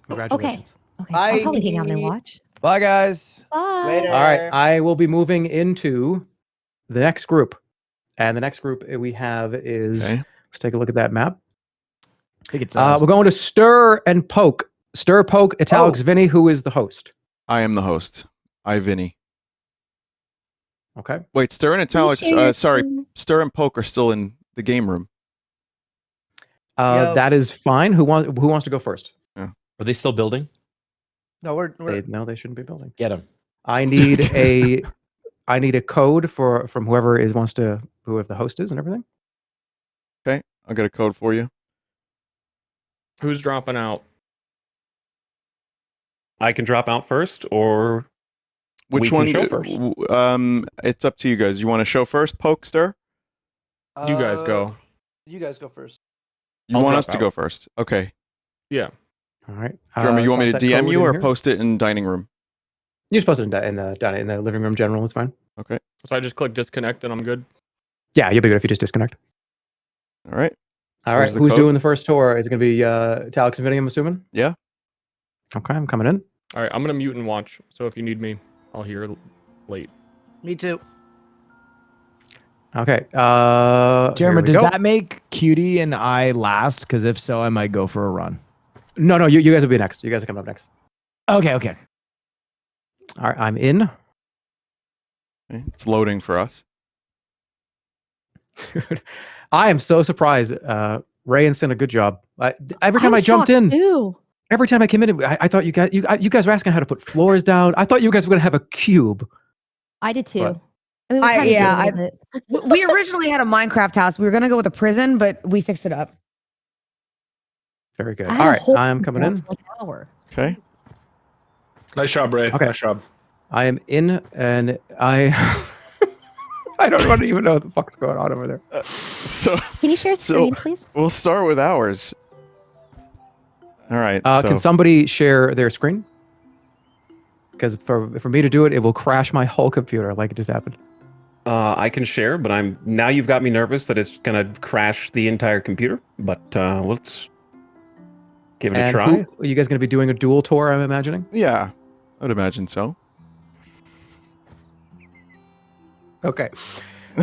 S11: Congratulations.
S3: Okay. I'll probably hang out and watch.
S8: Bye, guys.
S3: Bye.
S15: Later.
S11: All right, I will be moving into the next group. And the next group we have is, let's take a look at that map.
S8: I think it's
S11: We're going to Ster and Poke. Ster, Poke, Etalyx, Vinny, who is the host?
S1: I am the host. I, Vinny.
S11: Okay.
S1: Wait, Ster and Etalyx, sorry, Ster and Poke are still in the game room.
S11: That is fine. Who wants to go first?
S1: Yeah.
S4: Are they still building?
S14: No, we're
S11: They shouldn't be building.
S4: Get them.
S11: I need a code from whoever whoever the host is and everything.
S1: Okay, I'll get a code for you.
S16: Who's dropping out?
S13: I can drop out first, or
S1: Which
S13: we can
S1: one?
S13: show first.
S1: It's up to you guys. You want to show first, Poke, Ster?
S16: You guys go.
S14: You guys go first.
S1: You
S16: I'll
S1: want
S16: drop
S1: us to
S16: out.
S1: go first? Okay.
S16: Yeah.
S11: All right.
S1: Jeremy, you want me to
S11: toss that
S1: DM
S11: code
S1: you
S11: in
S1: or
S11: here?
S1: post it in dining room?
S11: You just post it in the living room general. It's fine.
S1: Okay.
S16: So I just click disconnect and I'm good.
S11: Yeah, you'll be good if you just disconnect.
S1: All right.
S11: All right.
S1: Here's the
S11: Who's
S1: code.
S11: doing the first tour? Is it going to be Etalyx and Vinny, I'm assuming?
S1: Yeah.
S11: Okay, I'm coming in.
S16: All right, I'm gonna mute and watch. So if you need me, I'll hear late.
S14: Me too.
S11: Okay.
S6: Jeremy,
S11: here we
S6: does
S11: go.
S6: that make Cutie and I last? Because if so, I might go for a run.
S11: No, you guys will be next. You guys are coming up next.
S6: Okay.
S11: All right, I'm in.
S1: Okay, it's loading for us.
S11: I am so surprised. Ray and Sin, a good job. Every time I
S3: I'm
S11: jumped
S3: shocked,
S11: in,
S3: too.
S11: every time I came in, I thought you guys were asking how to put floors down. I thought you guys were gonna have a cube.
S3: I did too.
S11: But-
S3: I mean, we kinda did a little bit.
S7: We originally had a Minecraft house. We were gonna go with a prison, but we fixed it up.
S11: Very good.
S3: I
S11: All
S3: had a
S11: right,
S3: whole
S11: I'm coming in.
S3: for like an hour.
S1: Okay.
S5: Nice job, Ray.
S11: Okay.
S5: Nice job.
S11: I am in, and I I don't even know what the fuck's going on over there.
S1: So
S3: Can you share screen, please?
S1: we'll start with ours. All right.
S11: Can somebody share their screen? Because for me to do it, it will crash my whole computer, like it just happened.
S13: I can share, but now you've got me nervous that it's gonna crash the entire computer. But let's give it a try.
S11: Are you guys going to be doing a dual tour? I'm imagining.
S1: Yeah, I'd imagine so.
S11: Okay.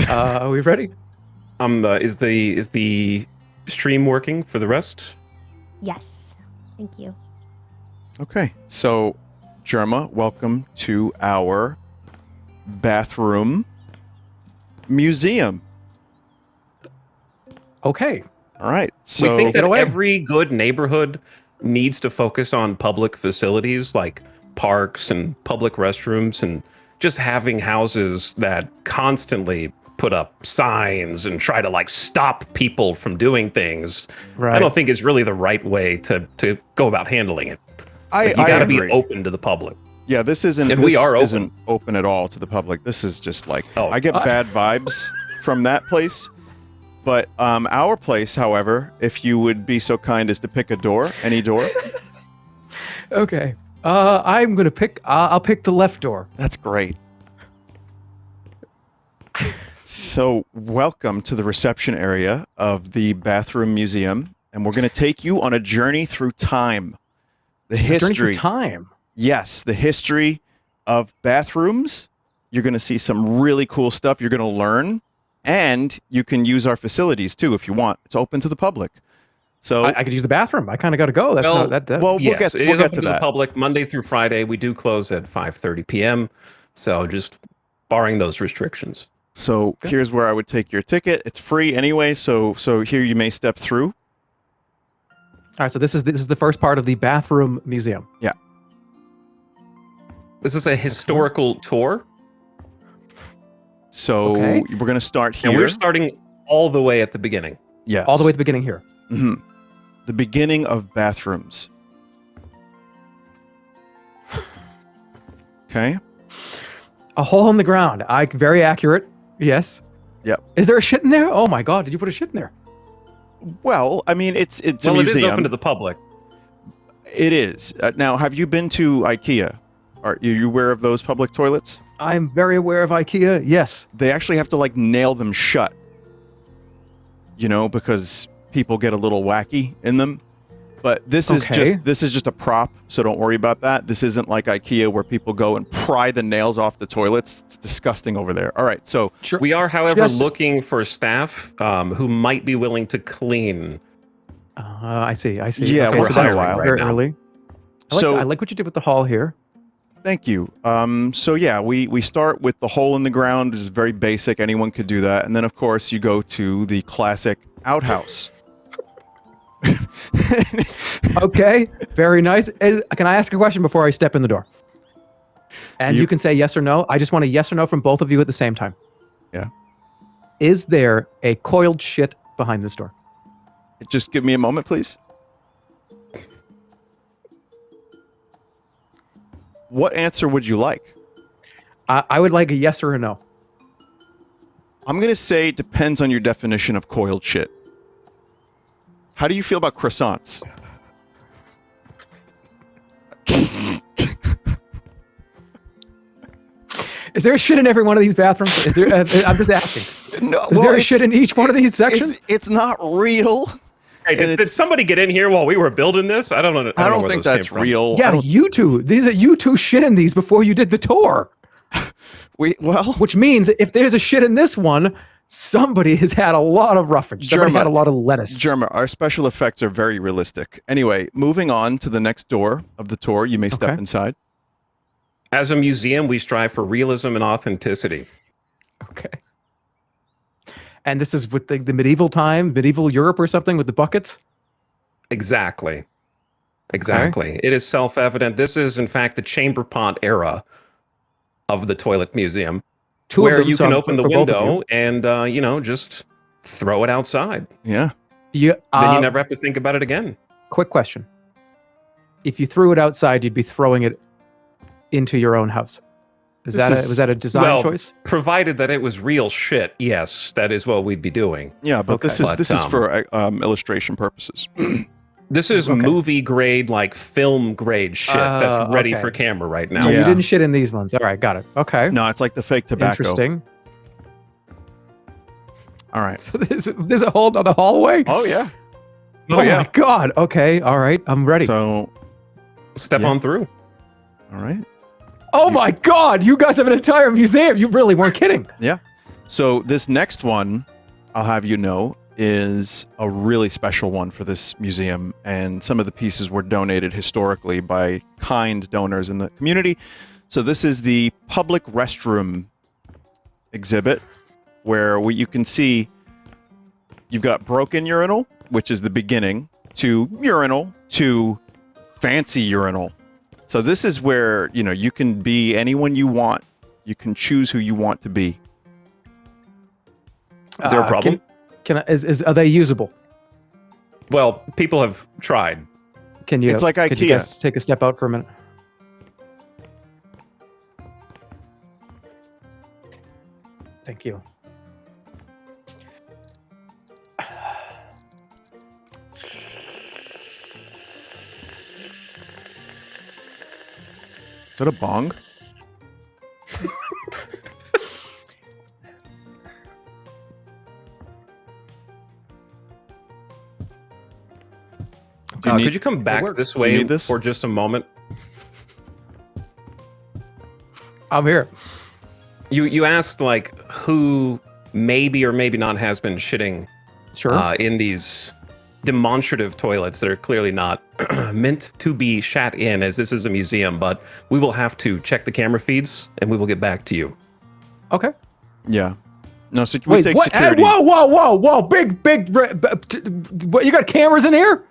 S11: Are we ready?
S13: Is the stream working for the rest?
S3: Yes. Thank you.
S1: Okay. So, Jerma, welcome to our bathroom museum.
S11: Okay.
S1: All right. So
S13: we think that every good neighborhood needs to focus on public facilities like parks and public restrooms, and just having houses that constantly put up signs and try to like stop people from doing things,
S2: Right.
S13: I don't think is really the right way to go about handling it.
S1: I
S13: You got to be
S1: agree.
S13: open to the public.
S1: Yeah, this isn't.
S13: And
S1: this
S13: we are open.
S1: isn't open at all to the public. This is just like
S13: Oh,
S1: I get bad vibes from that place. But our place, however, if you would be so kind as to pick a door, any door.
S2: Okay. I'm gonna pick. I'll pick the left door.
S1: That's great. So, welcome to the reception area of the Bathroom Museum, and we're going to take you on a journey through time. The history.
S2: Journey through time.
S1: Yes, the history of bathrooms. You're going to see some really cool stuff you're going to learn, and you can use our facilities too if you want. It's open to the public. So
S2: I could use the bathroom. I kind of got to go. That's
S13: Well,
S2: not, that.
S1: well,
S13: Yes, it is
S1: get
S13: open
S1: to
S13: to the
S1: that.
S13: public Monday through Friday. We do close at 5:30 p.m. So just barring those restrictions.
S1: So here's where I would take your ticket. It's free anyway, so here you may step through.
S2: All right. So this is the first part of the bathroom museum.
S1: Yeah.
S13: This is a historical tour,
S1: So
S2: Okay.
S1: we're going to start here.
S13: and we're starting all the way at the beginning.
S1: Yes.
S2: All the way at the beginning here.
S1: hmm The beginning of bathrooms. Okay.
S2: A hole in the ground. Very accurate. Yes.
S1: Yep.
S2: Is there a shit in there? Oh my god! Did you put a shit in there?
S1: Well, I mean, it's a
S13: Well, it
S1: museum.
S13: is open to the public.
S1: It is. Now, have you been to IKEA? Are you aware of those public toilets?
S2: I'm very aware of IKEA. Yes.
S1: They actually have to like nail them shut. You know, because people get a little wacky in them. But this is
S2: Okay.
S1: just a prop, so don't worry about that. This isn't like IKEA where people go and pry the nails off the toilets. It's disgusting over there. All right, so
S13: We are, however,
S2: Just-
S13: looking for staff who might be willing to clean.
S2: I see. I see.
S1: Yeah, we're
S2: so that's
S1: hiring right
S2: very
S13: now.
S2: early. I like what you did with the hall here.
S1: Thank you. So yeah, we start with the hole in the ground, which is very basic. Anyone could do that. And then, of course, you go to the classic outhouse.
S2: Okay. Very nice. Can I ask a question before I step in the door? And you can say yes or no. I just want a yes or no from both of you at the same time.
S1: Yeah.
S2: Is there a coiled shit behind this door?
S1: Just give me a moment, please. What answer would you like?
S2: I would like a yes or a no.
S1: I'm going to say it depends on your definition of coiled shit. How do you feel about croissants?
S2: Is there a shit in every one of these bathrooms? Is there? I'm just asking.
S1: No,
S2: Is there a shit in each one of these sections?
S1: It's not real.
S13: Hey, did somebody get in here while we were building this? I don't know.
S1: I don't
S13: where
S1: think
S13: those
S1: that's
S13: came from.
S1: real.
S2: Yeah, you two. You two shit in these before you did the tour. Which means if there's a shit in this one, somebody has had a lot of roughage. Somebody had a lot of lettuce.
S1: Jerma, our special effects are very realistic. Anyway, moving on to the next door of the tour, you may step inside.
S13: As a museum, we strive for realism and authenticity.
S2: Okay. And this is with the medieval time, medieval Europe or something with the buckets?
S13: Exactly. Exactly. It is self-evident. This is, in fact, the chamber pot era of the toilet museum,
S2: Two of
S13: where
S2: them,
S13: you
S2: so
S13: can
S2: for-
S13: open the
S2: for both of
S13: window
S2: you.
S13: and, just throw it outside.
S1: Yeah.
S2: Yeah.
S13: Then you never have to think about it again.
S2: Quick question. If you threw it outside, you'd be throwing it into your own house. Was that a design choice?
S13: Provided that it was real shit, yes, that is what we'd be doing.
S1: Yeah, but this is for illustration purposes.
S13: This is movie grade, like film grade shit that's ready
S2: okay.
S13: for camera right
S2: No,
S13: now.
S2: you didn't shit in these ones. All right, got it. Okay.
S1: No, it's like the fake tobacco.
S2: Interesting.
S1: All right.
S2: So there's a whole other hallway?
S1: Oh, yeah.
S2: Oh, my God. Okay. All right. I'm ready.
S1: So
S13: step on through.
S1: All right.
S2: Oh my God. You guys have an entire museum. You really weren't kidding.
S1: Yeah. So this next one, I'll have you know, is a really special one for this museum. And some of the pieces were donated historically by kind donors in the community. So this is the public restroom exhibit where you can see you've got broken urinal, which is the beginning, to urinal, to fancy urinal. So this is where, you know, you can be anyone you want. You can choose who you want to be.
S13: Is there a problem?
S11: Are they usable?
S13: Well, people have tried.
S11: Can you?
S1: It's like
S11: Could you
S1: IKEA.
S11: guys take a step out for a minute? Thank you.
S1: Is that a bong?
S13: Could you come back this way for just a moment?
S11: I'm here.
S13: You asked like who maybe or maybe not has been shitting in these demonstrative toilets that are clearly not meant to be shat in, as this is a museum, but we will have to check the camera feeds and we will get back to you.
S11: Okay.
S1: Yeah. No, so we
S11: Wait,
S1: take
S11: what?
S1: security.
S11: Hey, whoa! Big. What? You got cameras in here?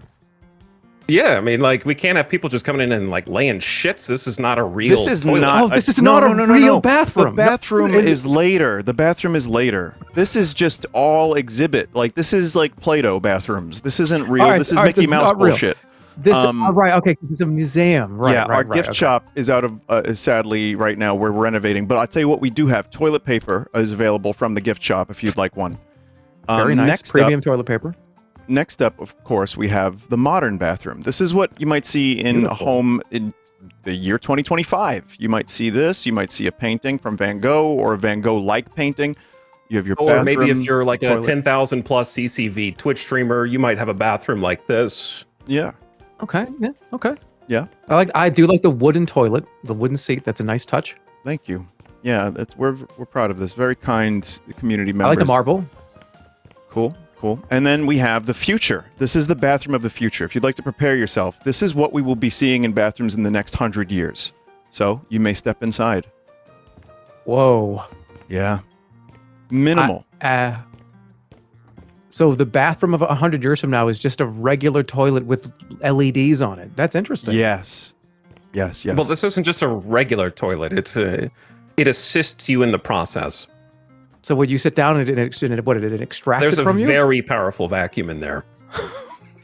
S13: Yeah, I mean, like, we can't have people just coming in and like laying shits. This is not a real.
S1: This is
S13: toilet.
S1: not.
S11: This is not a real bathroom.
S1: The bathroom is later. The bathroom is later. This is just all exhibit. Like this is like Play-Doh bathrooms. This isn't real. This is Mickey Mouse bullshit.
S11: This right? Okay, it's a museum. Right.
S1: Yeah,
S11: right,
S1: our
S11: right,
S1: gift
S11: okay.
S1: shop is out of sadly right now. We're renovating, but I'll tell you what we do have. Toilet paper is available from the gift shop if you'd like one.
S11: Very nice.
S1: Next
S11: Premium
S1: up,
S11: toilet paper.
S1: Next up, of course, we have the modern bathroom. This is what you might see in a home in the year 2025. You might see this. You might see a painting from Van Gogh or a Van Gogh-like painting. You have your
S13: Or
S1: bathroom,
S13: maybe if you're like
S1: toilet.
S13: a 10,000 plus CCV Twitch streamer, you might have a bathroom like this.
S1: Yeah.
S11: Okay. Yeah. Okay.
S1: Yeah.
S11: I do like the wooden toilet, the wooden seat. That's a nice touch.
S1: Thank you. Yeah, we're proud of this. Very kind community members.
S11: I like the marble.
S1: Cool. And then we have the future. This is the bathroom of the future. If you'd like to prepare yourself, this is what we will be seeing in bathrooms in the next 100 years. So you may step inside.
S11: Whoa.
S1: Yeah. Minimal.
S11: So the bathroom of 100 years from now is just a regular toilet with LEDs on it. That's interesting.
S1: Yes.
S13: Well, this isn't just a regular toilet. It assists you in the process.
S11: So would you sit down and it extracts
S13: There's
S11: it from
S13: a
S11: you?
S13: very powerful vacuum in there.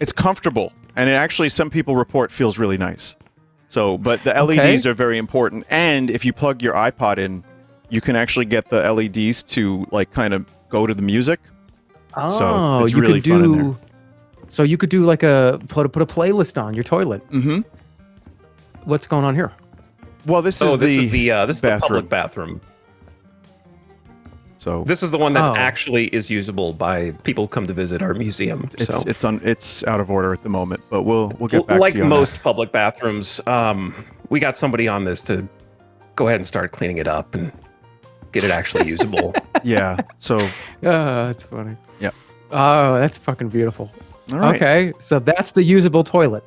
S1: It's comfortable, and it actually, some people report, feels really nice. So, but the LEDs are very important, and if you plug your iPod in, you can actually get the LEDs to like kind of go to the music.
S11: Oh,
S1: so it's
S11: you
S1: really
S11: could
S1: fun in
S11: do.
S1: there.
S11: So you could do like put a playlist on your toilet.
S1: Mm-hmm.
S11: What's going on here?
S1: Well, this is
S13: the public bathroom.
S1: So
S13: this is the one that actually is usable by people who come to visit our museum.
S1: It's out of order at the moment, but we'll get back
S13: like
S1: to you on
S13: most public bathrooms. We got somebody on this to go ahead and start cleaning it up and get it actually usable.
S1: Yeah. So
S11: that's funny.
S1: Yeah.
S11: Oh, that's fucking beautiful.
S1: All right.
S11: Okay, so that's the usable toilet.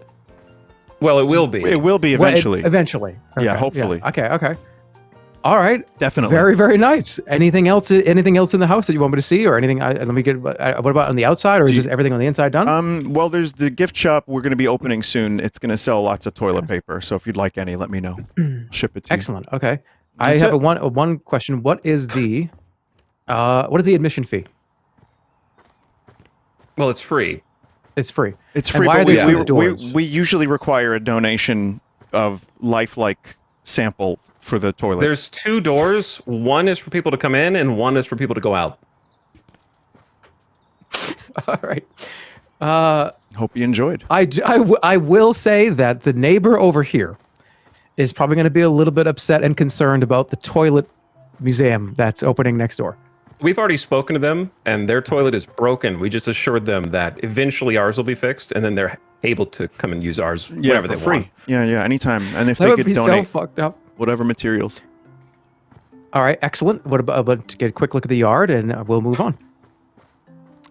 S13: Well, it will be.
S1: It will be eventually.
S11: Eventually.
S1: Yeah,
S11: Okay,
S1: hopefully.
S11: Okay. All right.
S1: Definitely.
S11: Very, very nice. Anything else in the house that you want me to see, or anything? Let me get. What about on the outside, or is this everything on the inside done?
S1: Well, there's the gift shop. We're going to be opening soon. It's going to sell lots of toilet paper. So if you'd like any, let me know. Ship it to you.
S11: Excellent. Okay.
S1: That's
S11: I have
S1: it.
S11: a one question. What is the admission fee?
S13: Well, it's free.
S11: It's free.
S1: It's
S11: And
S1: free,
S11: why
S1: but
S11: are they doing doors?
S1: we usually require a donation of lifelike sample for the toilets.
S13: There's 2 doors. One is for people to come in, and one is for people to go out.
S11: All right.
S1: Hope you enjoyed.
S11: I will say that the neighbor over here is probably going to be a little bit upset and concerned about the toilet museum that's opening next door.
S13: We've already spoken to them, and their toilet is broken. We just assured them that eventually ours will be fixed, and then they're able to come and use ours whenever
S1: for
S13: they
S1: free.
S13: want.
S1: Yeah, anytime. And if
S11: That
S1: they
S11: would
S1: could
S11: be so
S1: donate
S11: fucked up.
S1: whatever materials.
S11: All right, excellent. What about to get a quick look at the yard, and we'll move on.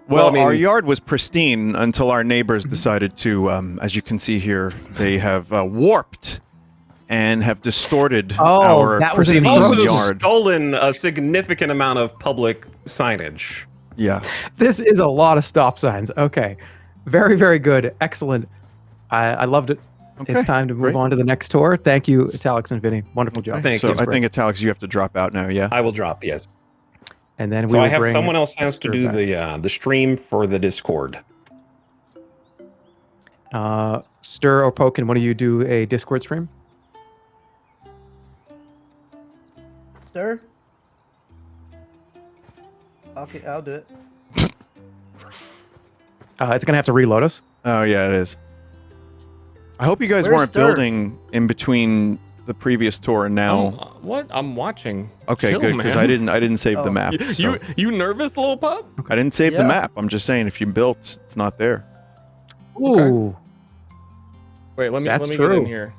S1: Well,
S13: I mean-
S1: our yard was pristine until our neighbors decided to, as you can see here, they have warped and have distorted our
S11: that was the
S1: pristine
S13: Also
S1: yard.
S13: stolen a significant amount of public signage.
S1: Yeah.
S11: This is a lot of stop signs. Okay, very, very good, excellent. I loved it. It's time to move on to the next tour. Thank you, Etalyx and Vinny. Wonderful job.
S1: I think Etalyx, you have to drop out now. Yeah,
S13: I will drop. Yes.
S11: And then
S13: so
S11: we
S13: I have
S11: bring
S13: someone else has to
S11: Ster
S13: do
S11: back.
S13: the stream for the Discord.
S11: Ster or Poke, can one of you do a Discord stream?
S14: Ster? Okay, I'll do it.
S11: It's gonna have to reload us.
S1: Oh yeah, it is. I hope you guys
S14: Where's
S1: weren't
S14: Ster?
S1: building in between the previous tour and now.
S16: What? I'm watching.
S1: Okay,
S16: Chill,
S1: good, because
S16: man.
S1: I didn't save the map. so-
S16: You nervous, little pup?
S1: I didn't save the
S14: Yeah.
S1: map. I'm just saying, if you built, it's not there.
S11: Ooh,
S16: Wait, let me
S11: That's
S16: get
S11: true.
S16: in here.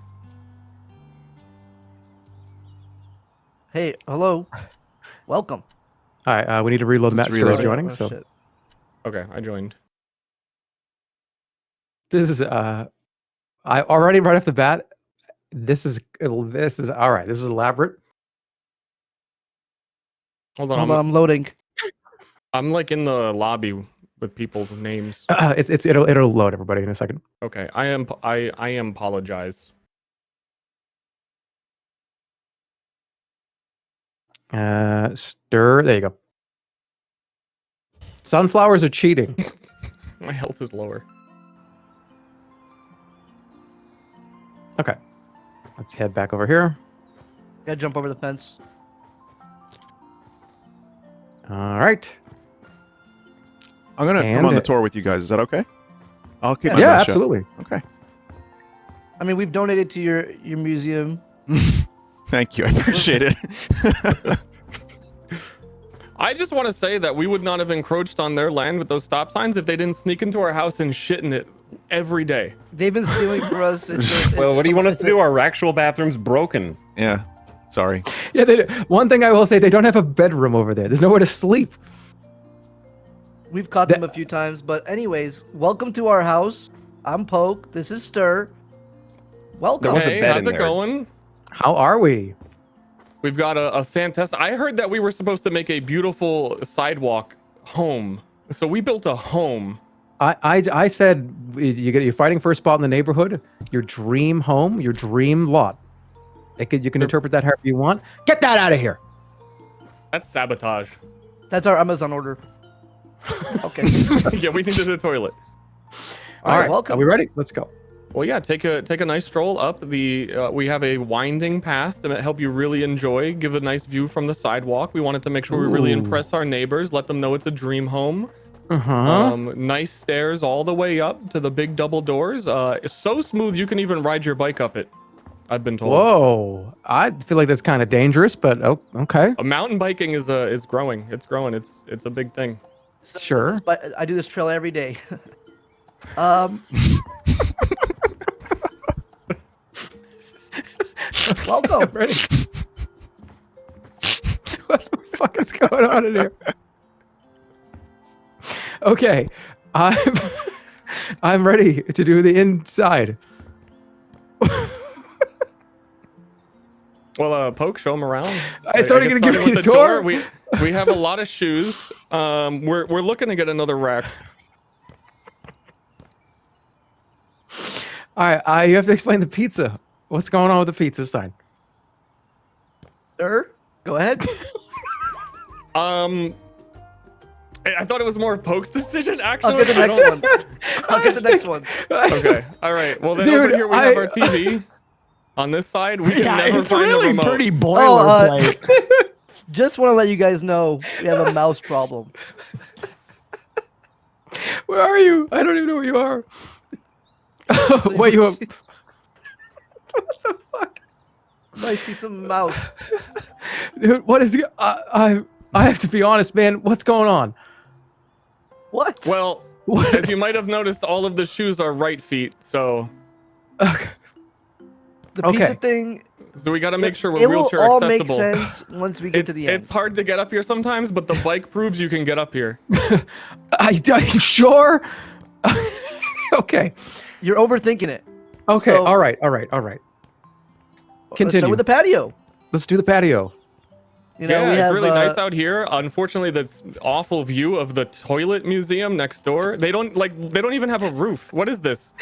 S14: Hey, hello. Welcome.
S11: all right. We need to reload the map.
S1: Let's
S11: Ster is
S1: reload it.
S11: joining.
S14: Oh,
S11: So
S14: shit.
S16: Okay, I joined.
S11: this is I already right off the bat. This is all right. This is elaborate.
S16: Hold on,
S14: Hold on, I'm loading.
S16: I'm like in the lobby with people's names.
S11: It'll load everybody in a second.
S16: Okay, I am apologize.
S11: Ster. There you go. Sunflowers are cheating.
S16: My health is lower.
S11: Okay. Let's head back over here.
S14: Gotta jump over the fence.
S11: All right.
S1: I'm gonna come
S11: And
S1: on the
S11: it-
S1: tour with you guys. Is that okay? I'll keep my
S11: Yeah,
S1: mouth shut.
S11: absolutely.
S1: Okay.
S14: I mean, we've donated to your museum.
S1: Thank you. I appreciate it.
S16: I just want to say that we would not have encroached on their land with those stop signs if they didn't sneak into our house and shit in it every day.
S14: They've been stealing for us.
S13: Well, what do you want us to do? Our actual bathroom's broken.
S1: Yeah. Sorry.
S11: Yeah, they do. One thing I will say, they don't have a bedroom over there. There's nowhere to sleep.
S14: We've caught them a few times, but anyways, welcome to our house. I'm Poke. This is Ster. Welcome.
S13: There was a
S16: Hey,
S13: bed
S16: how's
S13: in
S16: it
S13: there.
S16: going?
S11: How are we?
S16: We've got a fantastic. I heard that we were supposed to make a beautiful sidewalk home, so we built a home.
S11: I said you're fighting for a spot in the neighborhood, your dream home, your dream lot. You can interpret that however you want. Get that out of here.
S16: That's sabotage.
S14: That's our Amazon order. Okay.
S16: Yeah, we needed a toilet.
S11: All right,
S14: welcome.
S11: Are we ready? Let's go.
S16: Well, yeah, take a nice stroll up the. We have a winding path to help you really enjoy. Give a nice view from the sidewalk. We wanted to make sure we really
S11: Ooh.
S16: impress our neighbors, let them know it's a dream home.
S11: Uh-huh.
S16: Nice stairs all the way up to the big double doors. It's so smooth you can even ride your bike up it. I've been told.
S11: Whoa. I feel like that's kind of dangerous, but okay.
S16: Mountain biking is growing. It's growing. It's a big thing.
S11: Sure.
S14: But I do this trail every day. Welcome.
S11: Ready? What the fuck is going on in here? Okay, I'm ready to do the inside.
S16: Well, Poke, show them around.
S11: I started
S16: guess
S11: gonna give
S16: starting
S11: you
S16: with
S11: the tour.
S16: We have a lot of shoes. We're looking to get another rack.
S11: All right, you have to explain the pizza. What's going on with the pizza sign?
S14: Sir, go ahead.
S16: I thought it was more of Poke's decision. Actually,
S14: I'll get the next one. I'll get the next one.
S16: Okay. All right. Well, then
S11: Dude,
S16: over here we have our TV. On this side, we can never find a remote.
S14: boilerplate. Just want to let you guys know we have a mouse problem.
S11: Where are you? I don't even know where you are. Wait, you have...
S14: What the fuck? I see some mouse.
S11: Dude, what is... I have to be honest, man. What's going on?
S14: What?
S16: Well, as you might have noticed, all of the shoes are right feet. So.
S14: The pizza thing.
S16: So we got to make sure
S14: it
S16: we're
S14: will
S16: wheelchair
S14: all
S16: accessible.
S14: make sense once we get to the end.
S16: It's hard to get up here sometimes, but the bike proves you can get up here.
S11: Are you sure? Okay.
S14: You're overthinking it.
S11: Okay.
S14: So-
S11: All right.
S14: Let's
S11: Continue.
S14: start with the patio.
S11: Let's do the patio.
S14: You know,
S16: Yeah,
S14: we
S16: it's
S14: have,
S16: really nice out here. Unfortunately, this awful view of the toilet museum next door. They don't even have a roof. What is this?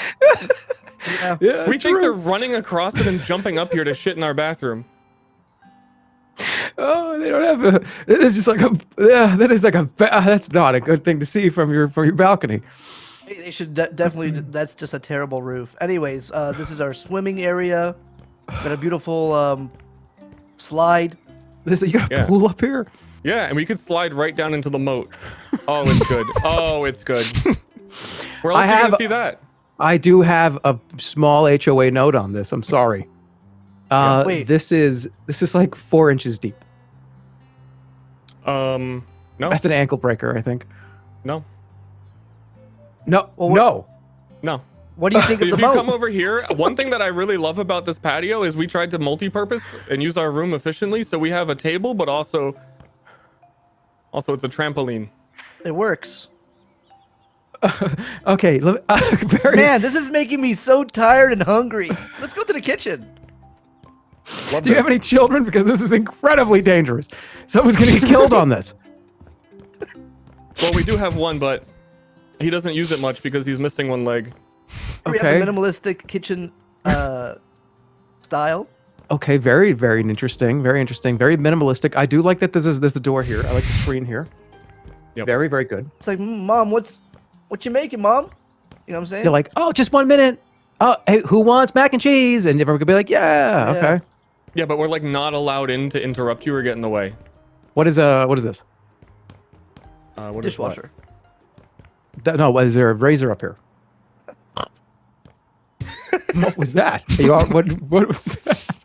S8: Yeah,
S16: we think they're running across it and jumping up here to shit in our bathroom.
S11: Oh, they don't have a. It is just like a. Yeah, that is like a. That's not a good thing to see from your balcony.
S14: They should definitely. That's just a terrible roof. Anyways, this is our swimming area. Got a beautiful slide.
S11: You got a pool up here?
S16: Yeah, and we could slide right down into the moat. Oh, it's good. Oh, it's good. Where else are you gonna see that?
S11: I do have a small HOA note on this. I'm sorry.
S14: Wait.
S11: This is like 4 inches deep.
S16: No.
S11: That's an ankle breaker, I think.
S16: No.
S11: No.
S14: Well,
S11: no.
S16: No.
S14: What do you think
S16: So
S14: of the
S16: if you
S14: moat?
S16: come over here, one thing that I really love about this patio is we tried to multi-purpose and use our room efficiently. So we have a table, but also it's a trampoline.
S14: It works.
S11: Okay.
S14: Man, this is making me so tired and hungry. Let's go to the kitchen.
S11: Do you have any children? Because this is incredibly dangerous. Someone's going to get killed on this.
S16: Well, we do have one, but he doesn't use it much because he's missing one leg.
S14: We have a minimalistic kitchen style.
S11: Okay, very, very interesting. Very interesting. Very minimalistic. I do like that there's a door here. I like the screen here.
S16: Yep.
S11: Very, very good.
S14: It's like, Mom, what you making, Mom? You know what I'm saying?
S11: You're like, oh, just 1 minute. Oh, hey, who wants mac and cheese? And everyone could be like, yeah, okay.
S16: Yeah, but we're like not allowed in to interrupt you or get in the way.
S11: What is this?
S16: What
S14: Dishwasher.
S11: No, is there a razor up here? What was that? What was that?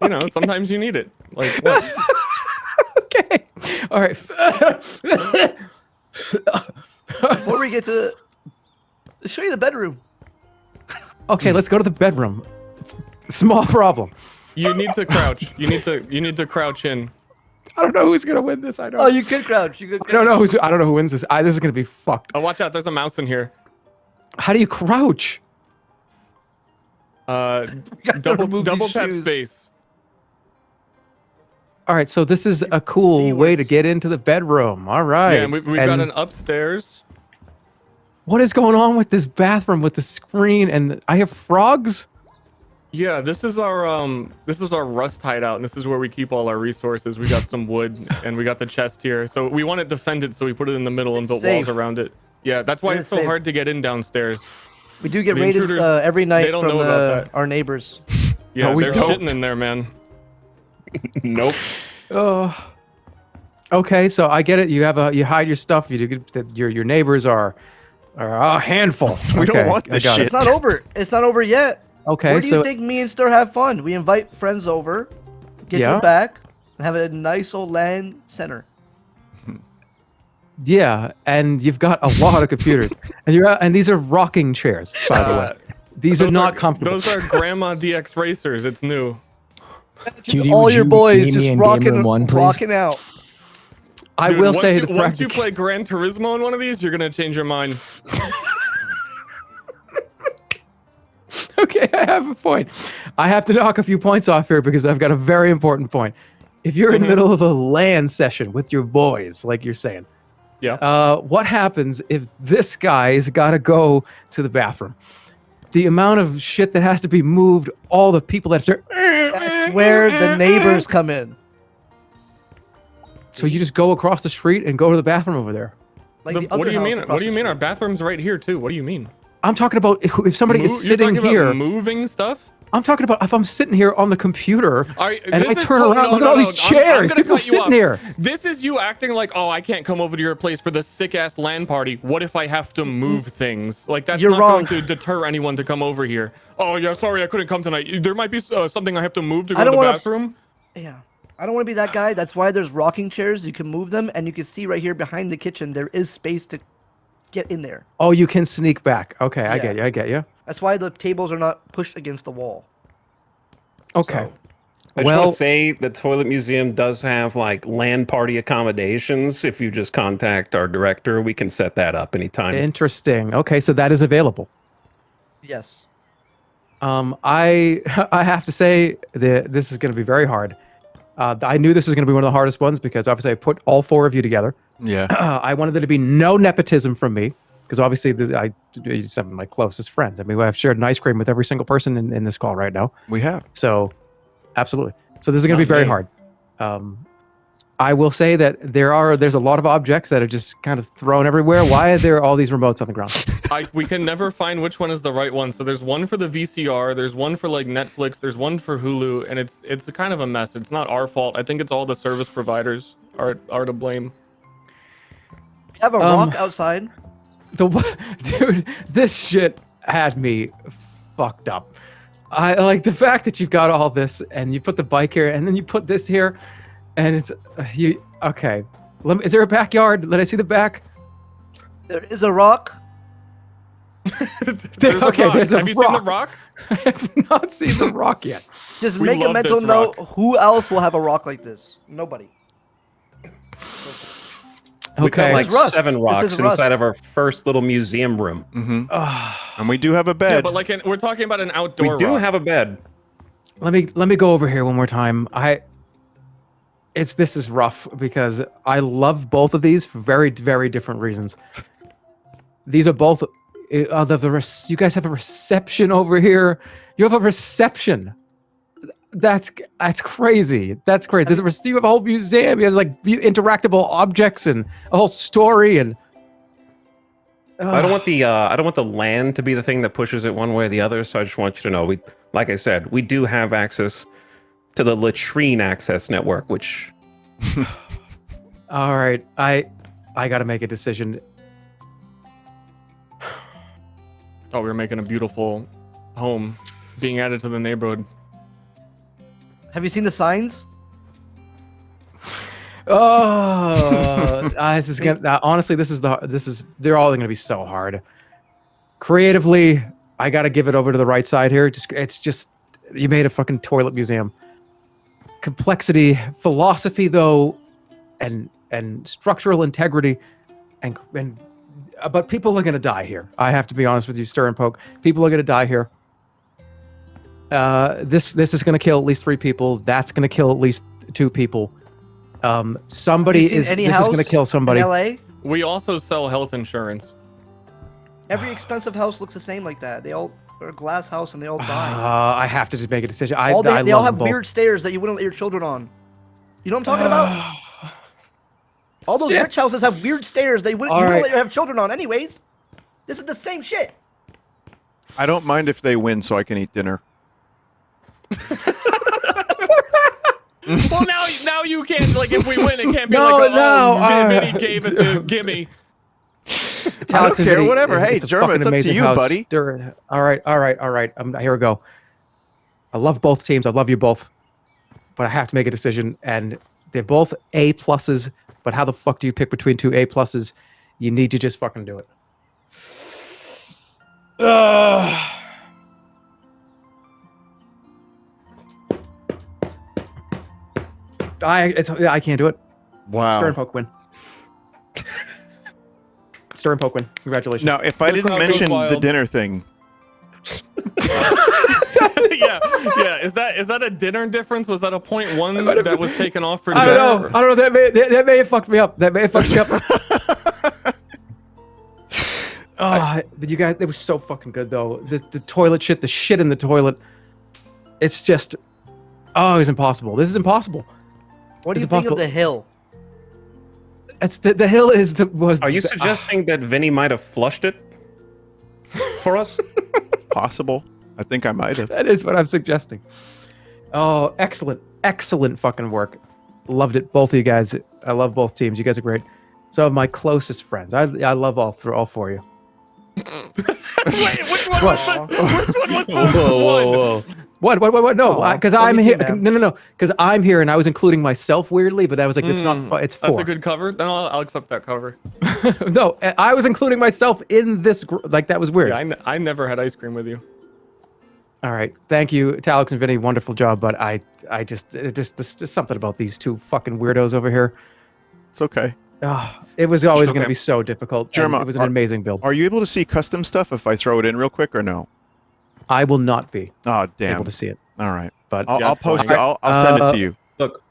S16: You know, sometimes you need it. Like what?
S11: Okay. All right.
S14: Before we get to show you the bedroom.
S11: Okay, let's go to the bedroom. Small problem.
S16: You need to crouch. You need to crouch in.
S11: I don't know who's gonna win this. I don't.
S14: Oh, you could crouch. You could.
S11: I don't know I don't know who wins this. This is gonna be fucked.
S16: Oh, watch out! There's a mouse in here.
S11: How do you crouch?
S16: Double tap space.
S11: All right, so this is a cool way to get into the bedroom. All right.
S16: Yeah, and we've got an upstairs.
S11: What is going on with this bathroom with the screen? And I have frogs.
S16: Yeah, this is our rust hideout, and this is where we keep all our resources. We got some wood, and we got the chest here. So we want it defended, so we put it in the middle and built walls around it. Yeah, that's why it's so hard to get in downstairs.
S14: We do get raided every night from our neighbors.
S16: Yeah,
S11: no,
S16: they're shitting in there, man.
S13: Nope.
S11: Oh. Okay, so I get it. You hide your stuff. Your neighbors are a handful.
S17: We don't want this shit.
S14: It's not over. It's not over yet.
S11: Okay,
S14: Where do you think me and Ster have fun? We invite friends over, get you back, and have a nice old LAN center.
S11: Yeah, and you've got a lot of computers, and these are rocking chairs, by the way. These are not comfortable.
S16: Those are Grandma DX racers. It's new.
S14: Judy, all your boys just rocking out.
S11: I will say the
S16: once you play Gran Turismo in one of these, you're gonna change your mind.
S11: Okay, I have a point. I have to knock a few points off here because I've got a very important point. If you're in the middle of a LAN session with your boys, like you're saying, what happens if this guy's got to go to the bathroom? The amount of shit that has to be moved, all the people that have to...
S14: That's where the neighbors come in.
S11: So you just go across the street and go to the bathroom over there.
S14: Like
S16: what do you mean? What do you mean? Our bathroom's right here too. What do you mean?
S11: I'm talking about if somebody is sitting
S16: you're talking
S11: here.
S16: about moving stuff?
S11: I'm talking about if I'm sitting here on the computer and I
S16: this is
S11: turn around, look at all these chairs,
S16: I'm gonna
S11: people
S16: cut you
S11: sitting
S16: off.
S11: here.
S16: This is you acting like, oh, I can't come over to your place for the sick ass LAN party. What if I have to move things? Like that's
S14: You're
S16: not
S14: wrong.
S16: going to deter anyone to come over here. Oh yeah, sorry, I couldn't come tonight. There might be something I have to move to go to the bathroom.
S14: Yeah. I don't want to be that guy. That's why there's rocking chairs. You can move them, and you can see right here behind the kitchen, there is space to get in there.
S11: Oh, you can sneak back. Okay, I get you.
S14: That's why the tables are not pushed against the wall.
S11: Okay.
S13: I just want to say the Toilet Museum does have like LAN party accommodations. If you just contact our director, we can set that up anytime.
S11: Interesting. Okay, so that is available.
S14: Yes.
S11: I have to say that this is going to be very hard. I knew this was going to be one of the hardest ones because obviously I put all 4 of you together.
S1: Yeah.
S11: I wanted there to be no nepotism from me because obviously you're some of my closest friends. I mean, I've shared an ice cream with every single person in this call right now.
S1: We have.
S11: So, absolutely. So this is going to be very hard. I will say that there's a lot of objects that are just kind of thrown everywhere. Why are there all these remotes on the ground?
S16: We can never find which one is the right one. So there's one for the VCR, there's one for like Netflix, there's one for Hulu, and it's a kind of a mess. It's not our fault. I think it's all the service providers are to blame.
S14: You have a rock outside.
S11: Dude, this shit had me fucked up. I like the fact that you've got all this and you put the bike here and then you put this here. And it's okay. Is there a backyard? Let I see the back.
S14: There is a rock.
S16: There's a rock.
S11: There's a
S16: Have you seen the rock?
S11: I have not seen the rock yet.
S14: Just
S16: We
S14: make a
S16: love
S14: mental
S16: this
S14: note.
S16: rock.
S14: Who else will have a rock like this? Nobody.
S13: We've got
S11: Okay.
S13: like
S14: Rust.
S13: 7
S14: This
S13: rocks
S14: is rust.
S13: inside of our first little museum room.
S1: And we do have a
S16: Yeah,
S1: bed.
S16: but like we're talking about an outdoor
S13: We do
S16: rock.
S13: have a bed.
S11: Let me go over here one more time. This is rough because I love both of these for very, very different reasons. These are both you guys have a reception over here. You have a reception. That's crazy. That's great. You have a whole museum. You have like interactable objects and a whole story and
S13: I don't want the land to be the thing that pushes it one way or the other. So I just want you to know, like I said, we do have access to the latrine access network, which.
S11: All right, I got to make a decision.
S16: Oh, we were making a beautiful home being added to the neighborhood.
S14: Have you seen the signs?
S11: This is gonna honestly. They're all gonna be so hard. Creatively, I gotta give it over to the right side here. It's just you made a fucking toilet museum. Complexity, philosophy, though, and structural integrity, but people are gonna die here. I have to be honest with you, Ster and Poke. People are gonna die here. This is gonna kill at least 3 people. That's gonna kill at least 2 people. Somebody is gonna kill somebody.
S14: In LA?
S16: We also sell health insurance.
S14: Every expensive house looks the same like that. They all are a glass house and they all die.
S11: I have to just make a decision.
S14: They all
S11: love
S14: have
S11: them both.
S14: weird stairs that you wouldn't let your children on. You know what I'm talking about? All those rich houses have weird stairs you wouldn't let you have children on anyways. This is the same shit.
S1: I don't mind if they win so I can eat dinner.
S16: Well, now you can't, like, if we win, it can't be Vinny gave it to Gimme.
S1: I don't care, whatever. Hey, Jerma, it's up to you, buddy.
S11: All right. Here we go. I love both teams. I love you both. But I have to make a decision, and they're both A pluses. But how the fuck do you pick between 2 A pluses? You need to just fucking do it. I can't do it.
S1: Wow.
S11: Ster and Poke win. Ster and Poke win. Congratulations.
S1: Now, if I didn't mention the dinner thing.
S16: yeah. Is that a dinner difference? Was that a 0.1 that was taken off for dinner?
S11: I don't know. That may have fucked me up. But you guys, it was so fucking good though. The toilet shit, the shit in the toilet. It's just, it's impossible. This is impossible.
S14: What do you think of the hill?
S11: It's the hill
S13: Are you suggesting that Vinny might have flushed it for us?
S1: Possible. I think I might have.
S11: That is what I'm suggesting. Oh, excellent fucking work. Loved it, both of you guys. I love both teams. You guys are great. Some of my closest friends. I love all 4 of you.
S16: Wait, which one was the
S11: Whoa. What? No, because I'm here. No. Because I'm here, and I was including myself weirdly, but I was like, it's not. It's 4.
S16: That's a good cover. Then I'll accept that cover.
S11: No, I was including myself in this. Like that was weird.
S16: Yeah, I never had ice cream with you.
S11: All right, thank you, Etalyx and Vinny. Wonderful job, but there's just something about these 2 fucking weirdos over here.
S1: It's okay.
S11: It was always going to be so difficult.
S1: Jerma,
S11: it was an amazing build.
S1: Are you able to see custom stuff if I throw it in real quick or no?
S11: I will not be.
S1: Oh, damn.
S11: Able to see it.
S1: All right.
S11: But
S1: I'll post it. I'll send it to you.
S13: Look,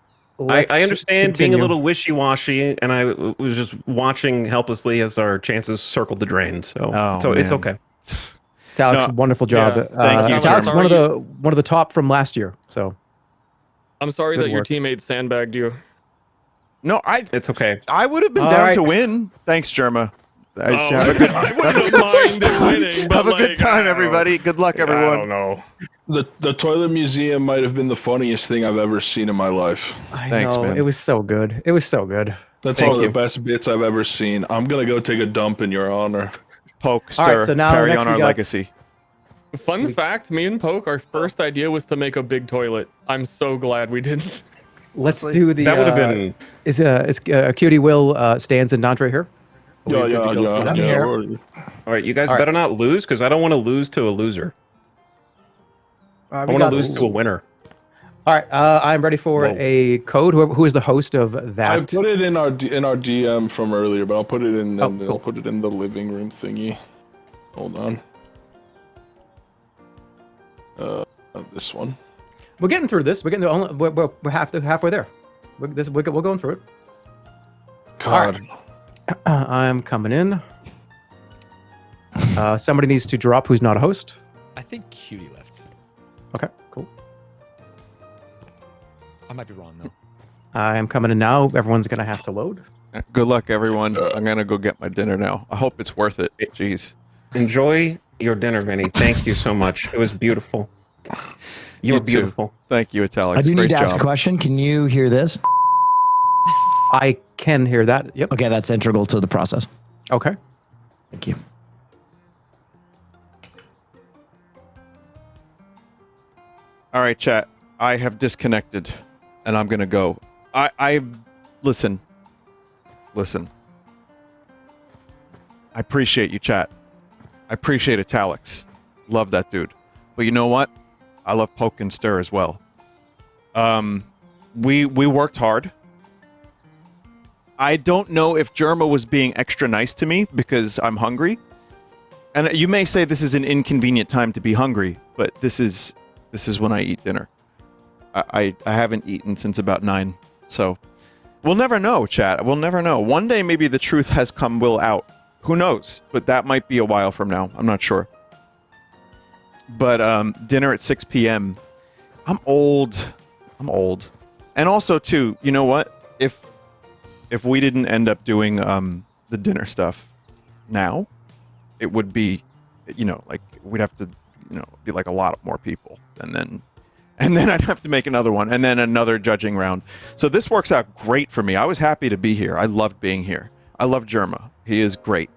S13: I understand being a little wishy-washy, and I was just watching helplessly as our chances circled the drain. So, it's okay.
S11: Alex, wonderful job.
S16: Yeah, thank you.
S11: Alex,
S16: Sorry
S11: one of the top from last year. So
S16: I'm sorry
S11: Good
S16: that your
S11: work.
S16: teammate sandbagged you.
S1: No,
S13: it's okay.
S1: I would have been
S11: All
S1: down
S11: right.
S1: to win. Thanks, Jerma.
S16: I wouldn't have minded winning, but
S1: Have a good time, everybody. Good luck, everyone.
S16: I don't know.
S5: The toilet museum might have been the funniest thing I've ever seen in my life.
S1: Thanks,
S11: know,
S1: man.
S11: It was so good. It was so good.
S5: That's one of the best bits I've ever seen. I'm gonna go take a dump in your honor.
S1: Poke,
S11: All right,
S1: Ster,
S11: so now
S1: carry
S11: next
S1: on
S11: we
S1: our
S11: got-
S1: legacy.
S16: Fun fact, me and Poke, our first idea was to make a big toilet. I'm so glad we didn't.
S11: Let's do the.
S13: That would have been.
S11: Is Cutie Will Stans and Andre here?
S5: Yeah.
S13: All right, you guys
S11: All right.
S13: better not lose, because I don't want to lose to a loser. I want to lose to a winner.
S11: All right, I'm ready for a code. Who is the host of that?
S5: I put it in our DM from earlier, but I'll put it in.
S11: Oh, cool.
S5: I'll put it in the living room thingy. Hold on. This one.
S11: We're getting through this. We're getting we're halfway there. We're going through it.
S5: God.
S11: I'm coming in. Somebody needs to drop who's not a host.
S18: I think Cutie left.
S11: Okay, cool.
S18: I might be wrong though.
S11: I am coming in now. Everyone's gonna have to load.
S1: Good luck, everyone. I'm gonna go get my dinner now. I hope it's worth it. Jeez.
S13: Enjoy your dinner, Vinny. Thank you so much. It was beautiful. You're
S1: You too.
S13: beautiful.
S1: Thank you, Etalyx.
S6: I do
S1: Great
S6: need to
S1: job.
S6: ask a question. Can you hear this?
S11: I can hear that. Yep.
S6: Okay, that's integral to the process.
S11: Okay.
S6: Thank you.
S1: All right, chat. I have disconnected, and I'm gonna go. I listen. I appreciate you, chat. I appreciate Etalyx. Love that dude. But you know what? I love Poke and Ster as well. We worked hard. I don't know if Jerma was being extra nice to me because I'm hungry. And you may say this is an inconvenient time to be hungry, but this is when I eat dinner. I haven't eaten since about 9, so we'll never know, chat. We'll never know. One day maybe the truth has come out. Who knows? But that might be a while from now. I'm not sure. But dinner at 6 p.m. I'm old. And also too, you know what? If we didn't end up doing the dinner stuff now, it would be, like we'd have to, be like a lot more people, and then I'd have to make another one, and then another judging round. So this works out great for me. I was happy to be here. I loved being here. I love Jerma. He is great.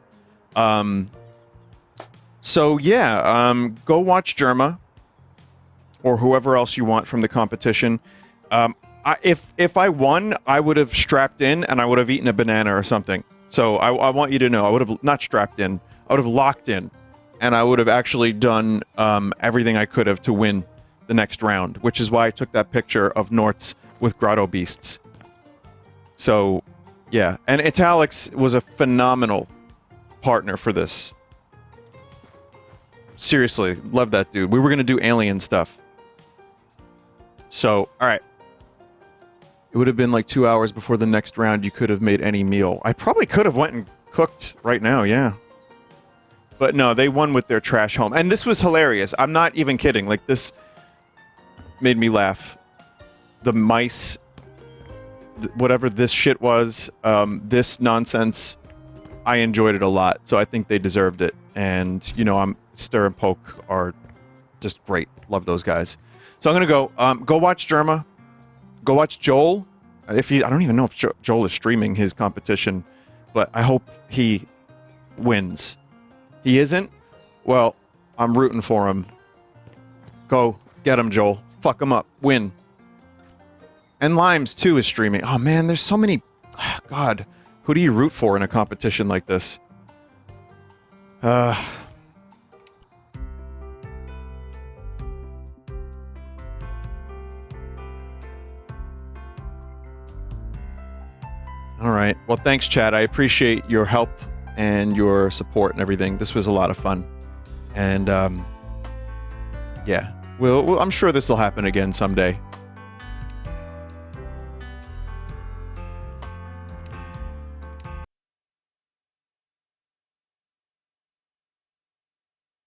S1: So yeah, go watch Jerma or whoever else you want from the competition. If I won, I would have strapped in and I would have eaten a banana or something. So I want you to know, I would have not strapped in. I would have locked in, and I would have actually done everything I could have to win the next round, which is why I took that picture of Nortz with Grotto Beasts. So, yeah. And Etalyx was a phenomenal partner for this. Seriously, love that dude. We were going to do alien stuff. So, all right. It would have been like 2 hours before the next round. You could have made any meal. I probably could have went and cooked right now, yeah. But no, they won with their trash home. And this was hilarious. I'm not even kidding. Like, this made me laugh. The mice, whatever this shit was, this nonsense, I enjoyed it a lot. So I think they deserved it. And, Ster and Poke are just great. Love those guys. So I'm going to go. Go watch Jerma. Go watch Joel. I don't even know if Joel is streaming his competition, but I hope he wins. He isn't? Well, I'm rooting for him. Go get him, Joel. Fuck him up. Win. And Limes, too, is streaming. Oh, man, there's so many... God, who do you root for in a competition like this? All right. Well, thanks, Chad. I appreciate your help and your support and everything. This was a lot of fun. And, yeah. I'm sure this will happen again someday.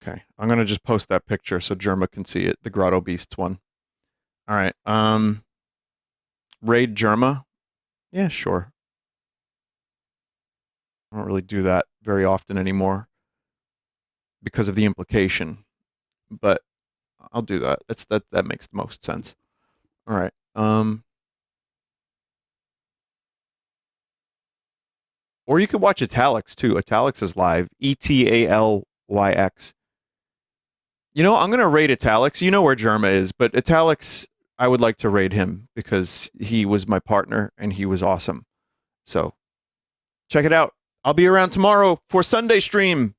S1: Okay, I'm gonna just post that picture so Jerma can see it. The Grotto Beasts one. All right. Raid Jerma. Yeah, sure. I don't really do that very often anymore because of the implication, but I'll do that. That makes the most sense. All right. Or you could watch Etalyx too. Etalyx is live. Etalyx. You know, I'm gonna raid Etalyx. You know where Jerma is, but Etalyx, I would like to raid him because he was my partner and he was awesome. So check it out. I'll be around tomorrow for Sunday stream.